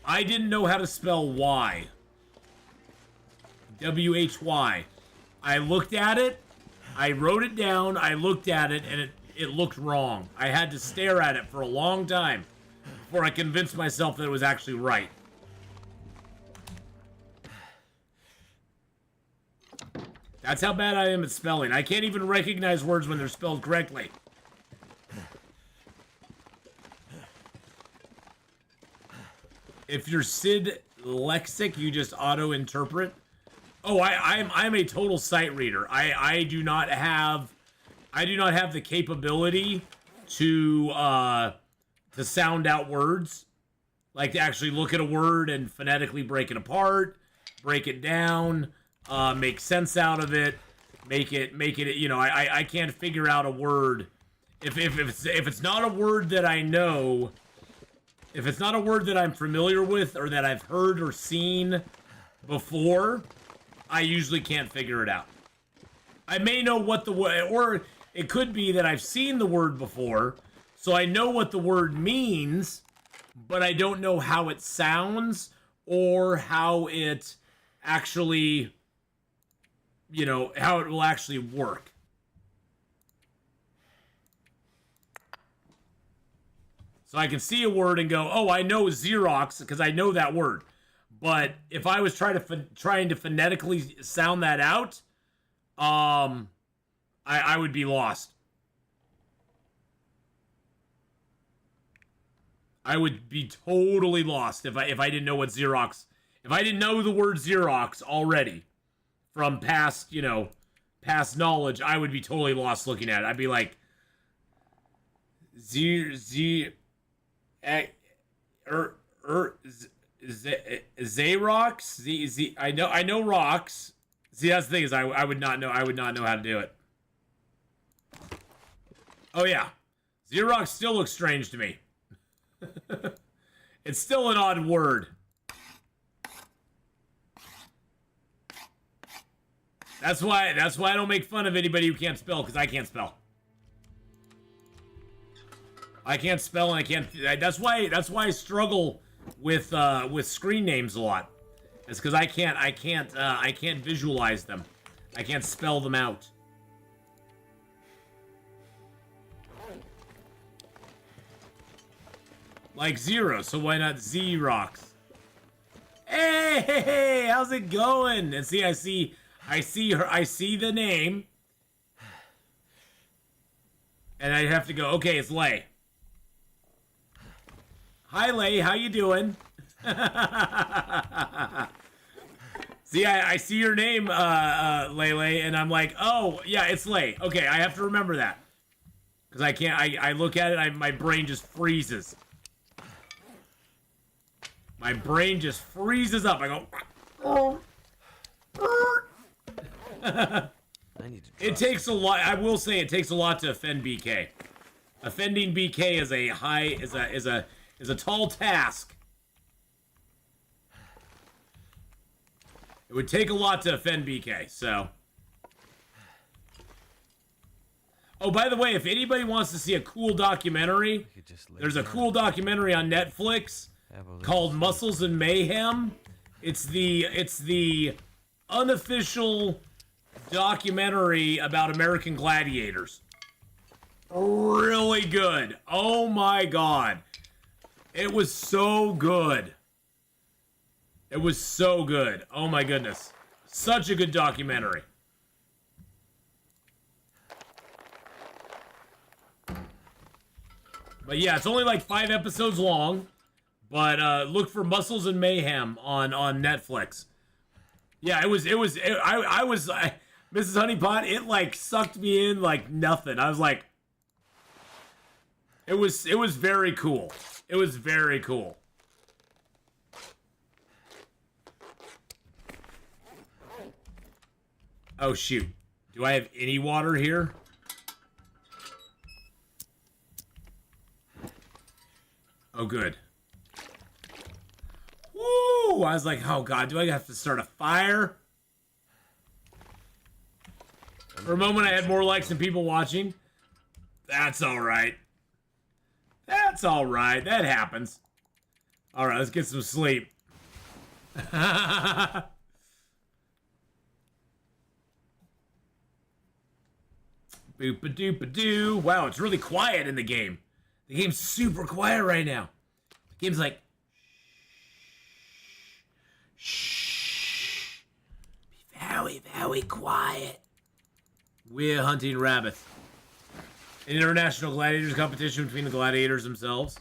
I didn't know how to spell Y. W-H-Y. I looked at it, I wrote it down, I looked at it, and it looked wrong. I had to stare at it for a long time before I convinced myself that it was actually right. That's how bad I am at spelling. I can't even recognize words when they're spelled correctly. If you're Sid Lexic, you just auto-interpret. Oh, I'm a total sight reader. I do not have the capability to sound out words, like to actually look at a word and phonetically break it apart, break it down, make sense out of it, make it. You know, I can't figure out a word if it's not a word that I know. If it's not a word that I'm familiar with or that I've heard or seen before, I usually can't figure it out. I may know what the word, or it could be that I've seen the word before, so I know what the word means, but I don't know how it sounds or how it actually, you know, how it will actually work. So I can see a word and go, oh, I know Xerox because I know that word. But if I was trying to phonetically sound that out, I would be lost. I would be totally lost if I didn't know what Xerox. If I didn't know the word Xerox already from past, you know, past knowledge, I would be totally lost looking at it. I'd be like, Xerox. I know rocks. See, that's the thing is I would not know how to do it. Oh yeah, Xerox still looks strange to me. It's still an odd word. That's why I don't make fun of anybody who can't spell, because I can't spell. I can't spell, and I can't. That's why I struggle with screen names a lot. It's because I can't visualize them. I can't spell them out. Like zero, so why not Xerox? Hey, how's it going? And see, I see the name. And I have to go, okay, it's Lay. Hi, Lay, how you doing? See, I see your name, Lay, and I'm like, oh, yeah, it's Lay. Okay, I have to remember that. Because I can't, I look at it, my brain just freezes. My brain just freezes up. I go, oh. It takes a lot. I will say it takes a lot to offend BK. Offending BK is a tall task. It would take a lot to offend BK. So. Oh, by the way, if anybody wants to see a cool documentary, there's a cool documentary on Netflix called Muscles and Mayhem. It's the unofficial documentary about American gladiators. Really good. Oh my god. It was so good. It was so good. Oh my goodness. Such a good documentary. But yeah, it's only like 5 episodes long. But look for Muscles and Mayhem on Netflix. Yeah, I was Mrs. Honeypot, it like sucked me in like nothing. I was like, it was very cool. It was very cool. Oh shoot. Do I have any water here? Oh good. Woo! I was like, oh god, do I have to start a fire? For a moment I had more likes than people watching. That's alright. That's alright. That happens. Alright, let's get some sleep. Boop-a-doop-a-doo. Wow, it's really quiet in the game. The game's super quiet right now. The game's like, shh. Be very, very quiet. We're hunting rabbits. An international gladiators competition between the gladiators themselves.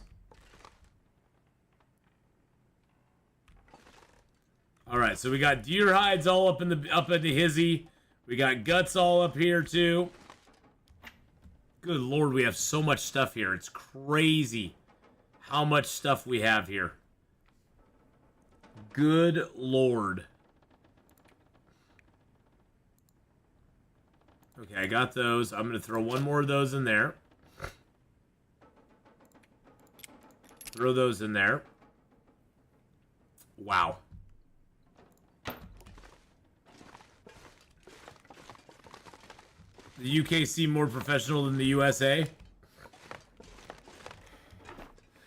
Alright, so we got deer hides all up in the hizzy. We got guts all up here too. Good lord, we have so much stuff here. It's crazy how much stuff we have here. Good lord. Okay, I got those. I'm going to throw one more of those in there. throw those in there. Wow. The UK seem more professional than the USA.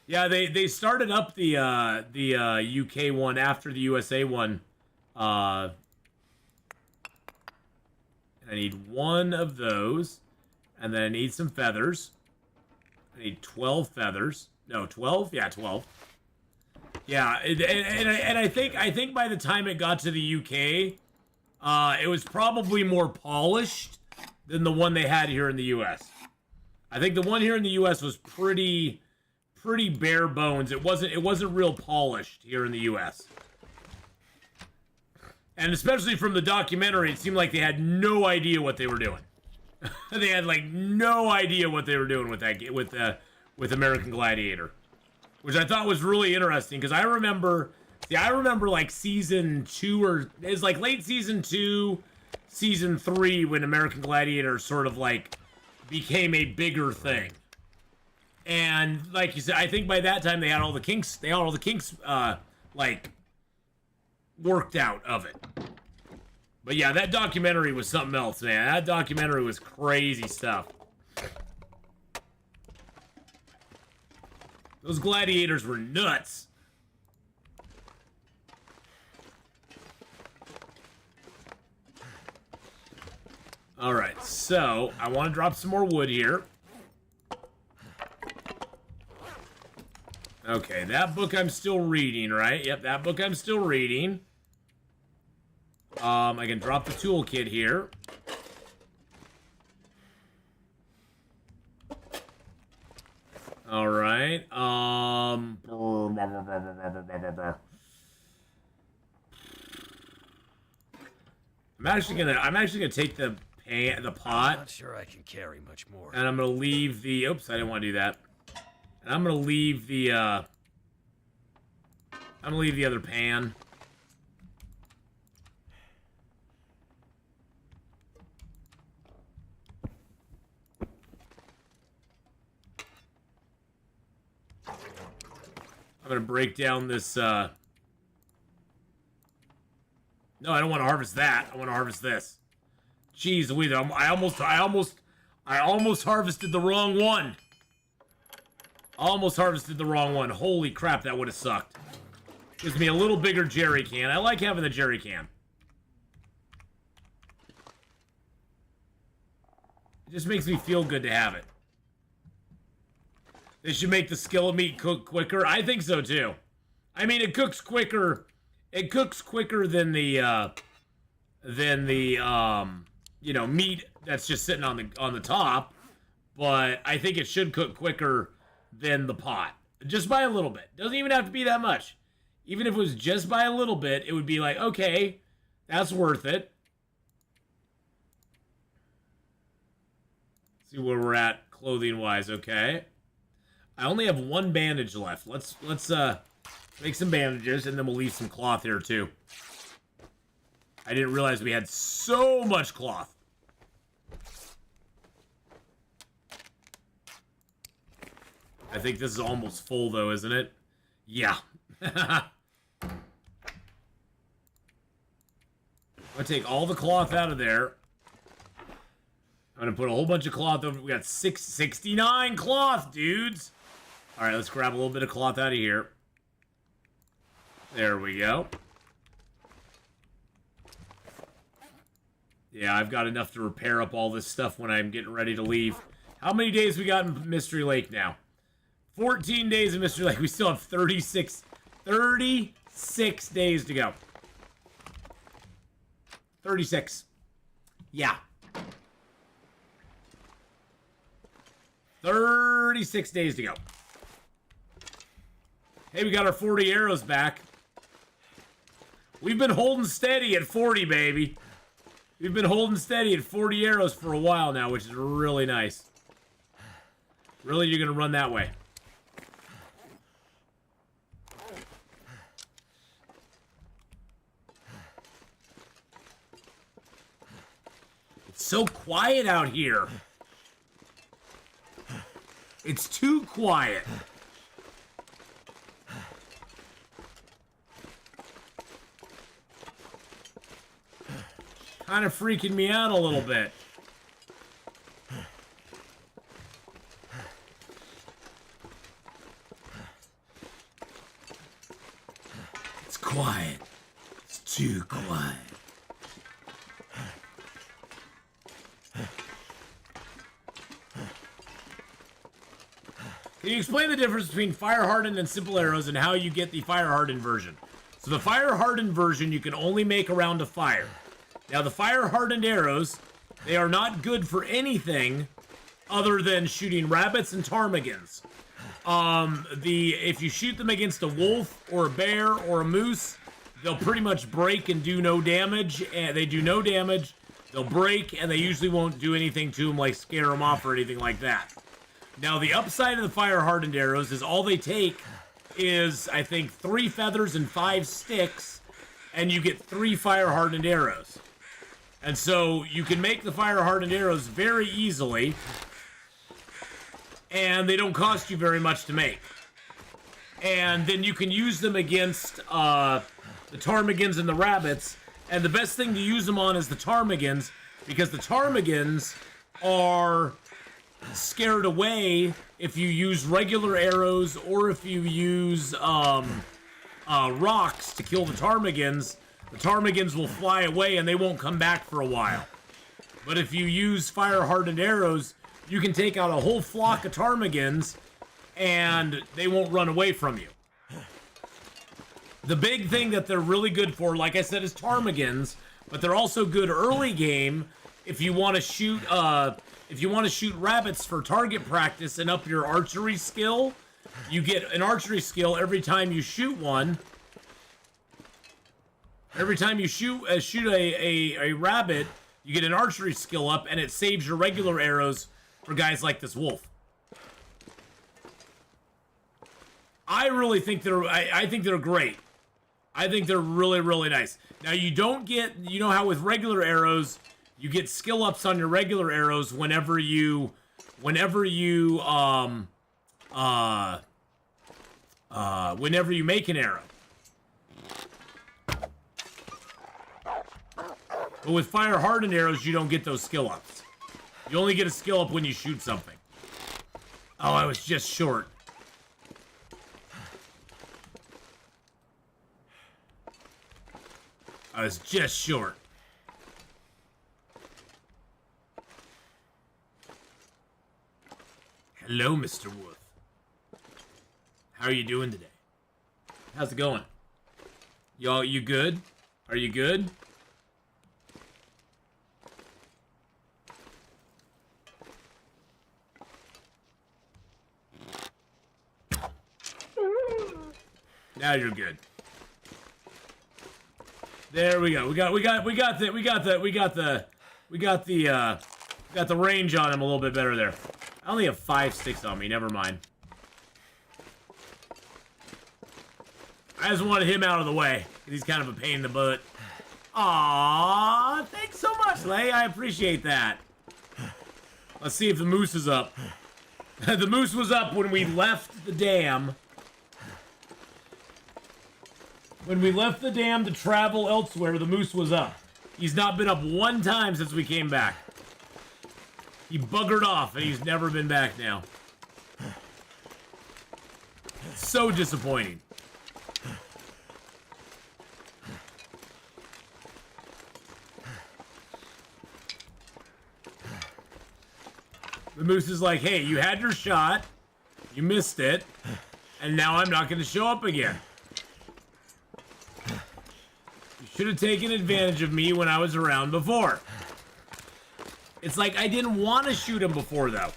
Yeah, they started up the UK one after the USA one. And I need one of those, and then I need some feathers. I need 12 feathers. No, 12? Yeah, 12. Yeah, and I think by the time it got to the UK, it was probably more polished than the one they had here in the US. I think the one here in the US was pretty bare bones. It wasn't real polished here in the US. And especially from the documentary, it seemed like they had no idea what they were doing. They had like no idea what they were doing with that with American Gladiator, which I thought was really interesting because I remember like season 2 or it's like late season 2, season 3 when American Gladiator sort of like became a bigger thing. And like you said, I think by that time they had all the kinks like worked out of it. But yeah, that documentary was something else, man. That documentary was crazy stuff. Those gladiators were nuts. All right, so I want to drop some more wood here. Okay, that book I'm still reading, right? Yep, that book I'm still reading. I can drop the toolkit here. All right. I'm actually gonna take the pot. Not sure I can carry much more. And I'm gonna leave the. Oops, I didn't want to do that. And I'm gonna leave the. I'm gonna leave the other pan. I'm gonna break down this. No, I don't want to harvest that. I want to harvest this. Jeez Louise, I almost harvested the wrong one. Almost harvested the wrong one. Holy crap, that would have sucked. Gives me a little bigger jerry can. I like having the jerry can. It just makes me feel good to have it. They should make the skillet meat cook quicker. I think so too. I mean, it cooks quicker. It cooks quicker than the you know, meat that's just sitting on the top. But I think it should cook quicker than the pot, just by a little bit. Doesn't even have to be that much. Even if it was just by a little bit, it would be like, okay, that's worth it. See where we're at clothing wise. Okay. I only have one bandage left. Let's make some bandages, and then we'll leave some cloth here too. I didn't realize we had so much cloth. I think this is almost full though, isn't it? Yeah. I'm gonna take all the cloth out of there. I'm gonna put a whole bunch of cloth over. We got 69 cloth, dudes. All right, let's grab a little bit of cloth out of here. There we go. Yeah, I've got enough to repair up all this stuff when I'm getting ready to leave. How many days we got in Mystery Lake now? 14 days in Mystery Lake. We still have 36 days to go. 36. Yeah. 36 days to go. Hey, we got our 40 arrows back. We've been holding steady at 40, baby. We've been holding steady at 40 arrows for a while now, which is really nice. Really, you're going to run that way? It's so quiet out here. It's too quiet. kind of freaking me out a little bit. It's quiet. It's too quiet. Can you explain the difference between fire-hardened and simple arrows and how you get the fire-hardened version? So the fire-hardened version you can only make around a fire. Now the fire-hardened arrows, they are not good for anything other than shooting rabbits and ptarmigans. If you shoot them against a wolf or a bear or a moose, they'll pretty much break and do no damage. And they do no damage. They'll break, and they usually won't do anything to them like scare them off or anything like that. Now, the upside of the fire-hardened arrows is all they take is, I think, 3 feathers and 5 sticks, and you get 3 fire-hardened arrows. And so you can make the fire-hardened arrows very easily, and they don't cost you very much to make. And then you can use them against the ptarmigans and the rabbits, and the best thing to use them on is the ptarmigans, because the ptarmigans are scared away if you use regular arrows or if you use rocks to kill the ptarmigans. The ptarmigans will fly away and they won't come back for a while. But if you use fire-hardened arrows, you can take out a whole flock of ptarmigans and they won't run away from you. The big thing that they're really good for, like I said, is ptarmigans, but they're also good early game if you want to shoot rabbits for target practice and up your archery skill. You get an archery skill every time you shoot one. Every time you shoot a rabbit, you get an archery skill up, and it saves your regular arrows for guys like this wolf. I really think I think they're great. I think they're really, really nice. Now, you don't get, you know how with regular arrows, you get skill ups on your regular arrows whenever you make an arrow. But with fire-hardened arrows, you don't get those skill ups. You only get a skill up when you shoot something. Oh, I was just short. I was just short. Hello, Mr. Wolf. How are you doing today? How's it going? Y'all, you good? Are you good? Now you're good. There we go. We got the range on him a little bit better there. I only have 5 sticks on me. Never mind. I just wanted him out of the way. He's kind of a pain in the butt. Aww, thanks so much, Lay. I appreciate that. Let's see if the moose is up. The moose was up when we left the dam. When we left the dam to travel elsewhere, the moose was up. He's not been up one time since we came back. He buggered off, and he's never been back now. So disappointing. The moose is like, hey, you had your shot, you missed it, and now I'm not going to show up again. You should have taken advantage of me when I was around before. It's like I didn't want to shoot him before, though.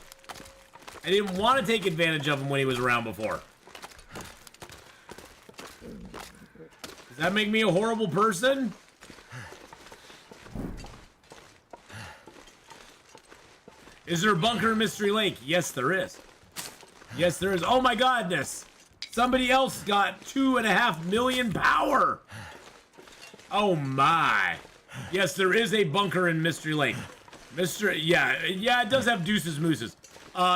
I didn't want to take advantage of him when he was around before. Does that make me a horrible person? Is there a bunker in Mystery Lake? Yes, there is. Yes, there is. Oh my godness! Somebody else got 2.5 million power! Oh my. Yes, there is a bunker in Mystery Lake. Yeah, it does have deuces mooses.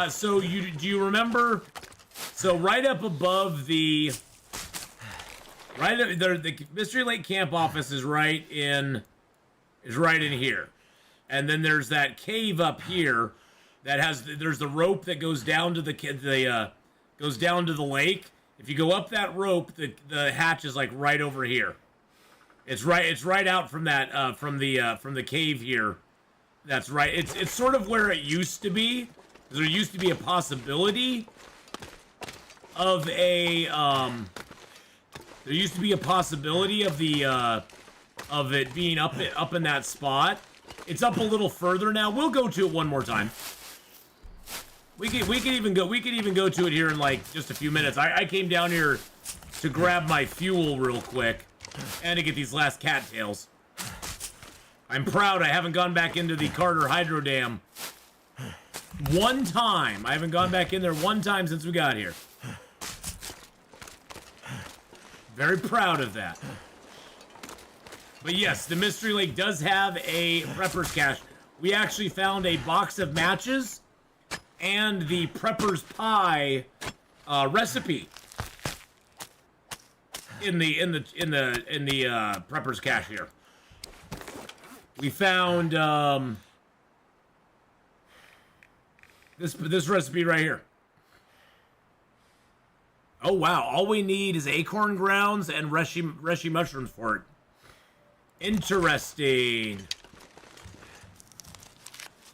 So do you remember? So right up above the Mystery Lake camp office is right in is right in here. And then there's that cave up here that there's the rope that goes down to goes down to the lake. If you go up that rope, the hatch is like right over here. It's right out from that from the cave here. That's right. It's sort of where it used to be. There used to be a possibility of a there used to be a possibility of the of it being up in that spot. It's up a little further now. We'll go to it one more time. We could even go to it here in like just a few minutes. I came down here to grab my fuel real quick and to get these last cattails. I'm proud I haven't gone back into the Carter Hydro Dam one time. I haven't gone back in there one time since we got here. Very proud of that. But yes, the Mystery Lake does have a prepper's cache. We actually found a box of matches and the prepper's pie recipe in the prepper's cache here. We found this recipe right here. Oh wow! All we need is acorn grounds and reishi mushrooms for it. Interesting.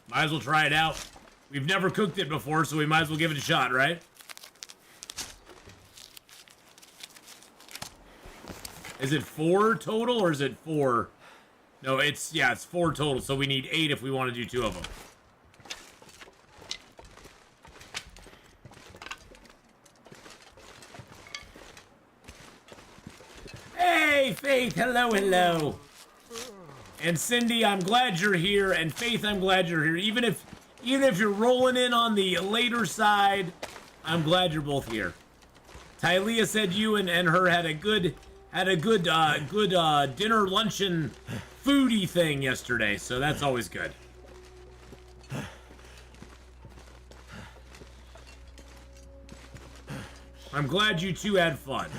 Might as well try it out. We've never cooked it before, so we might as well give it a shot, right? Is it 4 total or is it 4? No, it's 4 total, so we need 8 if we want to do 2 of them. Hey, Faith, hello. And Cindy, I'm glad you're here, and Faith, I'm glad you're here. Even if you're rolling in on the later side, I'm glad you're both here. Tylea said you and her had a good dinner luncheon foodie thing yesterday, so that's always good. I'm glad you two had fun.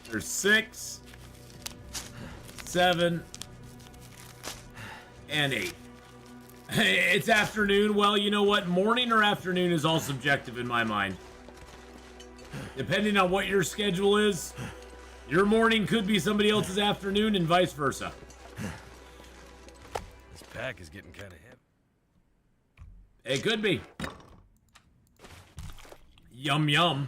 There's 6, 7, and 8. It's afternoon. Well, you know what? Morning or afternoon is all subjective in my mind. Depending on what your schedule is, your morning could be somebody else's afternoon and vice versa. This pack is getting kind of heavy. It could be. Yum, yum.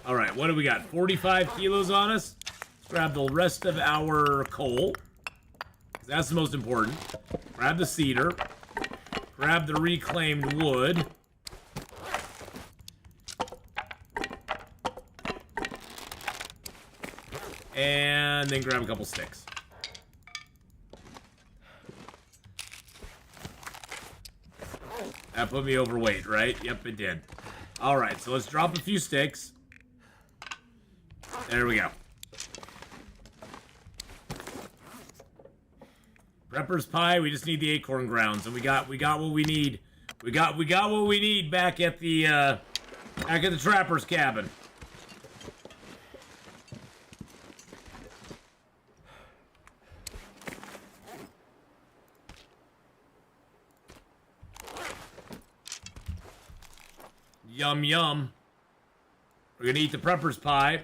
All right, what do we got? 45 kilos on us. Let's grab the rest of our coal. That's the most important. Grab the cedar. Grab the reclaimed wood. And then grab a couple sticks. That put me overweight, right? Yep, it did. All right, so let's drop a few sticks. There we go. Prepper's pie. We just need the acorn grounds, and we got what we need. We got what we need back at the trapper's cabin. Yum yum. We're gonna eat the prepper's pie.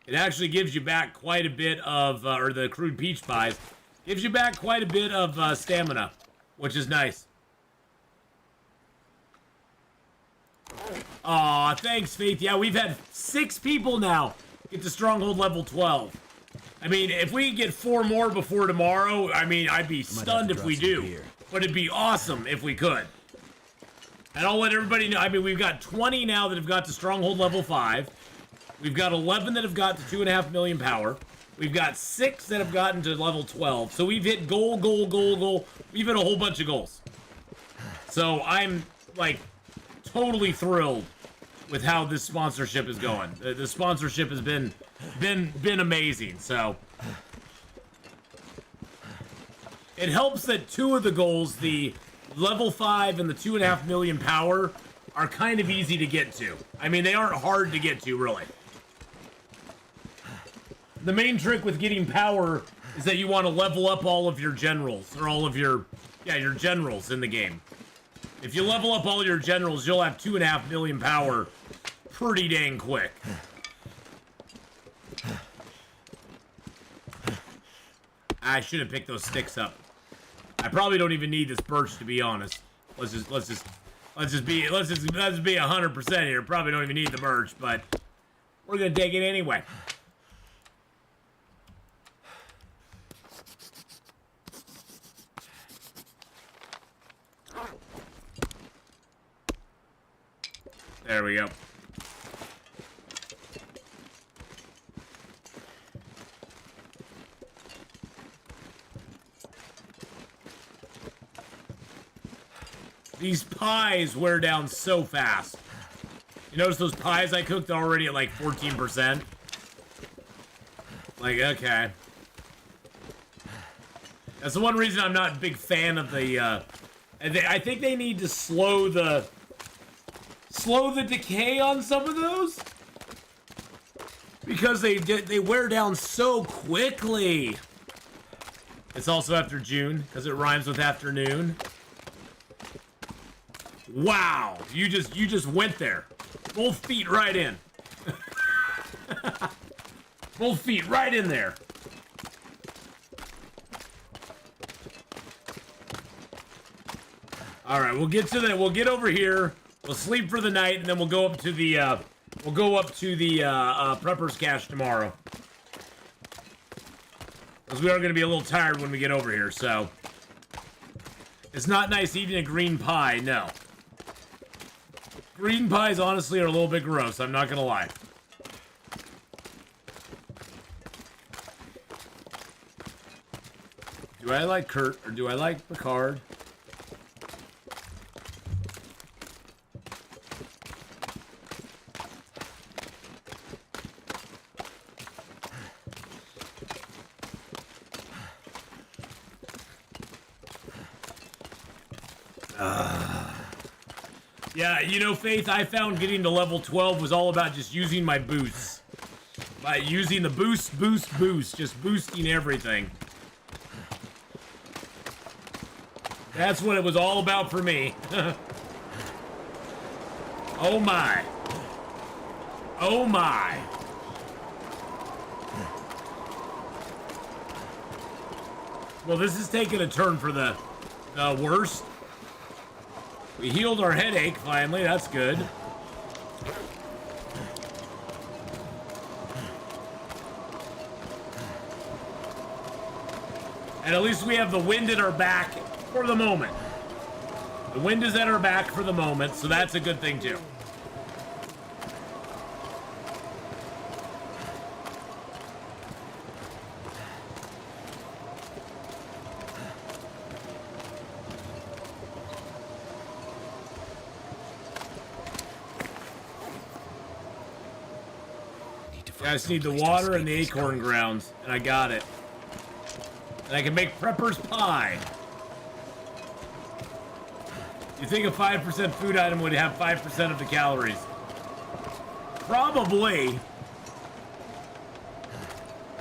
It actually gives you back quite a bit of, or the crude peach pies, gives you back quite a bit of stamina, which is nice. Aw, thanks, Faith. Yeah, we've had 6 people now get to Stronghold level 12. I mean, if we get 4 more before tomorrow, I mean, I'd be stunned if we do. But it'd be awesome if we could. And I'll let everybody know, I mean, we've got 20 now that have got to Stronghold level 5. We've got 11 that have got to 2.5 million power. We've got 6 that have gotten to level 12. So we've hit goal. We've hit a whole bunch of goals. So I'm, like, totally thrilled with how this sponsorship is going. The sponsorship has been amazing, so. It helps that 2 of the goals, the level 5 and the 2.5 million power are kind of easy to get to. I mean, they aren't hard to get to, really. The main trick with getting power is that you want to level up all of your generals, or all of your generals in the game. If you level up all your generals, you'll have 2.5 million power pretty dang quick. I should have picked those sticks up. I probably don't even need this birch, to be honest. Let's just be 100% here. Probably don't even need the birch, but we're gonna take it anyway. There we go. These pies wear down so fast. You notice those pies I cooked are already at like 14%? Like, okay. That's the one reason I'm not a big fan of the, I think they need to slow the decay on some of those. Because they wear down so quickly. It's also after June, because it rhymes with afternoon. Wow, you just went there. Both feet right in. Both feet right in there. All right, we'll get over here. We'll sleep for the night, and then we'll go up to the prepper's cache tomorrow. Because we are going to be a little tired when we get over here, so it's not nice eating a green pie, no. Green pies, honestly, are a little bit gross. I'm not gonna lie. Do I like Kurt or do I like Picard? Yeah, you know, Faith, I found getting to level 12 was all about just using my boosts. By using the boost, just boosting everything. That's what it was all about for me. Oh my. Oh my. Well, this is taking a turn for the worst. We healed our headache, finally. That's good. And at least we have the wind at our back for the moment. The wind is at our back for the moment, so that's a good thing, too. I just need the water and the acorn grounds, and I got it. And I can make prepper's pie. You think a 5% food item would have 5% of the calories? Probably.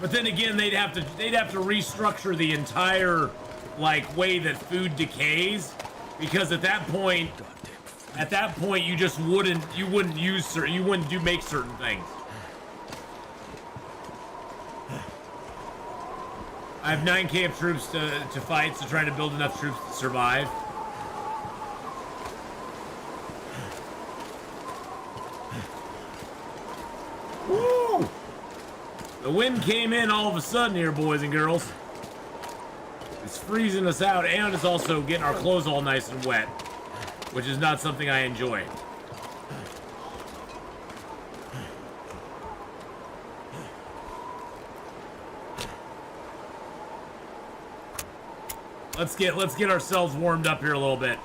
But then again, they'd have to restructure the entire way that food decays, because at that point you just wouldn't make certain things. I have 9k of troops to fight, so trying to build enough troops to survive. Woo! The wind came in all of a sudden here, boys and girls. It's freezing us out, and it's also getting our clothes all nice and wet, which is not something I enjoy. Let's get ourselves warmed up here a little bit.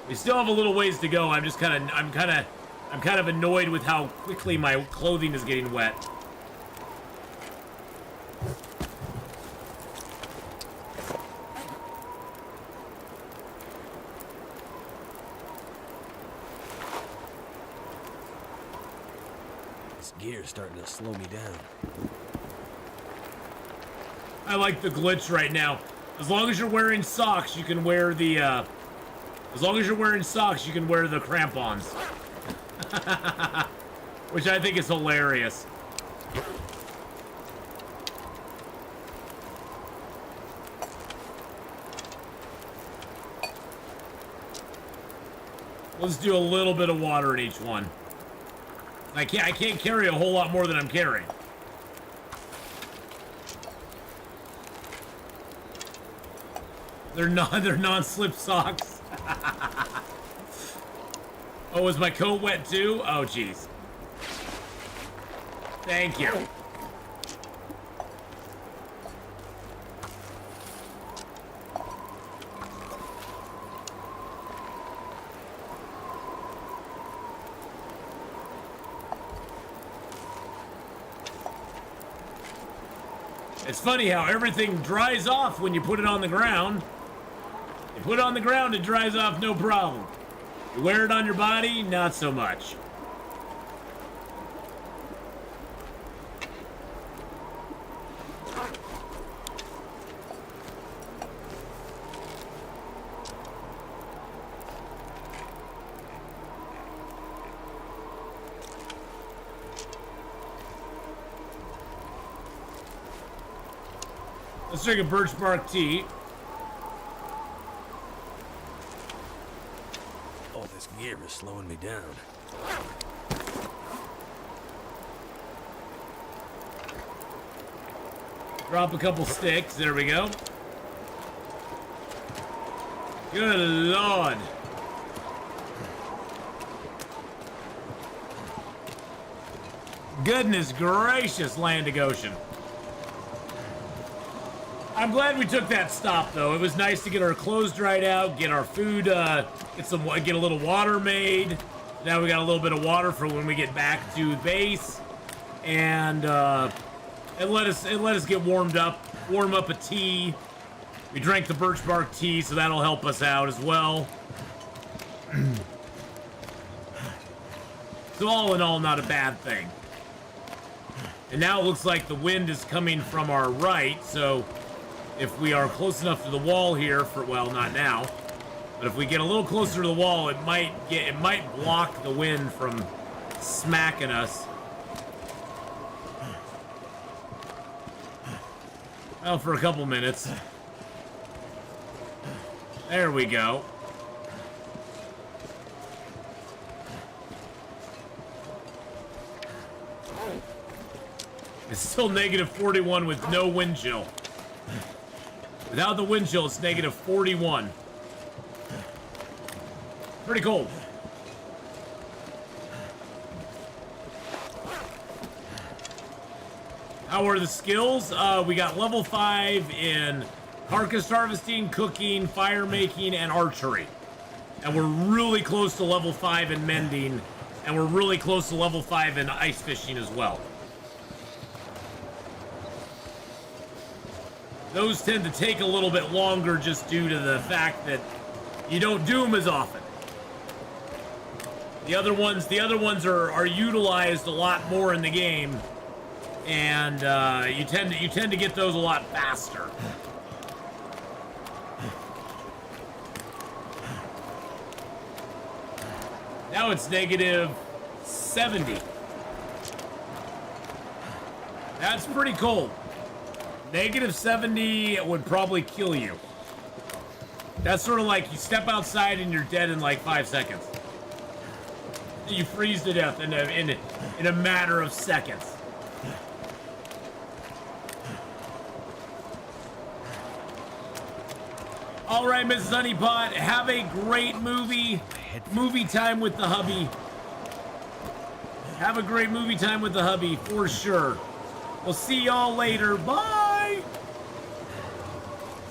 We still have a little ways to go. I'm kind of annoyed with how quickly my clothing is getting wet. This gear's starting to slow me down. I like the glitch right now. As long as you're wearing socks, you can wear the, as long as you're wearing socks, you can wear the crampons. Which I think is hilarious. Let's do a little bit of water in each one. I can't carry a whole lot more than I'm carrying. They're non-slip socks. Oh, is my coat wet too? Oh, jeez. Thank you. It's funny how everything dries off when you put it on the ground. You put it on the ground, it dries off no problem. You wear it on your body, not so much. Let's drink a birch bark tea. Oh, this gear is slowing me down. Drop a couple sticks. There we go. Good Lord. Goodness gracious, Land of Goshen. I'm glad we took that stop, though. It was nice to get our clothes dried out, get our food, get a little water made. Now we got a little bit of water for when we get back to base, and let us get warmed up. Warm up a tea. We drank the birch bark tea, so that'll help us out as well. So all in all, not a bad thing. And now it looks like the wind is coming from our right, so if we are close enough to the wall here for, well, not now, but if we get a little closer to the wall, it might block the wind from smacking us. Well, for a couple minutes. There we go. It's still negative 41 with no wind chill. Without the wind chill, it's negative 41. Pretty cold. How are the skills? We got level 5 in carcass harvesting, cooking, fire making, and archery. And we're really close to level 5 in mending, and we're really close to level 5 in ice fishing as well. Those tend to take a little bit longer just due to the fact that you don't do them as often. The other ones are utilized a lot more in the game, and you tend to get those a lot faster. Now it's negative 70. That's pretty cold. Negative 70 would probably kill you. That's sort of like you step outside and you're dead in like 5 seconds. You freeze to death in a matter of seconds. All right, Mrs. Honeypot, have a great movie time with the hubby. Have a great movie time with the hubby, for sure. We'll see y'all later. Bye!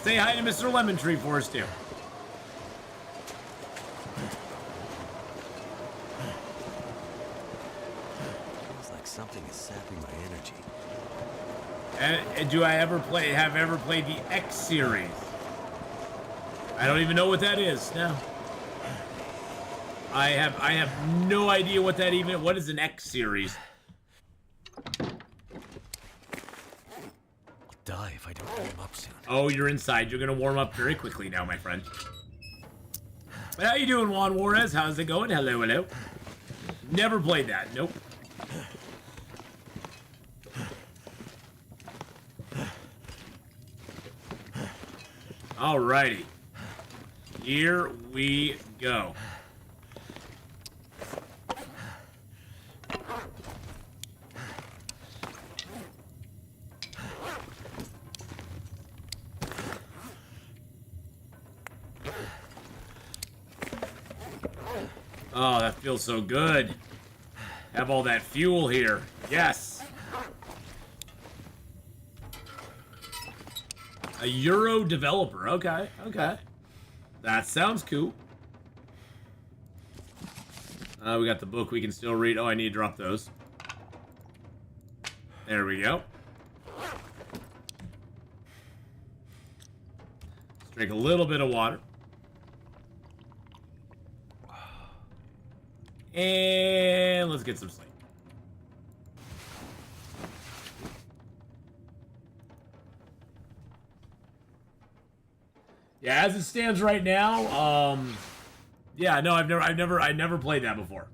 Say hi to Mr. Lemon Tree for us, too. Feels like something is sapping my energy. And do I ever played the X series? I don't even know what that is. No. I have no idea what that even. What is an X series? die if I don't warm up soon. Oh, you're inside. You're gonna warm up very quickly now, my friend. But how you doing, Juan Juarez? How's it going? Hello, hello. Never played that. Nope. Alrighty. Here we go. Oh, that feels so good. Have all that fuel here. Yes. A Euro developer. Okay, okay. That sounds cool. We got the book we can still read. Oh, I need to drop those. There we go. Let's drink a little bit of water. And let's get some sleep. Yeah, as it stands right now, yeah, no, I've never played that before.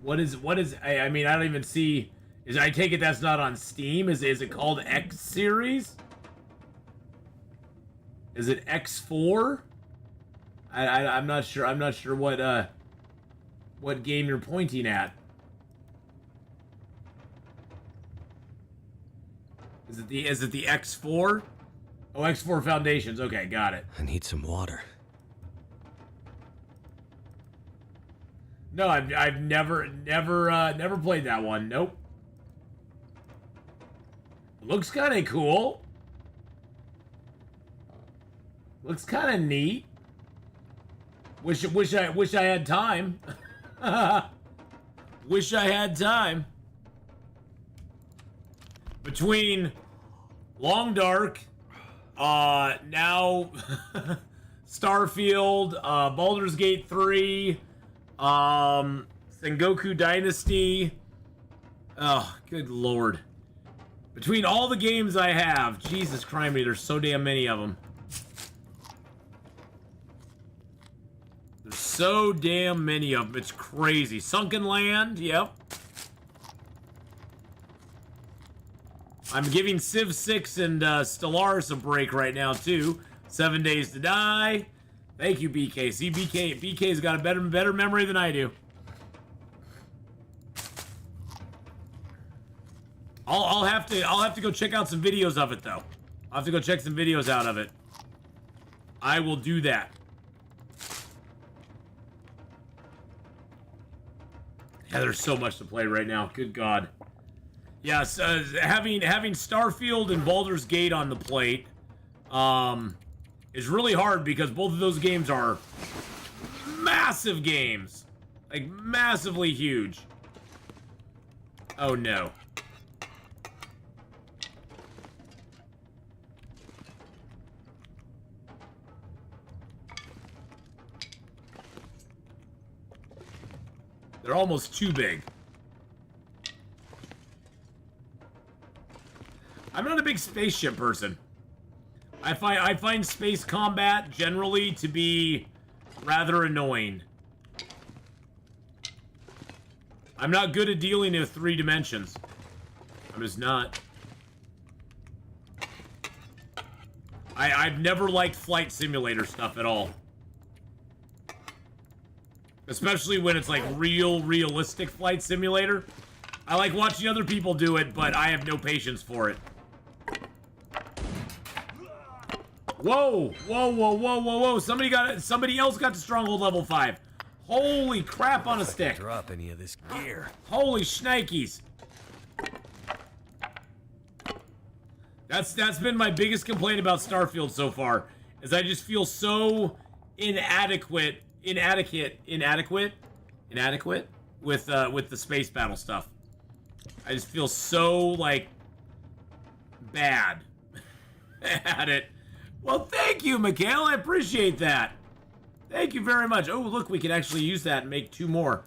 What is, I mean, I don't even see, I take it that's not on Steam? Is it called X Series? Is it X4? I'm not sure. I'm not sure what game you're pointing at. Is it the X4? Oh, X4 Foundations. Okay, got it. I need some water. No, I've never played that one. Nope. Looks kind of cool. Looks kind of neat. Wish I had time. Wish I had time. Between Long Dark, now Starfield, Baldur's Gate 3, Sengoku Dynasty. Oh, good lord. Between all the games I have, Jesus Christ, there's so damn many of them. There's so damn many of them. It's crazy. Sunken Land, yep. I'm giving Civ 6 and Stellaris a break right now, too. 7 Days to Die. Thank you, BK. See, BK's got a better memory than I do. I'll have to go check out some videos of it, though. I'll have to go check some videos out of it. I will do that. Yeah, there's so much to play right now. Good God. Yes, having Starfield and Baldur's Gate on the plate is really hard because both of those games are massive games. Like, massively huge. Oh, no. They're almost too big. I'm not a big spaceship person. I find space combat generally to be rather annoying. I'm not good at dealing with 3 dimensions. I'm just not. I've never liked flight simulator stuff at all. Especially when it's like realistic flight simulator. I like watching other people do it, but I have no patience for it. Whoa, whoa, whoa, whoa, whoa, whoa. Somebody else got to Stronghold level 5. Holy crap on a stick. Drop any of this gear. Holy shnikes. That's been my biggest complaint about Starfield so far, is I just feel so inadequate with the space battle stuff. I just feel so like bad at it. Well, thank you, Mikhail. I appreciate that. Thank you very much. Oh, look, we can actually use that and make 2 more.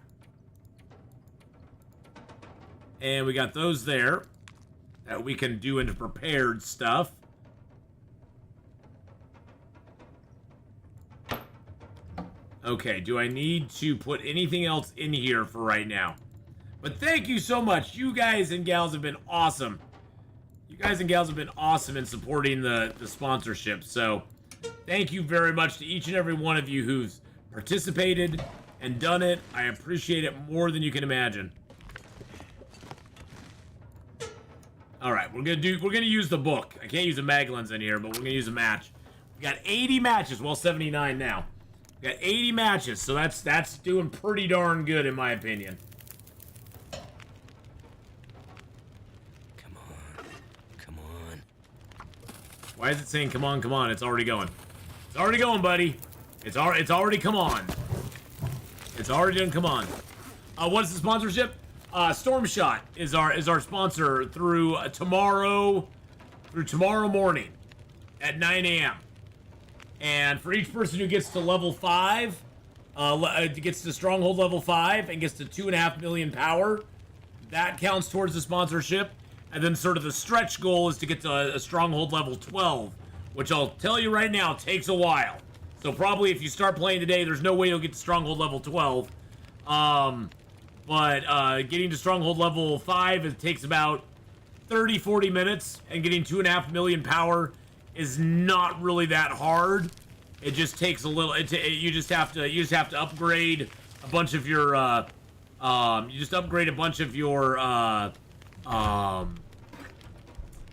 And we got those there that we can do into prepared stuff. Okay, do I need to put anything else in here for right now? But thank you so much. You guys and gals have been awesome. You guys and gals have been awesome in supporting the sponsorship. So thank you very much to each and every one of you who's participated and done it. I appreciate it more than you can imagine. All right, we're gonna use the book. I can't use a mag lens in here, but we're gonna use a match. We got 80 matches. Well, 79 now. We got 80 matches, so that's doing pretty darn good in my opinion. Come on. Come on. Why is it saying come on, come on? It's already going. It's already going, buddy. It's already come on. It's already done come on. What's the sponsorship? Storm Shot is our sponsor through tomorrow morning at 9 a.m. And for each person who gets to level 5, gets to Stronghold level 5 and gets to 2.5 million power, that counts towards the sponsorship. And then sort of the stretch goal is to get to a Stronghold level 12, which I'll tell you right now takes a while. So probably if you start playing today, there's no way you'll get to Stronghold level 12. But getting to Stronghold level 5, it takes about 30-40 minutes, and getting 2.5 million power is not really that hard. It just takes a little. You just have to upgrade a bunch of your.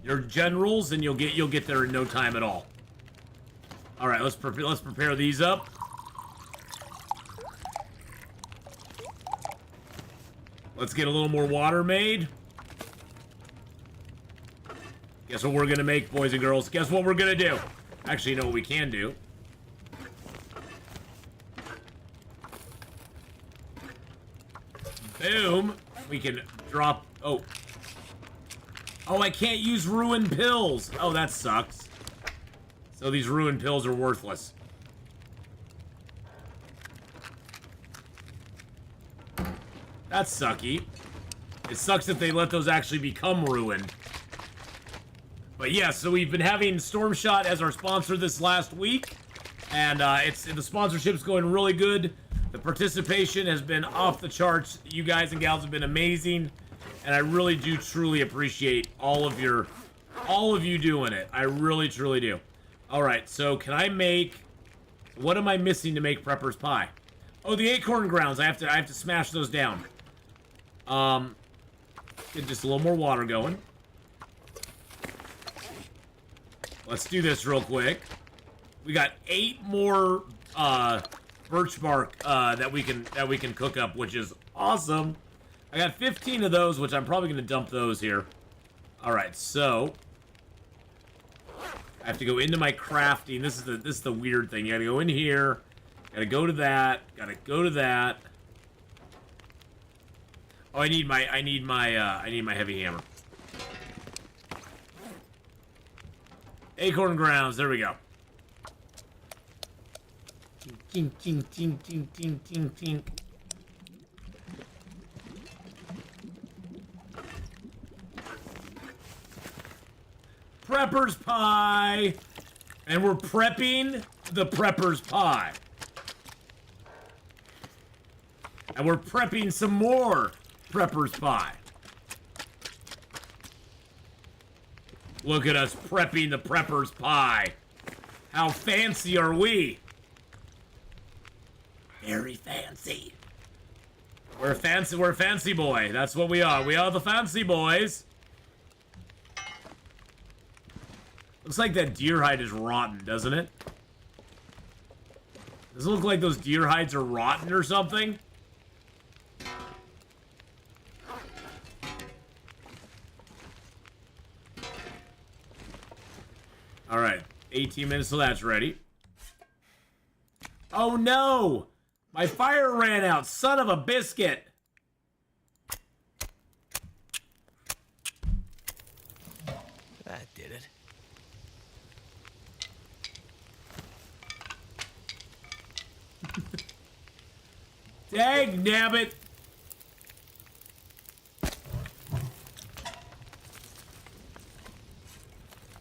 Your generals, and you'll get there in no time at all. All right, let's prepare these up. Let's get a little more water made. Guess what we're gonna make, boys and girls? Guess what we're gonna do? Actually, you know what we can do? Boom. We can drop... Oh, I can't use ruined pills. Oh, that sucks. So these ruined pills are worthless. That's sucky. It sucks that they let those actually become ruined. But yeah, so we've been having Storm Shot as our sponsor this last week. And the sponsorship's going really good. The participation has been off the charts. You guys and gals have been amazing. And I really do truly appreciate all of you doing it. I really, truly do. Alright, so can I make... What am I missing to make Prepper's Pie? Oh, the acorn grounds. I have to smash those down. Get just a little more water going. Let's do this real quick. We got 8 more birch bark that we can cook up, which is awesome. I got 15 of those, which I'm probably gonna dump those here. All right, so I have to go into my crafting. This is the weird thing. You gotta go in here. Gotta go to that. Gotta go to that. Oh, I need my heavy hammer. Acorn grounds. There we go. Tink, tink, tink, tink, tink, tink, tink. Prepper's Pie! And we're prepping the Prepper's Pie. And we're prepping some more Prepper's Pie. Look at us prepping the Prepper's Pie. How fancy are we? Very fancy. We're a fancy boy. That's what we are. We are the fancy boys. Looks like that deer hide is rotten, doesn't it? Does it look like those deer hides are rotten or something? Alright, 18 minutes till that's ready. Oh no! My fire ran out, son of a biscuit! That did it. Dag nabbit!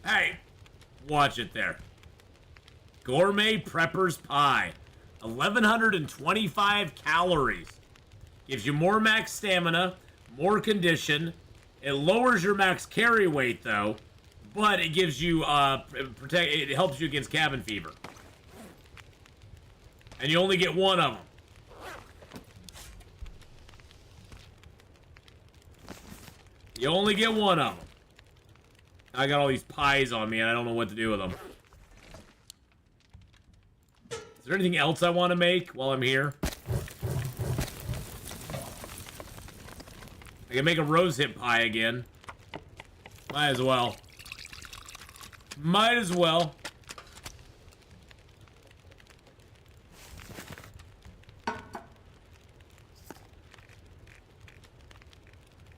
Hey, watch it there. Gourmet Prepper's Pie. 1,125 calories. Gives you more max stamina, more condition. It lowers your max carry weight, though. But it gives you, it helps you against cabin fever. And you only get one of them. You only get one of them. I got all these pies on me and I don't know what to do with them. Is there anything else I want to make while I'm here? I can make a rosehip pie again. Might as well. Might as well.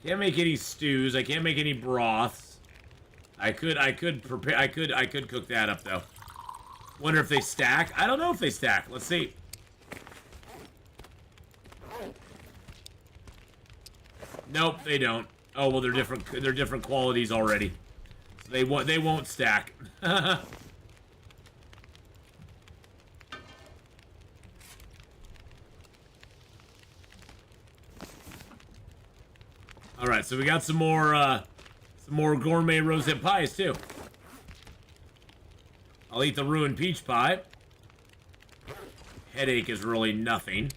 Can't make any stews. I can't make any broths. I could cook that up though. Wonder if they stack. I don't know if they stack. Let's see. Nope, they don't. Oh well, they're different. They're different qualities already. So they won't stack. All right, so we got some more gourmet rosehip pies too. I'll eat the ruined peach pie. Headache is really nothing.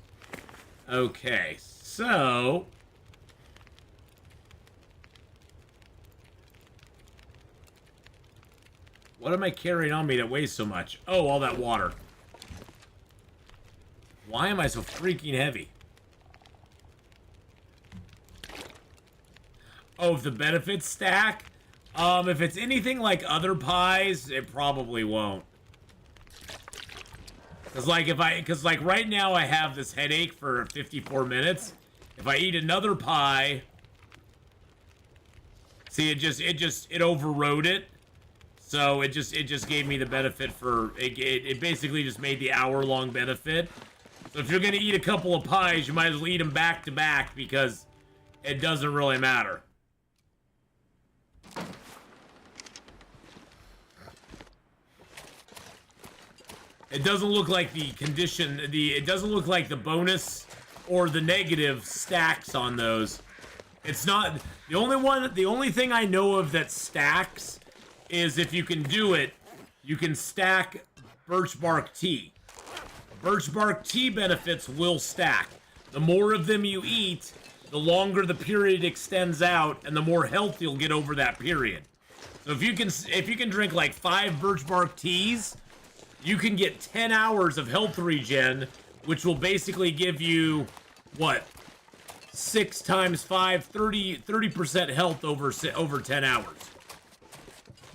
Okay, so what am I carrying on me that weighs so much? Oh, all that water. Why am I so freaking heavy? Oh, if the benefits stack? If it's anything like other pies, it probably won't. Cause like right now I have this headache for 54 minutes. If I eat another pie, see it overrode it. So it just gave me the benefit for it basically just made the hour-long benefit. So if you're gonna eat a couple of pies, you might as well eat them back to back because it doesn't really matter. It doesn't look like the condition, it doesn't look like the bonus or the negative stacks on those. It's not, the only thing I know of that stacks is if you can do it, you can stack birch bark tea. Birch bark tea benefits will stack. The more of them you eat, the longer the period extends out and the more health you'll get over that period. So if you can drink like 5 birch bark teas, you can get 10 hours of health regen, which will basically give you, what? 6 times 5, 30% health over 10 hours.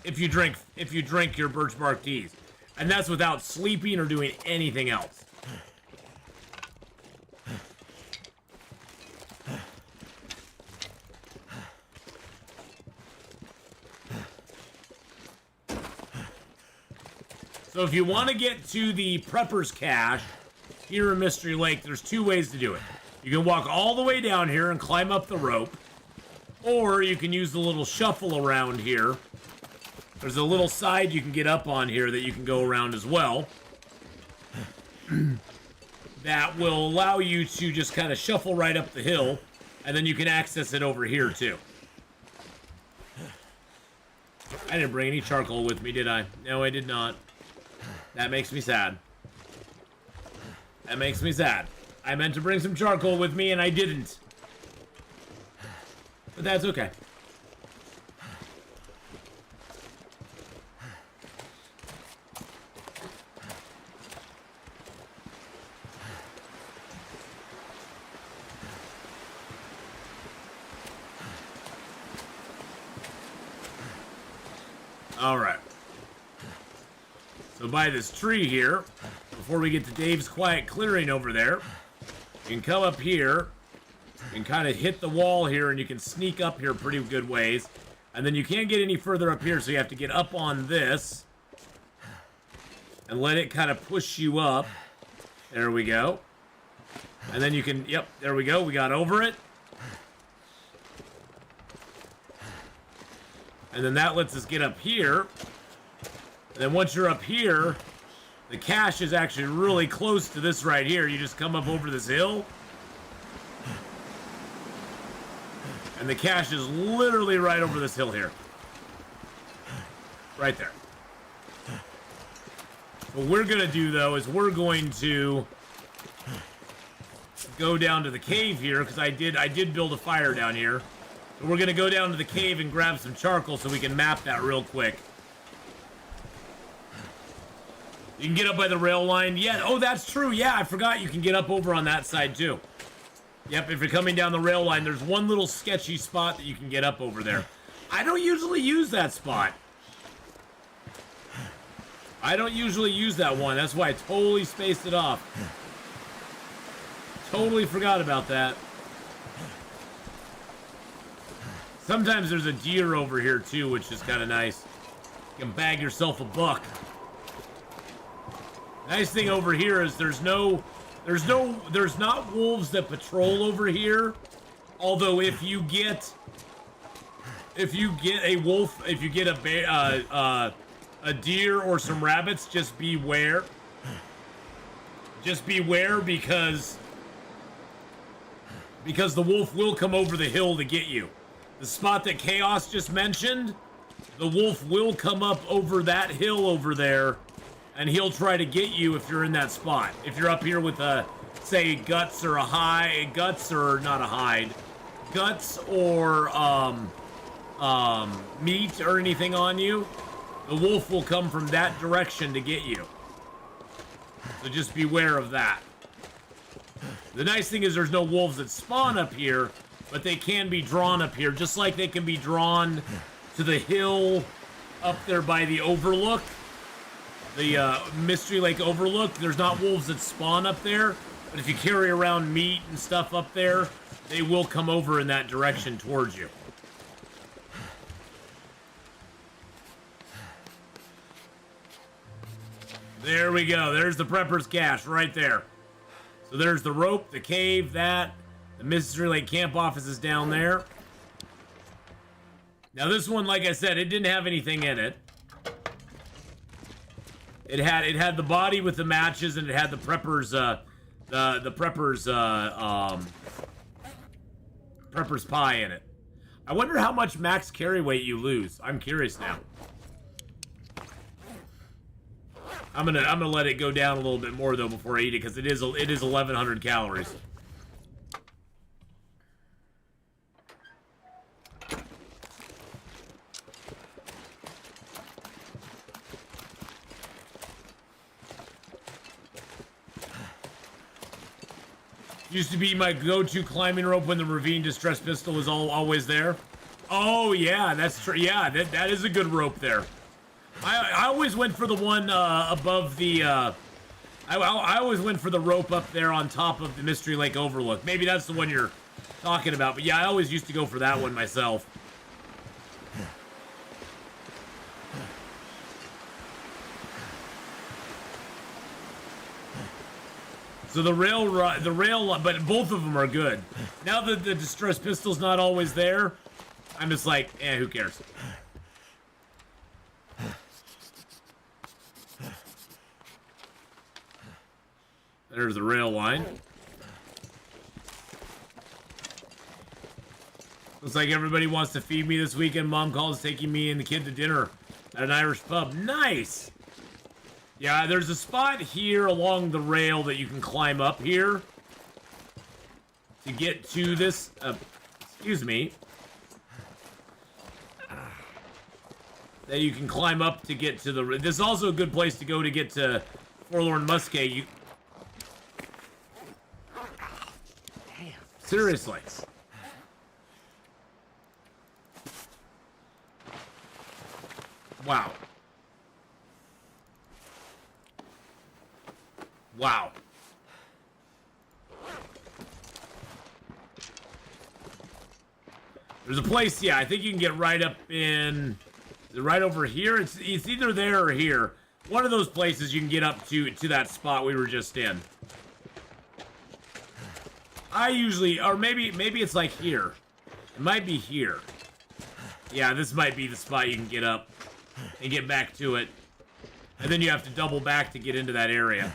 If you drink your birch bark teas. And that's without sleeping or doing anything else. So if you want to get to the Prepper's Cache here in Mystery Lake, there's 2 ways to do it. You can walk all the way down here and climb up the rope, or you can use the little shuffle around here. There's a little side you can get up on here that you can go around as well. That will allow you to just kind of shuffle right up the hill, and then you can access it over here too. I didn't bring any charcoal with me, did I? No, I did not. That makes me sad. That makes me sad. I meant to bring some charcoal with me and I didn't. But that's okay. All right. So by this tree here, before we get to Dave's quiet clearing over there, you can come up here and kind of hit the wall here and you can sneak up here pretty good ways. And then you can't get any further up here, so you have to get up on this and let it kind of push you up. There we go. And then you can, yep, there we go. We got over it. And then that lets us get up here. And then once you're up here, the cache is actually really close to this right here. You just come up over this hill. And the cache is literally right over this hill here. Right there. What we're going to do, though, is we're going to go down to the cave here, because I did build a fire down here. So we're going to go down to the cave and grab some charcoal so we can map that real quick. You can get up by the rail line. Yeah, oh, that's true. Yeah, I forgot you can get up over on that side, too. Yep, if you're coming down the rail line, there's one little sketchy spot that you can get up over there. I don't usually use that spot. I don't usually use that one. That's why I totally spaced it off. Totally forgot about that. Sometimes there's a deer over here too, which is kind of nice. You can bag yourself a buck. Nice thing over here is there's not wolves that patrol over here. Although if you get a wolf, if you get a bear, a deer or some rabbits, just beware. Just beware because the wolf will come over the hill to get you. The spot that Chaos just mentioned, the wolf will come up over that hill over there, and he'll try to get you if you're in that spot. If you're up here with a, say, guts or not a hide, guts or meat or anything on you, the wolf will come from that direction to get you. So just beware of that. The nice thing is there's no wolves that spawn up here, but they can be drawn up here, just like they can be drawn to the hill up there by the overlook, the Mystery Lake overlook. There's not wolves that spawn up there, but if you carry around meat and stuff up there, they will come over in that direction towards you. There we go. There's the Prepper's Cache right there. So there's the rope, the cave, that. The Mystery Lake camp office is down there. Now this one, like I said, it didn't have anything in it. It had the body with the matches, and it had the Prepper's Prepper's pie in it. I wonder how much max carry weight you lose. I'm curious now. I'm gonna let it go down a little bit more though before I eat it, because it is 1,100 calories. Used to be my go-to climbing rope when the ravine distress pistol was always there. Oh yeah, that's true. Yeah, that is a good rope there. I always went for the one above the. I always went for the rope up there on top of the Mystery Lake overlook. Maybe that's the one you're talking about. But yeah, I always used to go for that one myself. So the rail, but both of them are good. Now that the distress pistol's not always there, I'm just like, who cares? There's the rail line. Looks like everybody wants to feed me this weekend. Mom calls taking me and the kid to dinner at an Irish pub. Nice! Yeah, there's a spot here along the rail that you can climb up here to get to this, excuse me. That you can climb up to get to the, this is also a good place to go to get to Forlorn Musket. Seriously. Wow. Wow. There's a place, yeah, I think you can get right up in, is it right over here? It's either there or here. One of those places you can get up to that spot we were just in. I usually, or maybe it's like here. It might be here. Yeah, this might be the spot you can get up and get back to it. And then you have to double back to get into that area.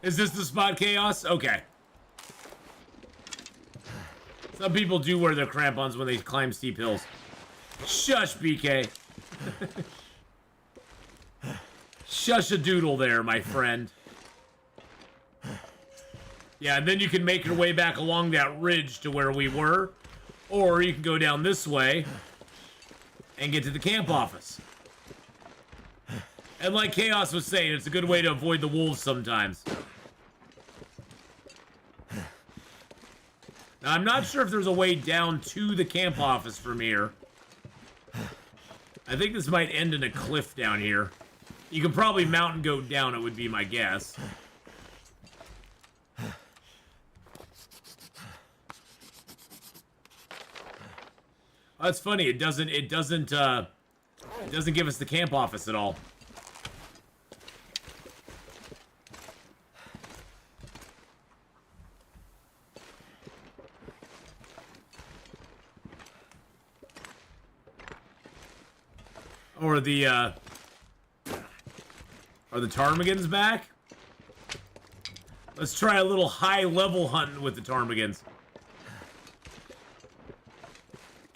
Is this the spot, Chaos? Okay. Some people do wear their crampons when they climb steep hills. Shush, BK. Shush a doodle there, my friend. Yeah, and then you can make your way back along that ridge to where we were. Or you can go down this way and get to the camp office. And like Chaos was saying, it's a good way to avoid the wolves sometimes. Now, I'm not sure if there's a way down to the camp office from here. I think this might end in a cliff down here. You can probably mountain goat down, it would be my guess. That's funny. It doesn't give us the camp office at all. Or are the ptarmigans back? Let's try a little high-level hunting with the ptarmigans.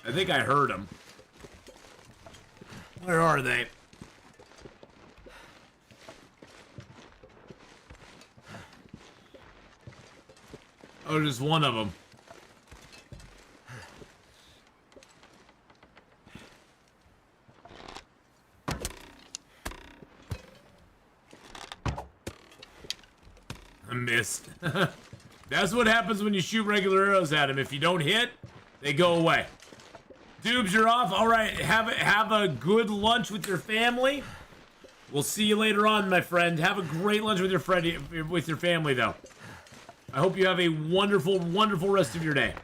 I think I heard them. Where are they? Oh, just one of them. I missed. That's what happens when you shoot regular arrows at them. If you don't hit, they go away. Dubes, you're off. All right, have a good lunch with your family. We'll see you later on, my friend. Have a great lunch with your family, though. I hope you have a wonderful, wonderful rest of your day.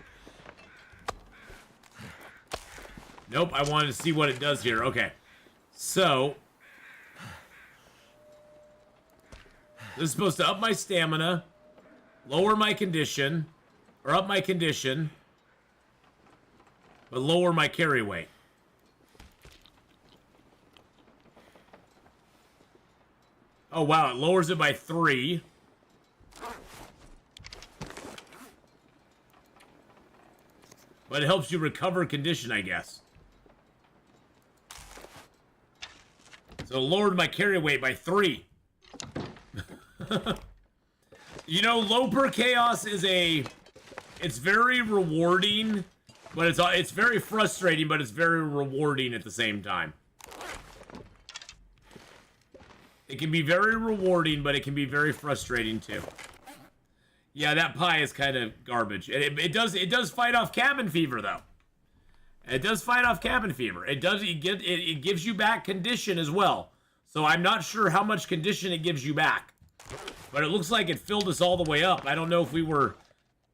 Nope, I wanted to see what it does here. Okay, so this is supposed to up my stamina, lower my condition, or up my condition, but lower my carry weight. Oh, wow, it lowers it by 3. But it helps you recover condition, I guess. So it lowered my carry weight by 3. You know, low per chaos is it's very rewarding, but it's very frustrating, but it's very rewarding at the same time. It can be very rewarding, but it can be very frustrating too. Yeah, that pie is kind of garbage. It does fight off cabin fever though. It does fight off cabin fever. It gives you back condition as well. So I'm not sure how much condition it gives you back. But it looks like it filled us all the way up. I don't know if we were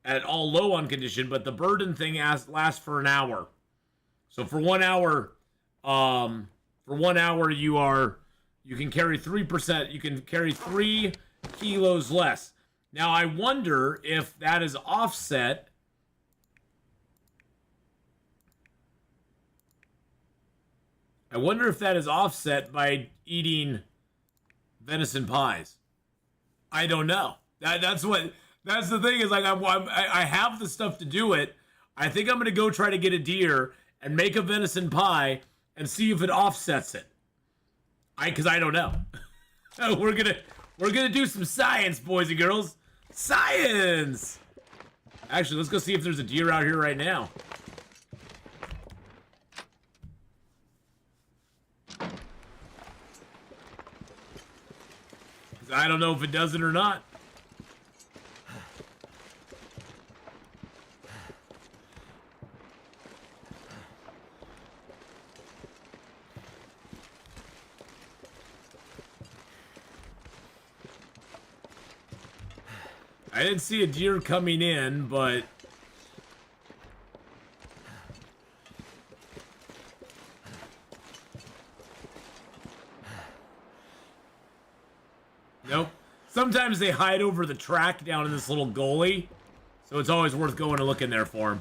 at all low on condition, but the burden thing lasts for an hour. So for 1 hour, you can carry 3%. You can carry 3 kilos less. Now I wonder if that is offset. I wonder if that is offset by eating venison pies. I don't know. That's the thing is like I have the stuff to do it. I think I'm gonna go try to get a deer and make a venison pie and see if it offsets it. Because I don't know. We're gonna do some science, boys and girls. Science. Actually, let's go see if there's a deer out here right now. I don't know if it does it or not. I didn't see a deer coming in, but nope. Sometimes they hide over the track down in this little gully, so it's always worth going and looking there for them.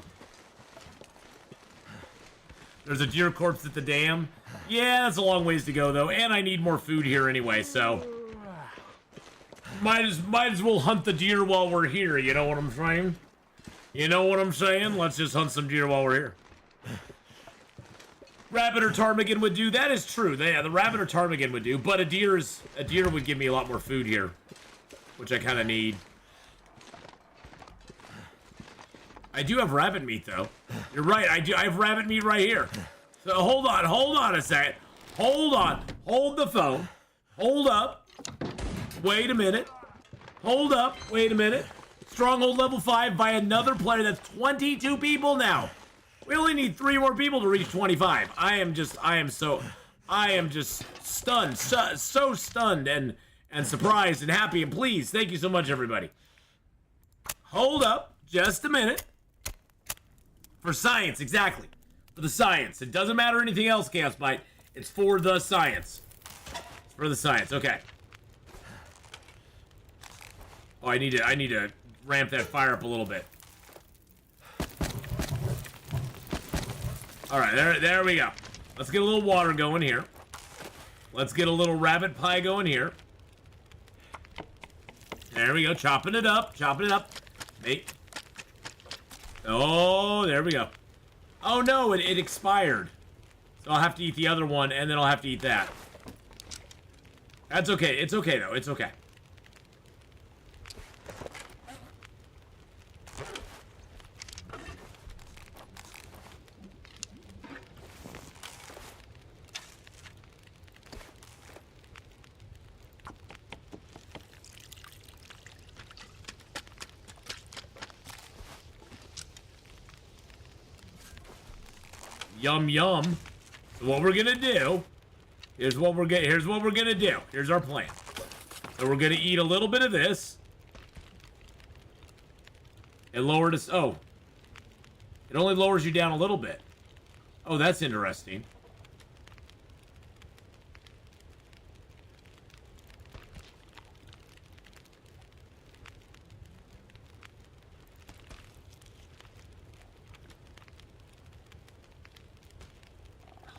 There's a deer corpse at the dam. Yeah, that's a long ways to go, though, and I need more food here anyway, so... Might as well hunt the deer while we're here, you know what I'm saying? You know what I'm saying? Let's just hunt some deer while we're here. Rabbit or ptarmigan would do. That is true. Yeah, the rabbit or ptarmigan would do, but a deer would give me a lot more food here, which I kind of need. I do have rabbit meat, though. You're right. I have rabbit meat right here. So hold on a second. Hold on. Hold the phone. Hold up. Wait a minute. Hold up. Wait a minute. Stronghold level 5 by another player. That's 22 people now. We only need 3 more people to reach 25. I am just stunned. So stunned and surprised and happy and pleased. Thank you so much, everybody. Hold up. Just a minute. For science, exactly. For the science. It doesn't matter anything else, Chaos Bite. It's for the science. It's for the science. Okay. Oh, I need to ramp that fire up a little bit. All right, there we go. Let's get a little water going here. Let's get a little rabbit pie going here. There we go, chopping it up. Hey. Oh, there we go. Oh no, it expired. So I'll have to eat the other one, and then I'll have to eat that. That's okay. It's okay, though. It's okay. Yum yum. So what we're gonna do, here's what we're gonna do. Here's our plan. So we're gonna eat a little bit of this. It lowered us. Oh, it only lowers you down a little bit. Oh, that's interesting.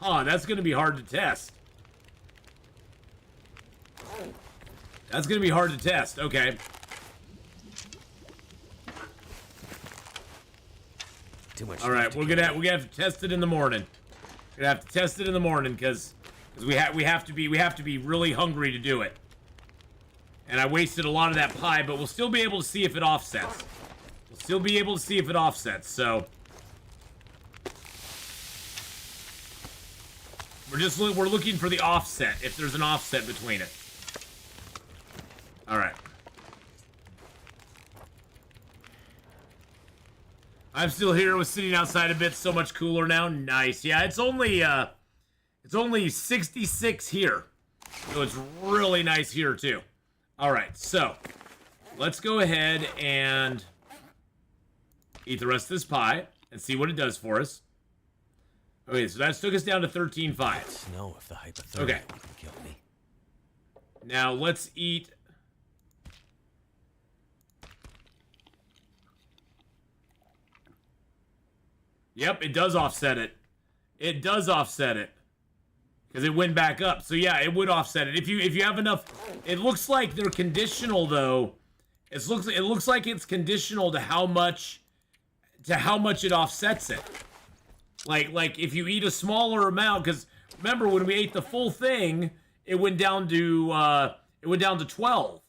Huh, that's gonna be hard to test. That's gonna be hard to test. Okay. Too much. All right, we're gonna have to test it in the morning. We're gonna have to test it in the morning because we have to be really hungry to do it. And I wasted a lot of that pie, but we'll still be able to see if it offsets. We'll still be able to see if it offsets. So. We're looking for the offset, if there's an offset between it. Alright. I'm still here. Was sitting outside a bit. So much cooler now. Nice. Yeah, it's only 66 here. So it's really nice here, too. Alright, so. Let's go ahead and eat the rest of this pie and see what it does for us. Okay, so that took us down to 13.5. No, if the hypothermia okay. can kill me. Now let's eat. Yep, it does offset it. It does offset it because it went back up. So yeah, it would offset it if you have enough. It looks like they're conditional though. It looks like it's conditional to how much it offsets it. Like if you eat a smaller amount, because remember when we ate the full thing, it went down to 12,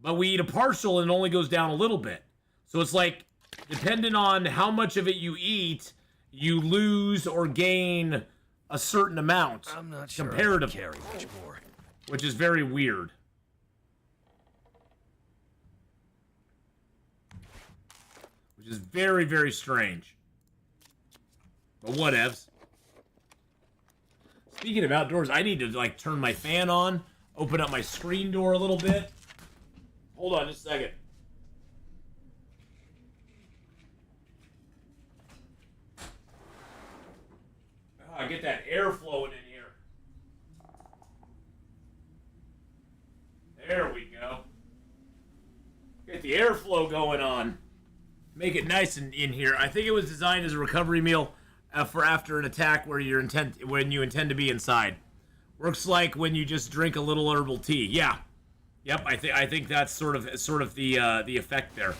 but we eat a partial and it only goes down a little bit. So it's like depending on how much of it you eat, you lose or gain a certain amount. I'm not sure comparative, I can carry much more. Which is very weird. Which is very, very strange. But whatevs. Speaking of outdoors, I need to like turn my fan on, open up my screen door a little bit. Hold on just a second. Get that air flowing in here. There we go. the airflow going on. Make it nice and in here. I think it was designed as a recovery meal for after an attack when you intend to be inside. Works like when you just drink a little herbal tea. Yeah. Yep, I think that's sort of the effect there.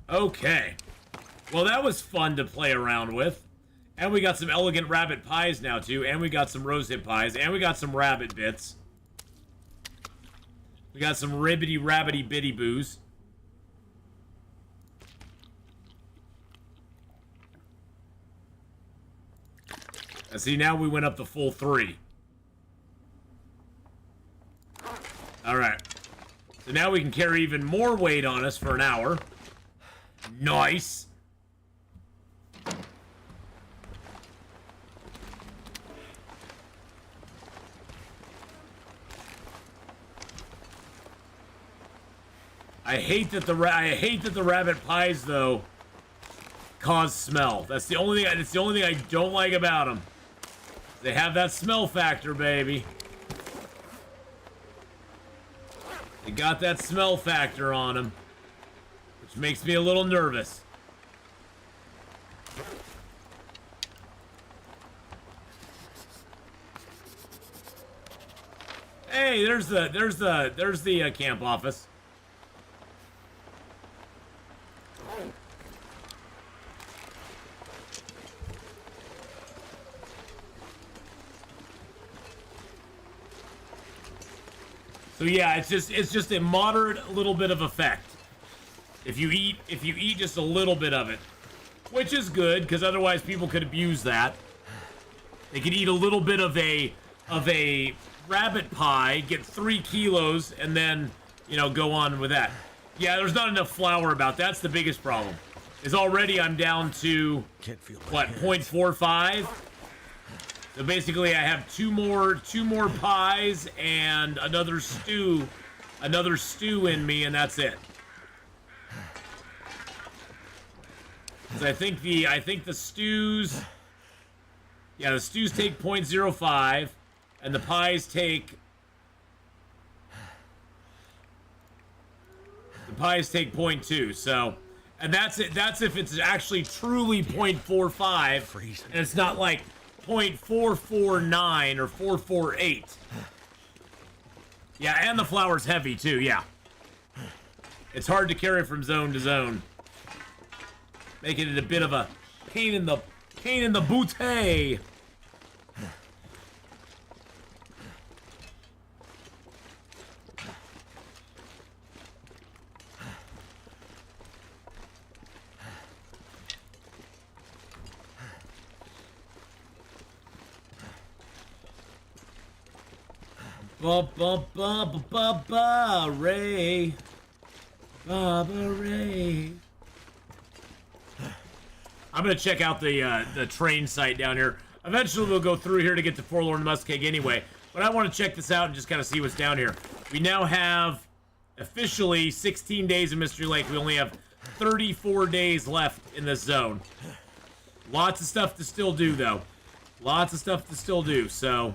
Okay. Well, that was fun to play around with. And we got some elegant rabbit pies now, too. And we got some rosehip pies. And we got some rabbit bits. We got some ribbity-rabbity bitty boos. And see, now we went up the full 3. Alright. So now we can carry even more weight on us for an hour. Nice. I hate that the rabbit pies though cause smell. That's the only thing I don't like about them. They have that smell factor, baby. They got that smell factor on them, which makes me a little nervous. Hey, there's the camp office. So yeah, it's just a moderate little bit of effect. If you eat just a little bit of it, which is good because otherwise people could abuse that. They could eat a little bit of a rabbit pie, get 3 kilos, and then go on with that. Yeah, there's not enough flour about. That's the biggest problem. Is already I'm down to what 0.45. So basically, I have two more pies and another stew in me, and that's it. So I think the stews, the stews take 0.05, and the pies take 0.2. So, and that's it. That's if it's actually truly 0.45, and it's not like 0.449 or 448. Yeah, and the flour's heavy too. Yeah, it's hard to carry from zone to zone, making it a bit of a pain in the booty. Ba Ray. Baba Ray. I'm gonna check out the train site down here. Eventually we'll go through here to get to Forlorn Muskeg anyway. But I want to check this out and just kind of see what's down here. We now have officially 16 days of Mystery Lake. We only have 34 days left in this zone. Lots of stuff to still do though. Lots of stuff to still do, so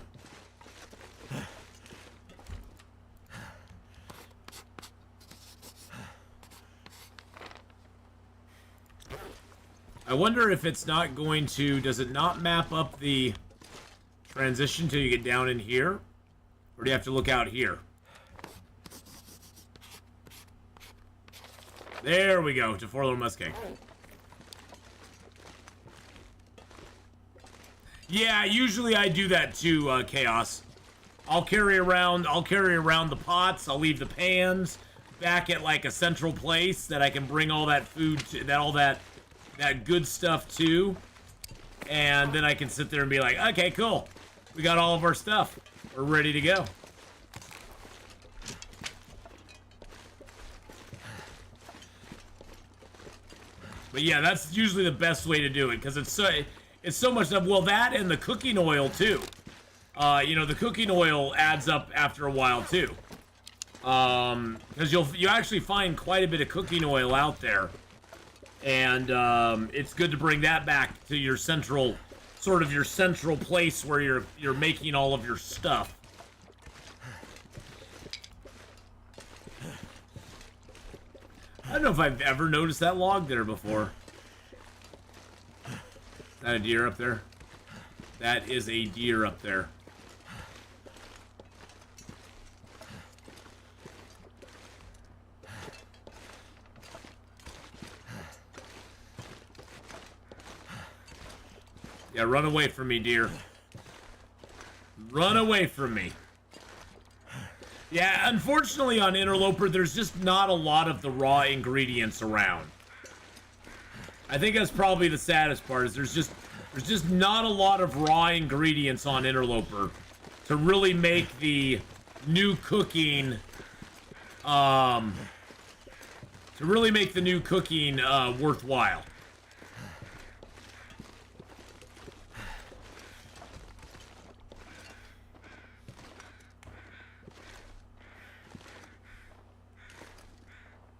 I wonder if it's not going to... Does it not map up the transition till you get down in here? Or do you have to look out here? There we go, to Forlorn Muskeg. Yeah, usually I do that too, Chaos. I'll carry around the pots, I'll leave the pans back at like a central place that I can bring all that food to, that good stuff to, and then I can sit there and be like, okay, cool, we got all of our stuff, we're ready to go. But yeah, that's usually the best way to do it because it's so much stuff. Well, that and the cooking oil too. The cooking oil adds up after a while too, because you actually find quite a bit of cooking oil out there. And it's good to bring that back to your central place where you're making all of your stuff. I don't know if I've ever noticed that log there before. Is that a deer up there? That is a deer up there. Yeah, run away from me, deer. Run away from me. Yeah, unfortunately on Interloper, there's just not a lot of the raw ingredients around. I think that's probably the saddest part, is there's just not a lot of raw ingredients on Interloper to really make the new cooking, worthwhile.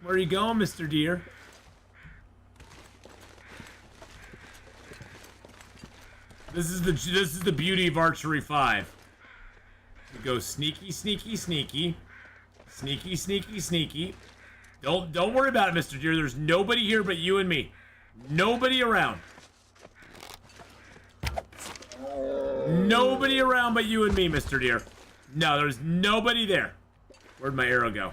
Where are you going, Mr. Deer? This is the beauty of Archery 5. You go sneaky, sneaky, sneaky. Sneaky, sneaky, sneaky. Don't worry about it, Mr. Deer. There's nobody here but you and me. Nobody around. Nobody around but you and me, Mr. Deer. No, there's nobody there. Where'd my arrow go?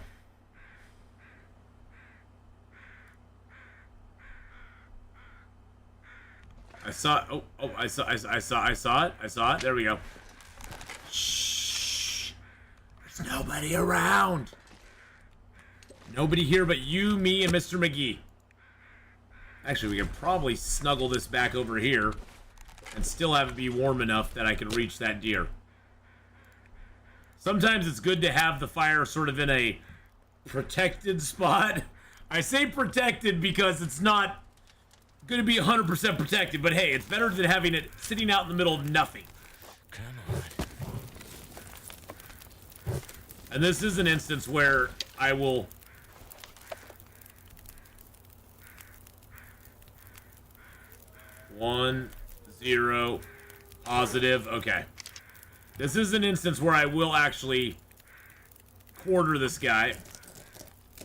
I saw it. Oh, I saw it. There we go. Shh. There's nobody around. Nobody here but you, me, and Mr. McGee. Actually, we can probably snuggle this back over here and still have it be warm enough that I can reach that deer. Sometimes it's good to have the fire sort of in a protected spot. I say protected because it's not going to be 100% protected, but hey, it's better than having it sitting out in the middle of nothing. Come on. And this is an instance where I will... One, zero, positive, okay. This is an instance where I will actually quarter this guy.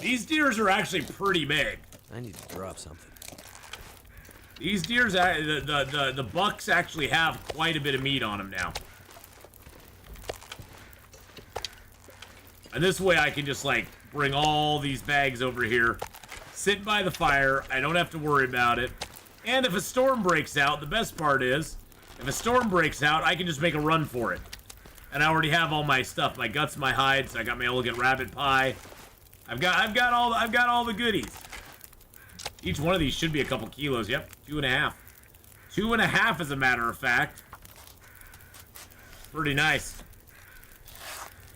These deers are actually pretty big. I need to drop something. These deers, the bucks actually have quite a bit of meat on them now. And this way I can just, like, bring all these bags over here, sit by the fire, I don't have to worry about it. And if a storm breaks out, the best part is, if a storm breaks out, I can just make a run for it. And I already have all my stuff, my guts, my hides, I got my elegant rabbit pie. I've got all the goodies. Each one of these should be a couple kilos. Yep, 2.5. 2.5 as a matter of fact. Pretty nice.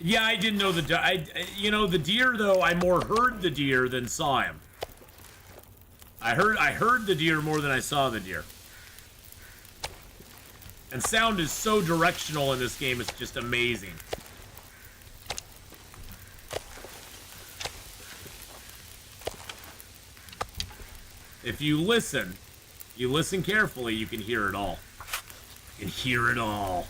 Yeah, I didn't know the deer though, I more heard the deer than saw him. I heard the deer more than I saw the deer. And sound is so directional in this game, it's just amazing. If you listen carefully, you can hear it all. You can hear it all.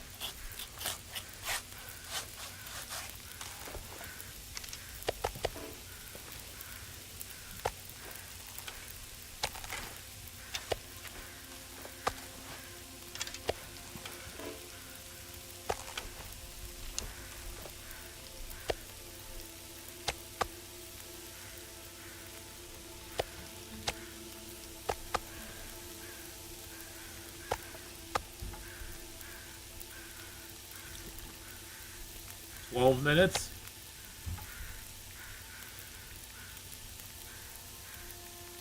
Minutes.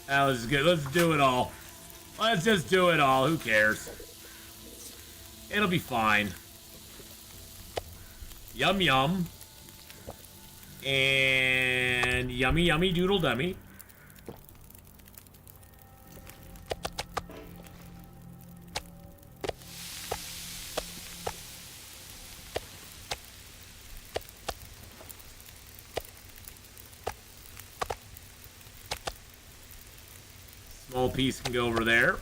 That was good. Let's do it all. Let's just do it all. Who cares? It'll be fine. Yum yum. And yummy yummy doodle dummy. Small piece can go over there.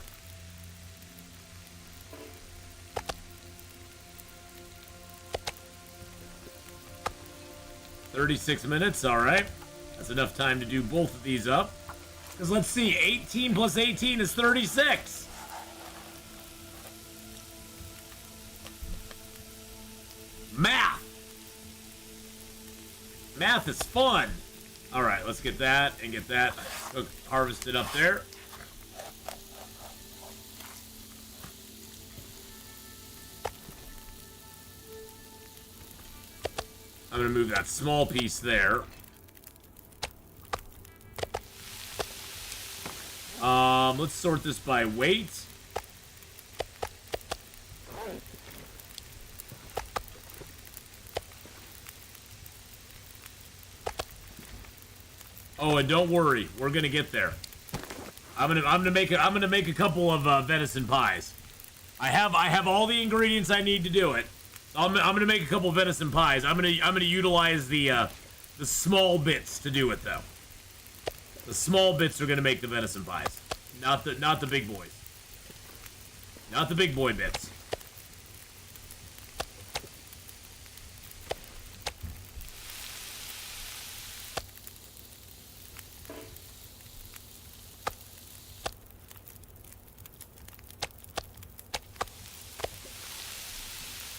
$36 minutes, all right. That's enough time to do both of these up. Because let's see, 18 plus 18 is 36. Math. Math is fun. All right, let's get that and get that harvested up there. I'm gonna move that small piece there. Let's sort this by weight. Oh, and don't worry, we're gonna get there. I'm gonna make a couple of venison pies. I have all the ingredients I need to do it. I'm gonna make a couple venison pies. I'm gonna utilize the small bits to do it though. The small bits are gonna make the venison pies, not the big boys. Not the big boy bits.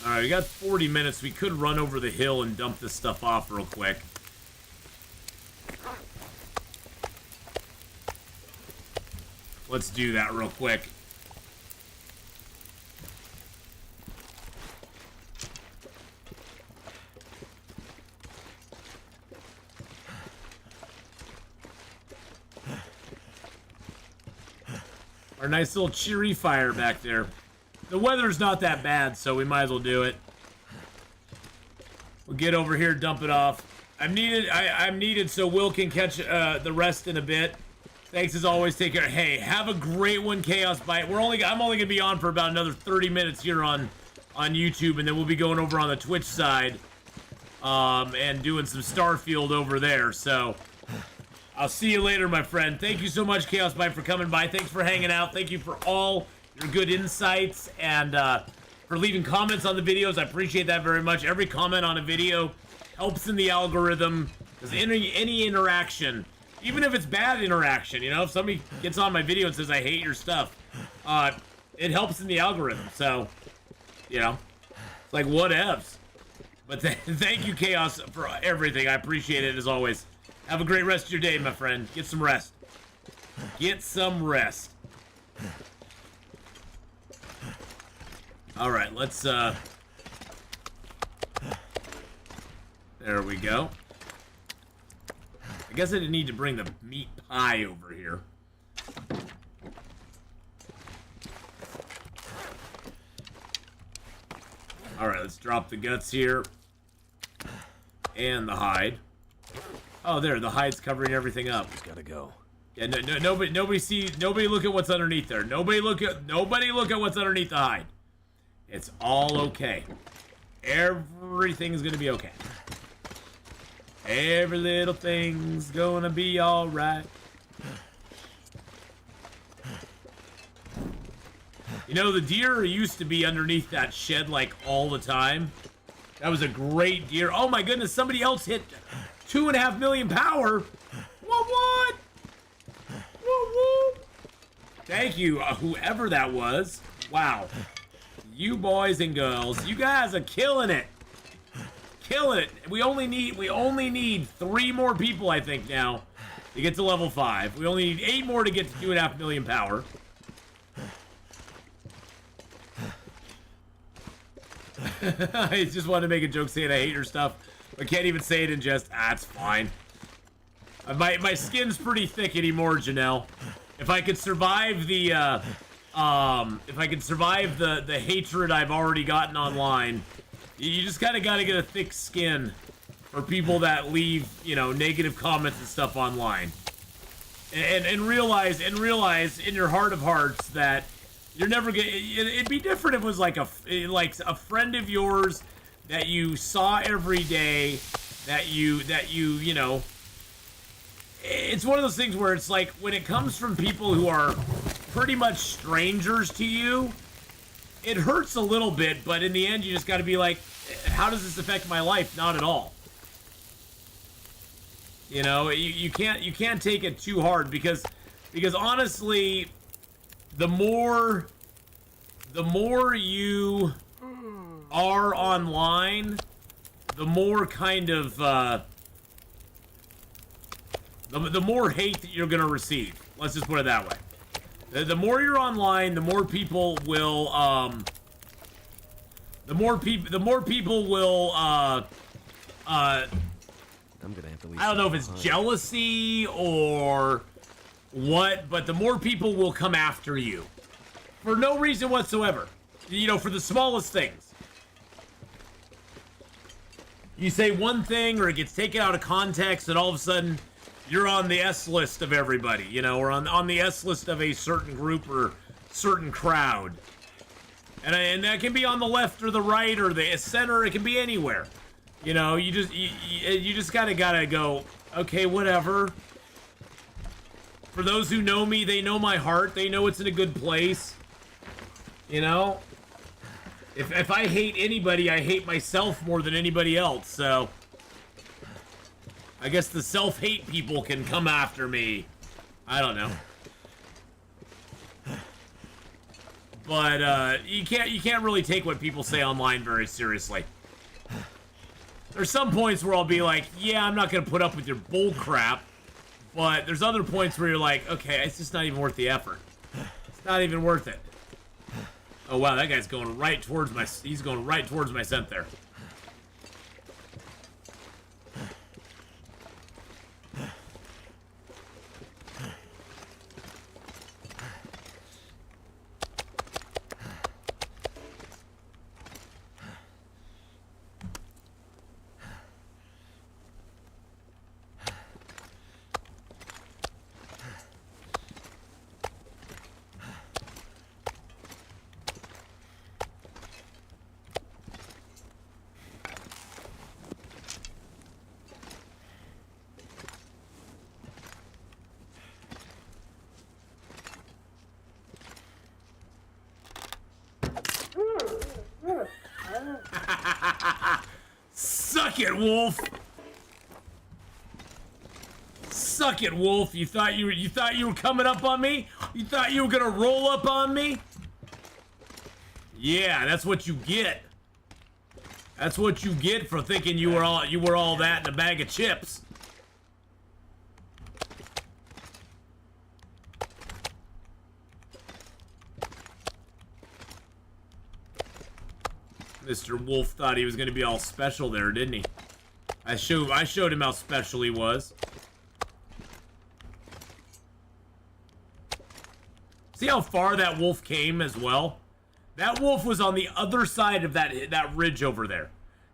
Alright, we got 40 minutes. We could run over the hill and dump this stuff off real quick. Let's do that real quick. Our nice little cheery fire back there. The weather's not that bad, so we might as well do it. We'll get over here, dump it off. I'm needed so Will can catch the rest in a bit. Thanks as always. Take care. Hey, have a great one, Chaos Bite. I'm only gonna be on for about another 30 minutes here on YouTube, and then we'll be going over on the Twitch side, and doing some Starfield over there. So I'll see you later, my friend. Thank you so much, Chaos Bite, for coming by. Thanks for hanging out. Thank you for all your good insights and for leaving comments on the videos. I appreciate that very much. Every comment on a video helps in the algorithm, because any interaction, even if it's bad interaction, you know, if somebody gets on my video and says, I hate your stuff, it helps in the algorithm. So, you know, it's like, whatevs. But thank you, Chaos, for everything. I appreciate it, as always. Have a great rest of your day, my friend. Get some rest. Get some rest. Alright, let's, there we go. I guess I didn't need to bring the meat pie over here. Alright, let's drop the guts here. And the hide. Oh, there, the hide's covering everything up. Just gotta go. Yeah, nobody look at what's underneath there. Nobody look at what's underneath the hide. It's all okay. Everything's gonna be okay. Every little thing's gonna be alright. You know, the deer used to be underneath that shed like all the time. That was a great deer. Oh my goodness, somebody else hit 2.5 million power. What? Woo. Thank you, whoever that was. Wow. You boys and girls, you guys are killing it. Killing it. We only need 3 more people, I think, now to get to level 5. We only need 8 more to get to 2.5 million power. I just wanted to make a joke saying I hate your stuff, but can't even say it in jest. It's fine. My skin's pretty thick anymore, Janelle. If I could survive the the hatred I've already gotten online, you just kind of got to get a thick skin for people that leave, you know, negative comments and stuff online, and realize in your heart of hearts that you're never gonna. It'd be different if it was like a friend of yours that you saw every day, that you know. It's one of those things where it's like, when it comes from people who are pretty much strangers to you, it hurts a little bit, but in the end, you just got to be like, how does this affect my life? Not at all. You know, you can't take it too hard, because Because honestly, the more you are online, the more kind of the more hate that you're gonna receive. Let's just put it that way. The more you're online, the more people will the more people will I'm gonna have to leave. I don't know if it's jealousy or what, but the more people will come after you for no reason whatsoever. You know, for the smallest things. You say one thing or it gets taken out of context and all of a sudden you're on the S list of everybody, you know, or on the S list of a certain group or certain crowd. And that can be on the left or the right or the center, it can be anywhere. You know, you just gotta go, okay, whatever. For those who know me, they know my heart, they know it's in a good place. You know? If I hate anybody, I hate myself more than anybody else, so I guess the self-hate people can come after me. I don't know. But you can't really take what people say online very seriously. There's some points where I'll be like, yeah, I'm not gonna put up with your bull crap, but there's other points where you're like, okay, it's just not even worth the effort. It's not even worth it. Oh wow, that guy's going right towards my scent there. Suck it, Wolf. Suck it, Wolf. You thought you were coming up on me? You thought you were gonna roll up on me? Yeah, that's what you get. That's what you get for thinking you were all that in a bag of chips. Mr. Wolf thought he was gonna be all special there, didn't he? I showed him how special he was. See how far that wolf came as well? That wolf was on the other side of that ridge over there.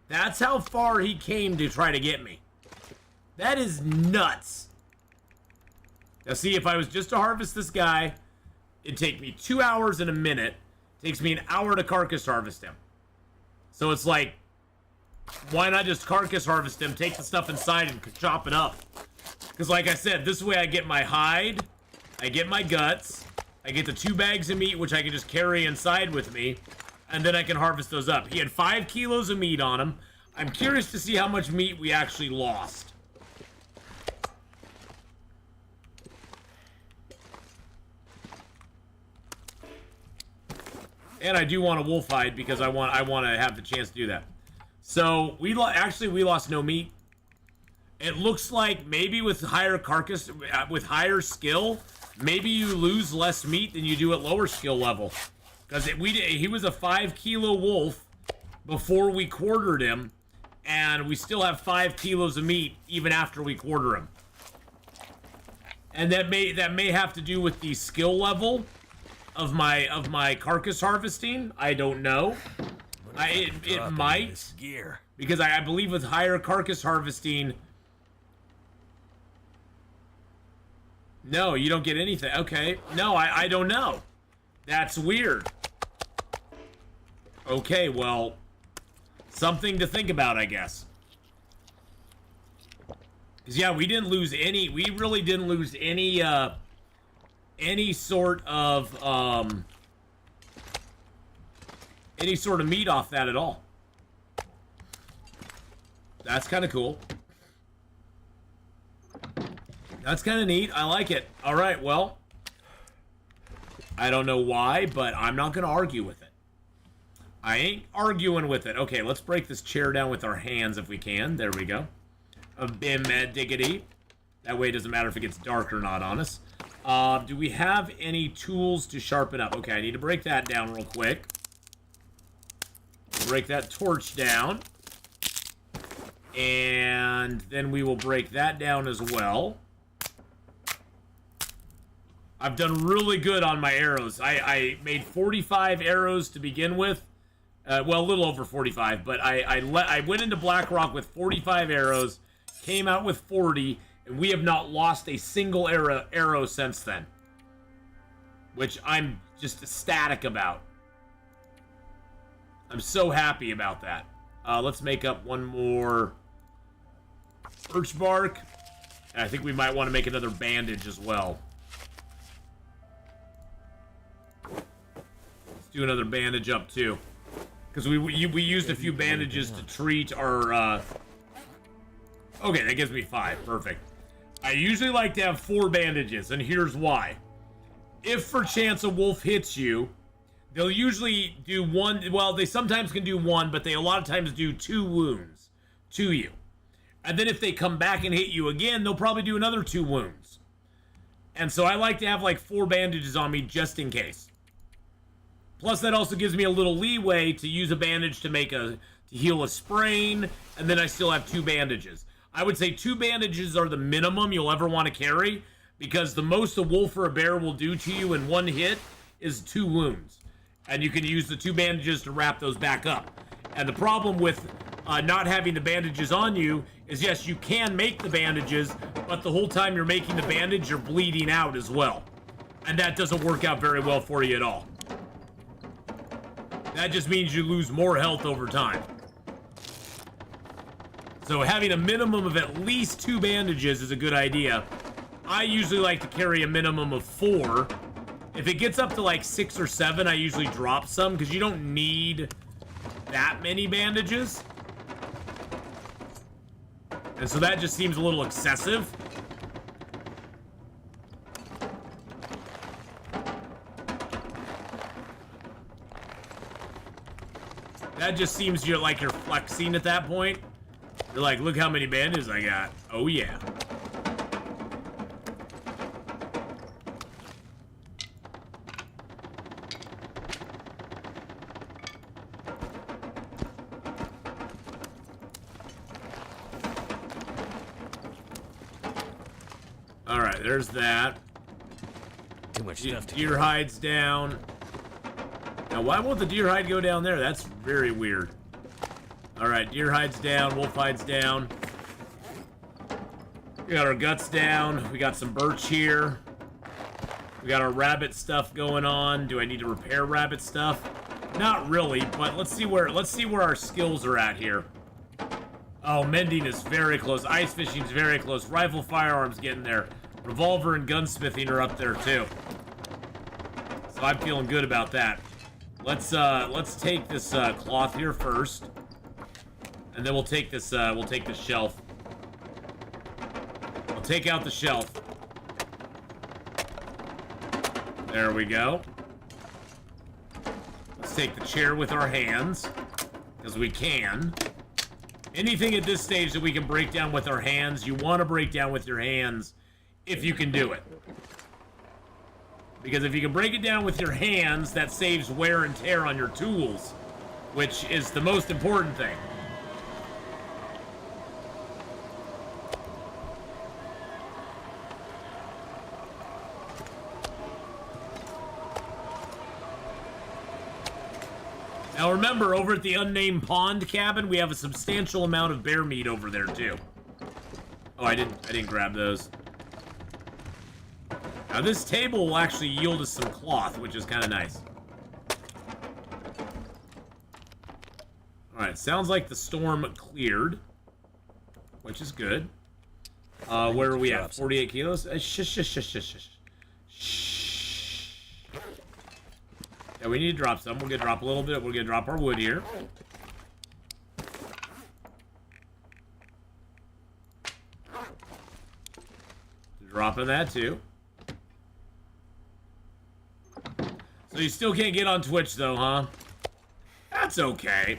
That's how far he came to try to get me. That is nuts. Now see, if I was just to harvest this guy, it'd take me 2 hours and a minute. It takes me an hour to carcass harvest him. So it's like, why not just carcass harvest him, take the stuff inside and chop it up? Because like I said, this way I get my hide, I get my guts, I get the 2 bags of meat, which I can just carry inside with me, and then I can harvest those up. He had 5 kilos of meat on him. I'm curious to see how much meat we actually lost. And I do want a wolf hide because I want to have the chance to do that. So we lost no meat. It looks like maybe with higher carcass, with higher skill, maybe you lose less meat than you do at lower skill level. Because he was a 5 kilo wolf before we quartered him, and we still have 5 kilos of meat even after we quarter him. And that may have to do with the skill level of my carcass harvesting. I don't know. It might, gear. because I believe with higher carcass harvesting. No, you don't get anything. Okay. No, I don't know. That's weird. Okay, well, something to think about, I guess. Because, yeah, we didn't lose any... We really didn't lose any sort of meat off that at all. That's kind of cool. That's kind of neat. I like it. All right, well, I don't know why, but I'm not going to argue with it. I ain't arguing with it. Okay, let's break this chair down with our hands if we can. There we go. A bim diggity. That way it doesn't matter if it gets dark or not on us. Do we have any tools to sharpen up? Okay, I need to break that down real quick. Break that torch down. And then we will break that down as well. I've done really good on my arrows. I made 45 arrows to begin with. Well, a little over 45, but I went into Blackrock with 45 arrows, came out with 40, and we have not lost a single arrow since then. Which I'm just ecstatic about. I'm so happy about that. Let's make up one more birch bark. And I think we might want to make another bandage as well. Let's do another bandage up too. Because we used a few bandages to treat our... Okay, that gives me 5. Perfect. I usually like to have 4 bandages, and here's why. If for chance a wolf hits you, they'll usually do 1... Well, they sometimes can do 1, but they a lot of times do 2 wounds to you. And then if they come back and hit you again, they'll probably do another 2 wounds. And so I like to have like 4 bandages on me just in case. Plus that also gives me a little leeway to use a bandage to heal a sprain, and then I still have 2 bandages. I would say 2 bandages are the minimum you'll ever want to carry, because the most a wolf or a bear will do to you in 1 hit is 2 wounds. And you can use the 2 bandages to wrap those back up. And the problem with not having the bandages on you is, yes, you can make the bandages, but the whole time you're making the bandage, you're bleeding out as well. And that doesn't work out very well for you at all. That just means you lose more health over time. So having a minimum of at least 2 bandages is a good idea. I usually like to carry a minimum of 4. If it gets up to like 6 or 7, I usually drop some, because you don't need that many bandages. And so that just seems a little excessive. That just seems like you're flexing at that point. You're like, look how many bandages I got. Oh yeah. Alright, there's that. Too much stuff to Deer hides down. Now, why won't the deer hide go down there? That's very weird. Alright, deer hides down, wolf hides down. We got our guts down. We got some birch here. We got our rabbit stuff going on. Do I need to repair rabbit stuff? Not really, but let's see where our skills are at here. Oh, mending is very close. Ice fishing is very close. Rifle firearms getting there. Revolver and gunsmithing are up there too. So I'm feeling good about that. Let's take this cloth here first, and then we'll take this shelf. I'll take out the shelf. There we go. Let's take the chair with our hands, because we can. Anything at this stage that we can break down with our hands, you want to break down with your hands if you can do it. Because if you can break it down with your hands, that saves wear and tear on your tools, which is the most important thing. Now remember, over at the unnamed pond cabin, we have a substantial amount of bear meat over there too. Oh, I didn't grab those. Now this table will actually yield us some cloth, which is kind of nice. Alright, sounds like the storm cleared, which is good. Where are we at? 48 kilos? Shh. Yeah, we need to drop some. We're gonna drop a little bit. We're gonna drop our wood here. Dropping that too. So you still can't get on Twitch though, huh? That's okay.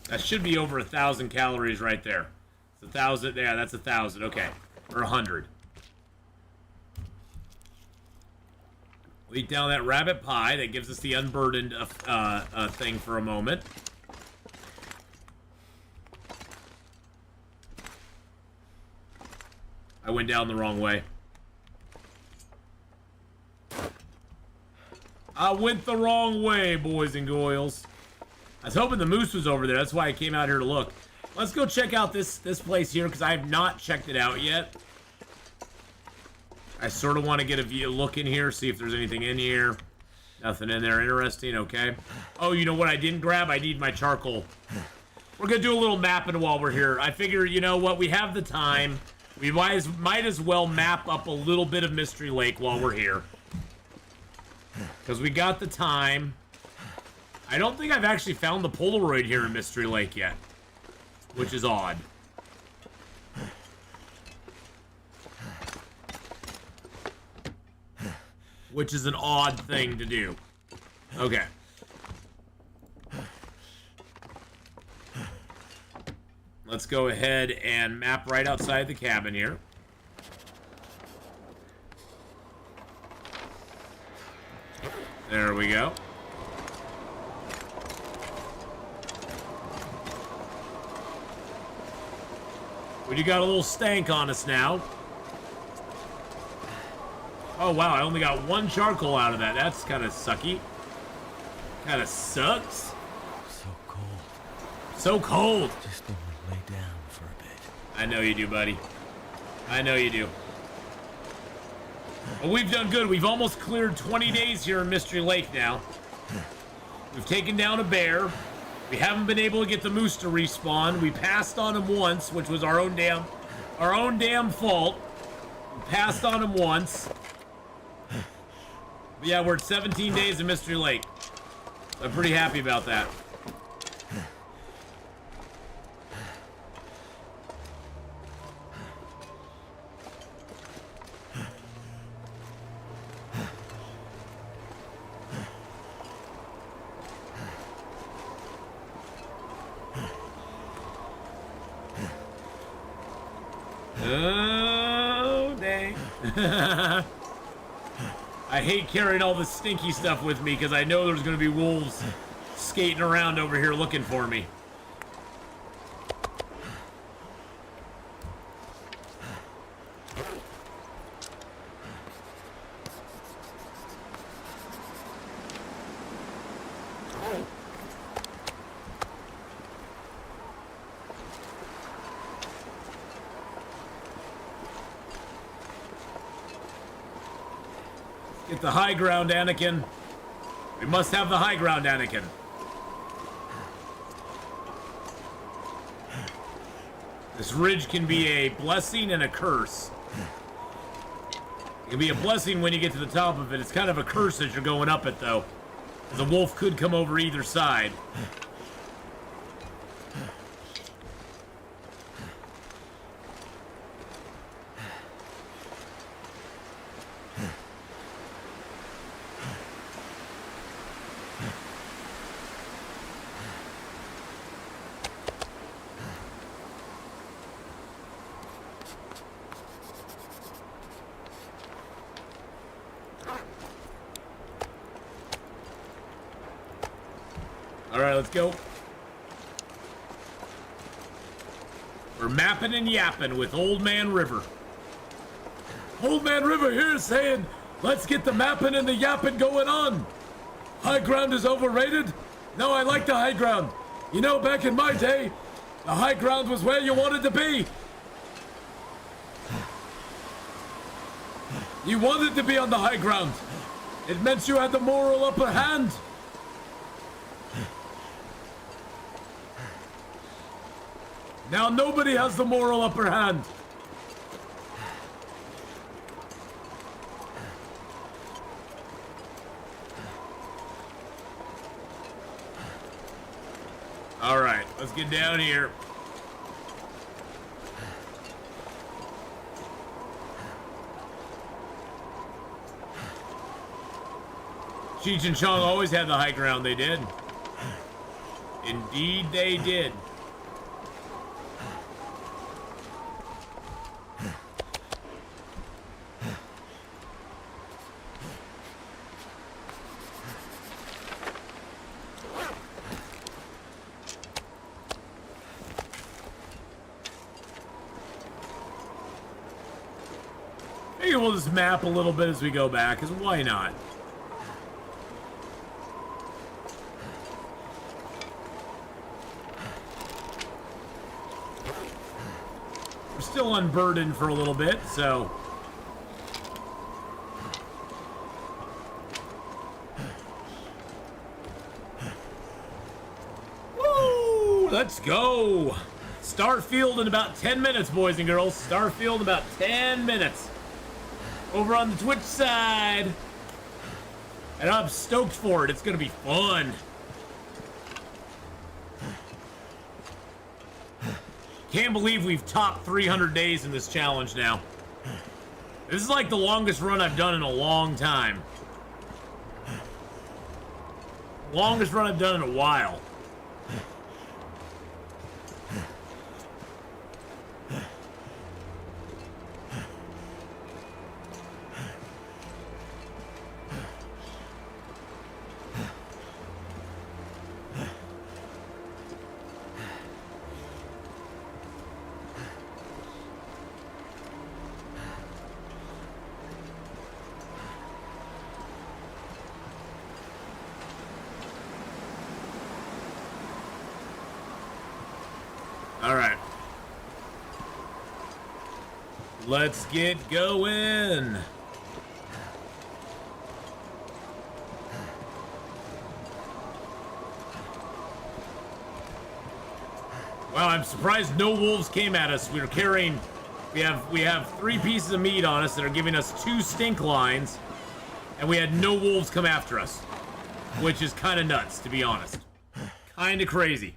That should be over 1,000 calories right there. It's 1,000. Yeah, that's 1,000. Okay, or 100. We eat down that rabbit pie. That gives us the unburdened thing for a moment. I went down the wrong way. I went the wrong way, boys and girls. I was hoping the moose was over there. That's why I came out here to look. Let's go check out this place here, because I have not checked it out yet. I sort of want to get a look in here, see if there's anything in here. Nothing in there interesting, okay. Oh, you know what I didn't grab? I need my charcoal. We're going to do a little mapping while we're here. I figure, you know what, we have the time. We might as well map up a little bit of Mystery Lake while we're here. Because we got the time. I don't think I've actually found the Polaroid here in Mystery Lake yet. Which is odd. Which is an odd thing to do. Okay. Let's go ahead and map right outside the cabin here. There we go. We got a little stank on us now. Oh wow, I only got one charcoal out of that. That's kind of sucky. Kind of sucks. So cold. So cold. Just want to lay down for a bit. I know you do, buddy. I know you do. Well, we've done good. We've almost cleared 20 days here in Mystery Lake now. We've taken down a bear. We haven't been able to get the moose to respawn. We passed on him once, which was our own damn fault. We passed on him once. But yeah, we're at 17 days in Mystery Lake. I'm pretty happy about that. Oh, dang. I hate carrying all this stinky stuff with me because I know there's going to be wolves skating around over here looking for me. Get the high ground, Anakin. We must have the high ground, Anakin. This ridge can be a blessing and a curse. It can be a blessing when you get to the top of it. It's kind of a curse as you're going up it, though. The wolf could come over either side. All right, let's go. We're mapping and yapping with Old Man River. Old Man River here saying, let's get the mapping and the yapping going on. High ground is overrated? No, I like the high ground. You know, back in my day, the high ground was where you wanted to be. You wanted to be on the high ground. It meant you had the moral upper hand. Now nobody has the moral upper hand. All right, let's get down here. Cheech and Chong always had the high ground, they did. Indeed they did. Maybe we'll just map a little bit as we go back, because why not? We're still unburdened for a little bit, so... Woo! Let's go! Starfield in about 10 minutes, boys and girls. Starfield in about 10 minutes. Over on the Twitch side. And I'm stoked for it. It's going to be fun. Can't believe we've topped 300 days in this challenge now. This is like the longest run I've done in a long time. Longest run I've done in a while. Let's get going. Wow, I'm surprised no wolves came at us. We have 3 pieces of meat on us that are giving us 2 stink lines, and we had no wolves come after us, which is kind of nuts, to be honest. Kind of crazy.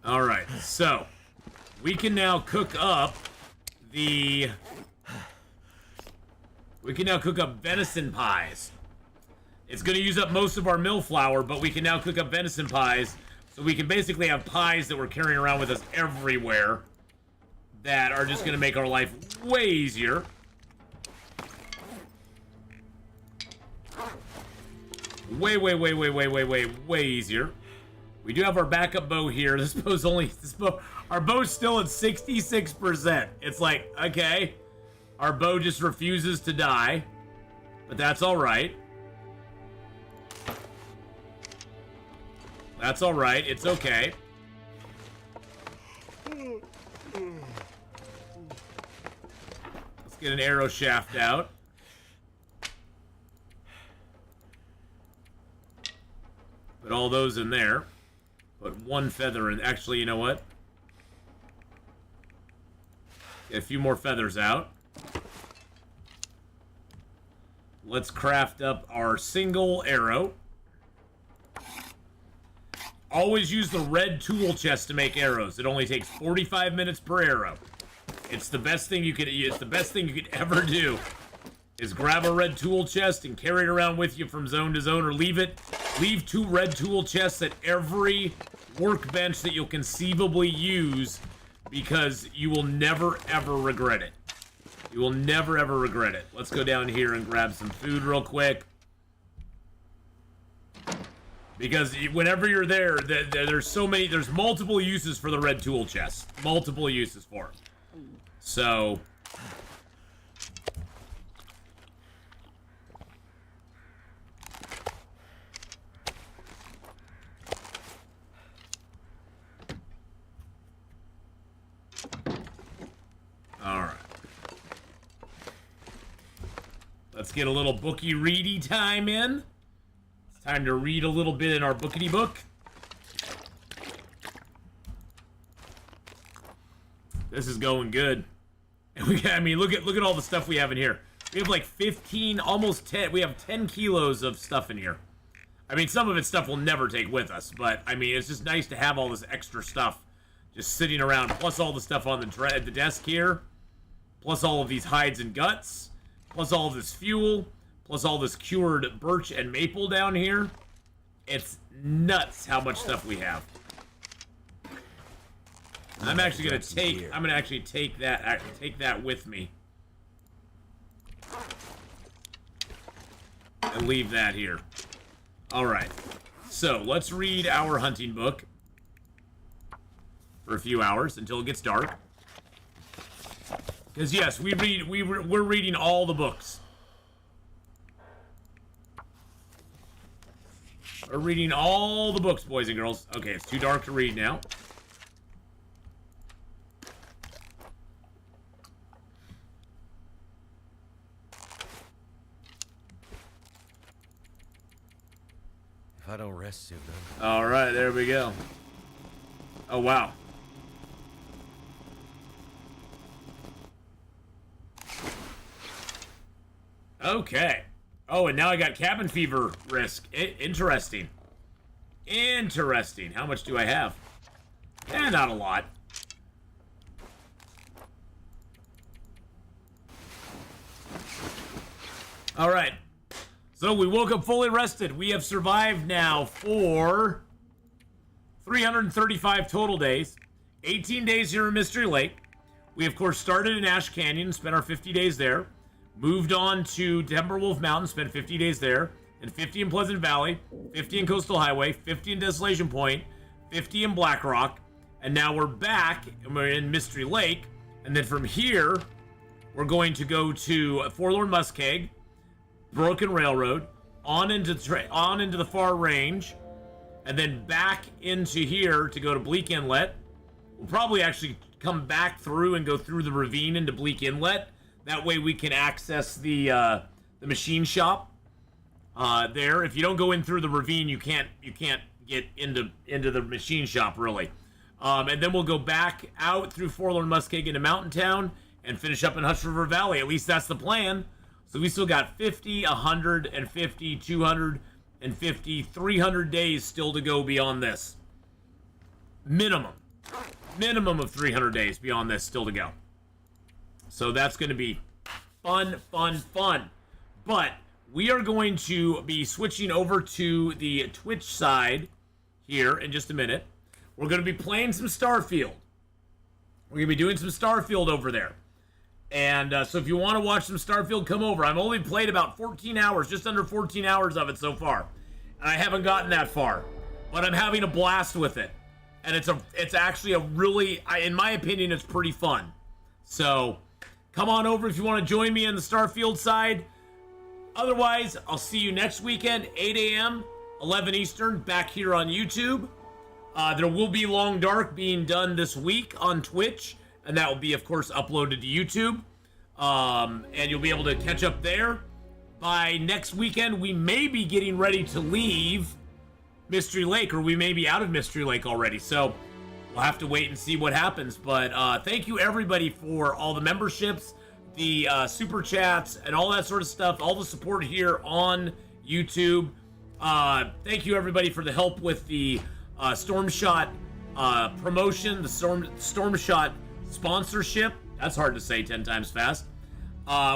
Alright, so we can now cook up venison pies. It's going to use up most of our mill flour, but we can now cook up venison pies, so we can basically have pies that we're carrying around with us everywhere that are just going to make our life way easier. Way easier. We do have our backup bow here. Our bow's still at 66%. It's like, okay, our bow just refuses to die, but that's all right. That's all right. It's okay. Let's get an arrow shaft out. Put all those in there. Put 1 feather in. Actually, you know what? Get a few more feathers out. Let's craft up our single arrow. Always use the red tool chest to make arrows. It only takes 45 minutes per arrow. It's the best thing you could ever do. Is grab a red tool chest and carry it around with you from zone to zone, or leave 2 red tool chests at every workbench that you'll conceivably use, because you will never ever regret it. You will never ever regret it. Let's go down here and grab some food real quick. Because whenever you're there, there's multiple uses for the red tool chest. Multiple uses for it. So... Alright. Let's get a little bookie ready time in. It's time to read a little bit in our bookity book. This is going good. And look at all the stuff we have in here. We have like 15, almost 10, we have 10 kilos of stuff in here. I mean, some of it's stuff we'll never take with us, but I mean, it's just nice to have all this extra stuff just sitting around, plus all the stuff on the desk here, plus all of these hides and guts, plus all of this fuel, plus all this cured birch and maple down here. It's nuts how much stuff we have. I'm actually gonna take that with me. And leave that here. Alright. So, let's read our hunting book for a few hours until it gets dark. Because yes, we're reading all the books. We're reading all the books, boys and girls. Okay, it's too dark to read now. If I don't rest soon, then... All right, there we go. Oh, wow. Okay. Oh, and now I got cabin fever risk. Interesting. Interesting. How much do I have? Not a lot. All right. So we woke up fully rested. We have survived now for 335 total days. 18 days here in Mystery Lake. We, of course, started in Ash Canyon, spent our 50 days there. Moved on to Timberwolf Mountain, spent 50 days there. And 50 in Pleasant Valley, 50 in Coastal Highway, 50 in Desolation Point, 50 in Black Rock. And now we're back, and we're in Mystery Lake. And then from here, we're going to go to Forlorn Muskeg, Broken Railroad, on into the Far Range, and then back into here to go to Bleak Inlet. We'll probably actually come back through and go through the ravine into Bleak Inlet. That way we can access the machine shop there. If you don't go in through the ravine, you can't get into the machine shop really. And then we'll go back out through Forlorn Muskeg into Mountain Town and finish up in Hush River Valley. At least that's the plan. So we still got 50, 150, 250, 300 days still to go beyond this. Minimum of 300 days beyond this still to go. So that's going to be fun. But we are going to be switching over to the Twitch side here in just a minute. We're going to be playing some Starfield. We're going to be doing some Starfield over there. And so if you want to watch some Starfield, come over. I've only played about 14 hours, just under 14 hours of it so far. And I haven't gotten that far. But I'm having a blast with it. And it's actually a really, in my opinion, it's pretty fun. So come on over if you want to join me on the Starfield side. Otherwise, I'll see you next weekend, 8 a.m., 11 Eastern, back here on YouTube. There will be Long Dark being done this week on Twitch. And that will be, of course, uploaded to YouTube. And you'll be able to catch up there. By next weekend, we may be getting ready to leave Mystery Lake, or we may be out of Mystery Lake already. So we'll have to wait and see what happens. But thank you, everybody, for all the memberships, the super chats, and all that sort of stuff. All the support here on YouTube. Thank you, everybody, for the help with the Storm Shot promotion, the Storm Shot sponsorship. That's hard to say 10 times fast.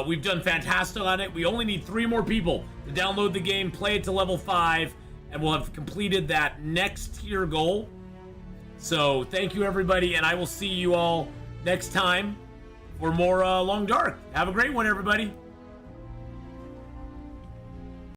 We've done fantastic on it. We only need 3 more people to download the game, play it to level 5, and we'll have completed that next tier goal. So thank you, everybody, and I will see you all next time for more Long Dark. Have a great one, everybody.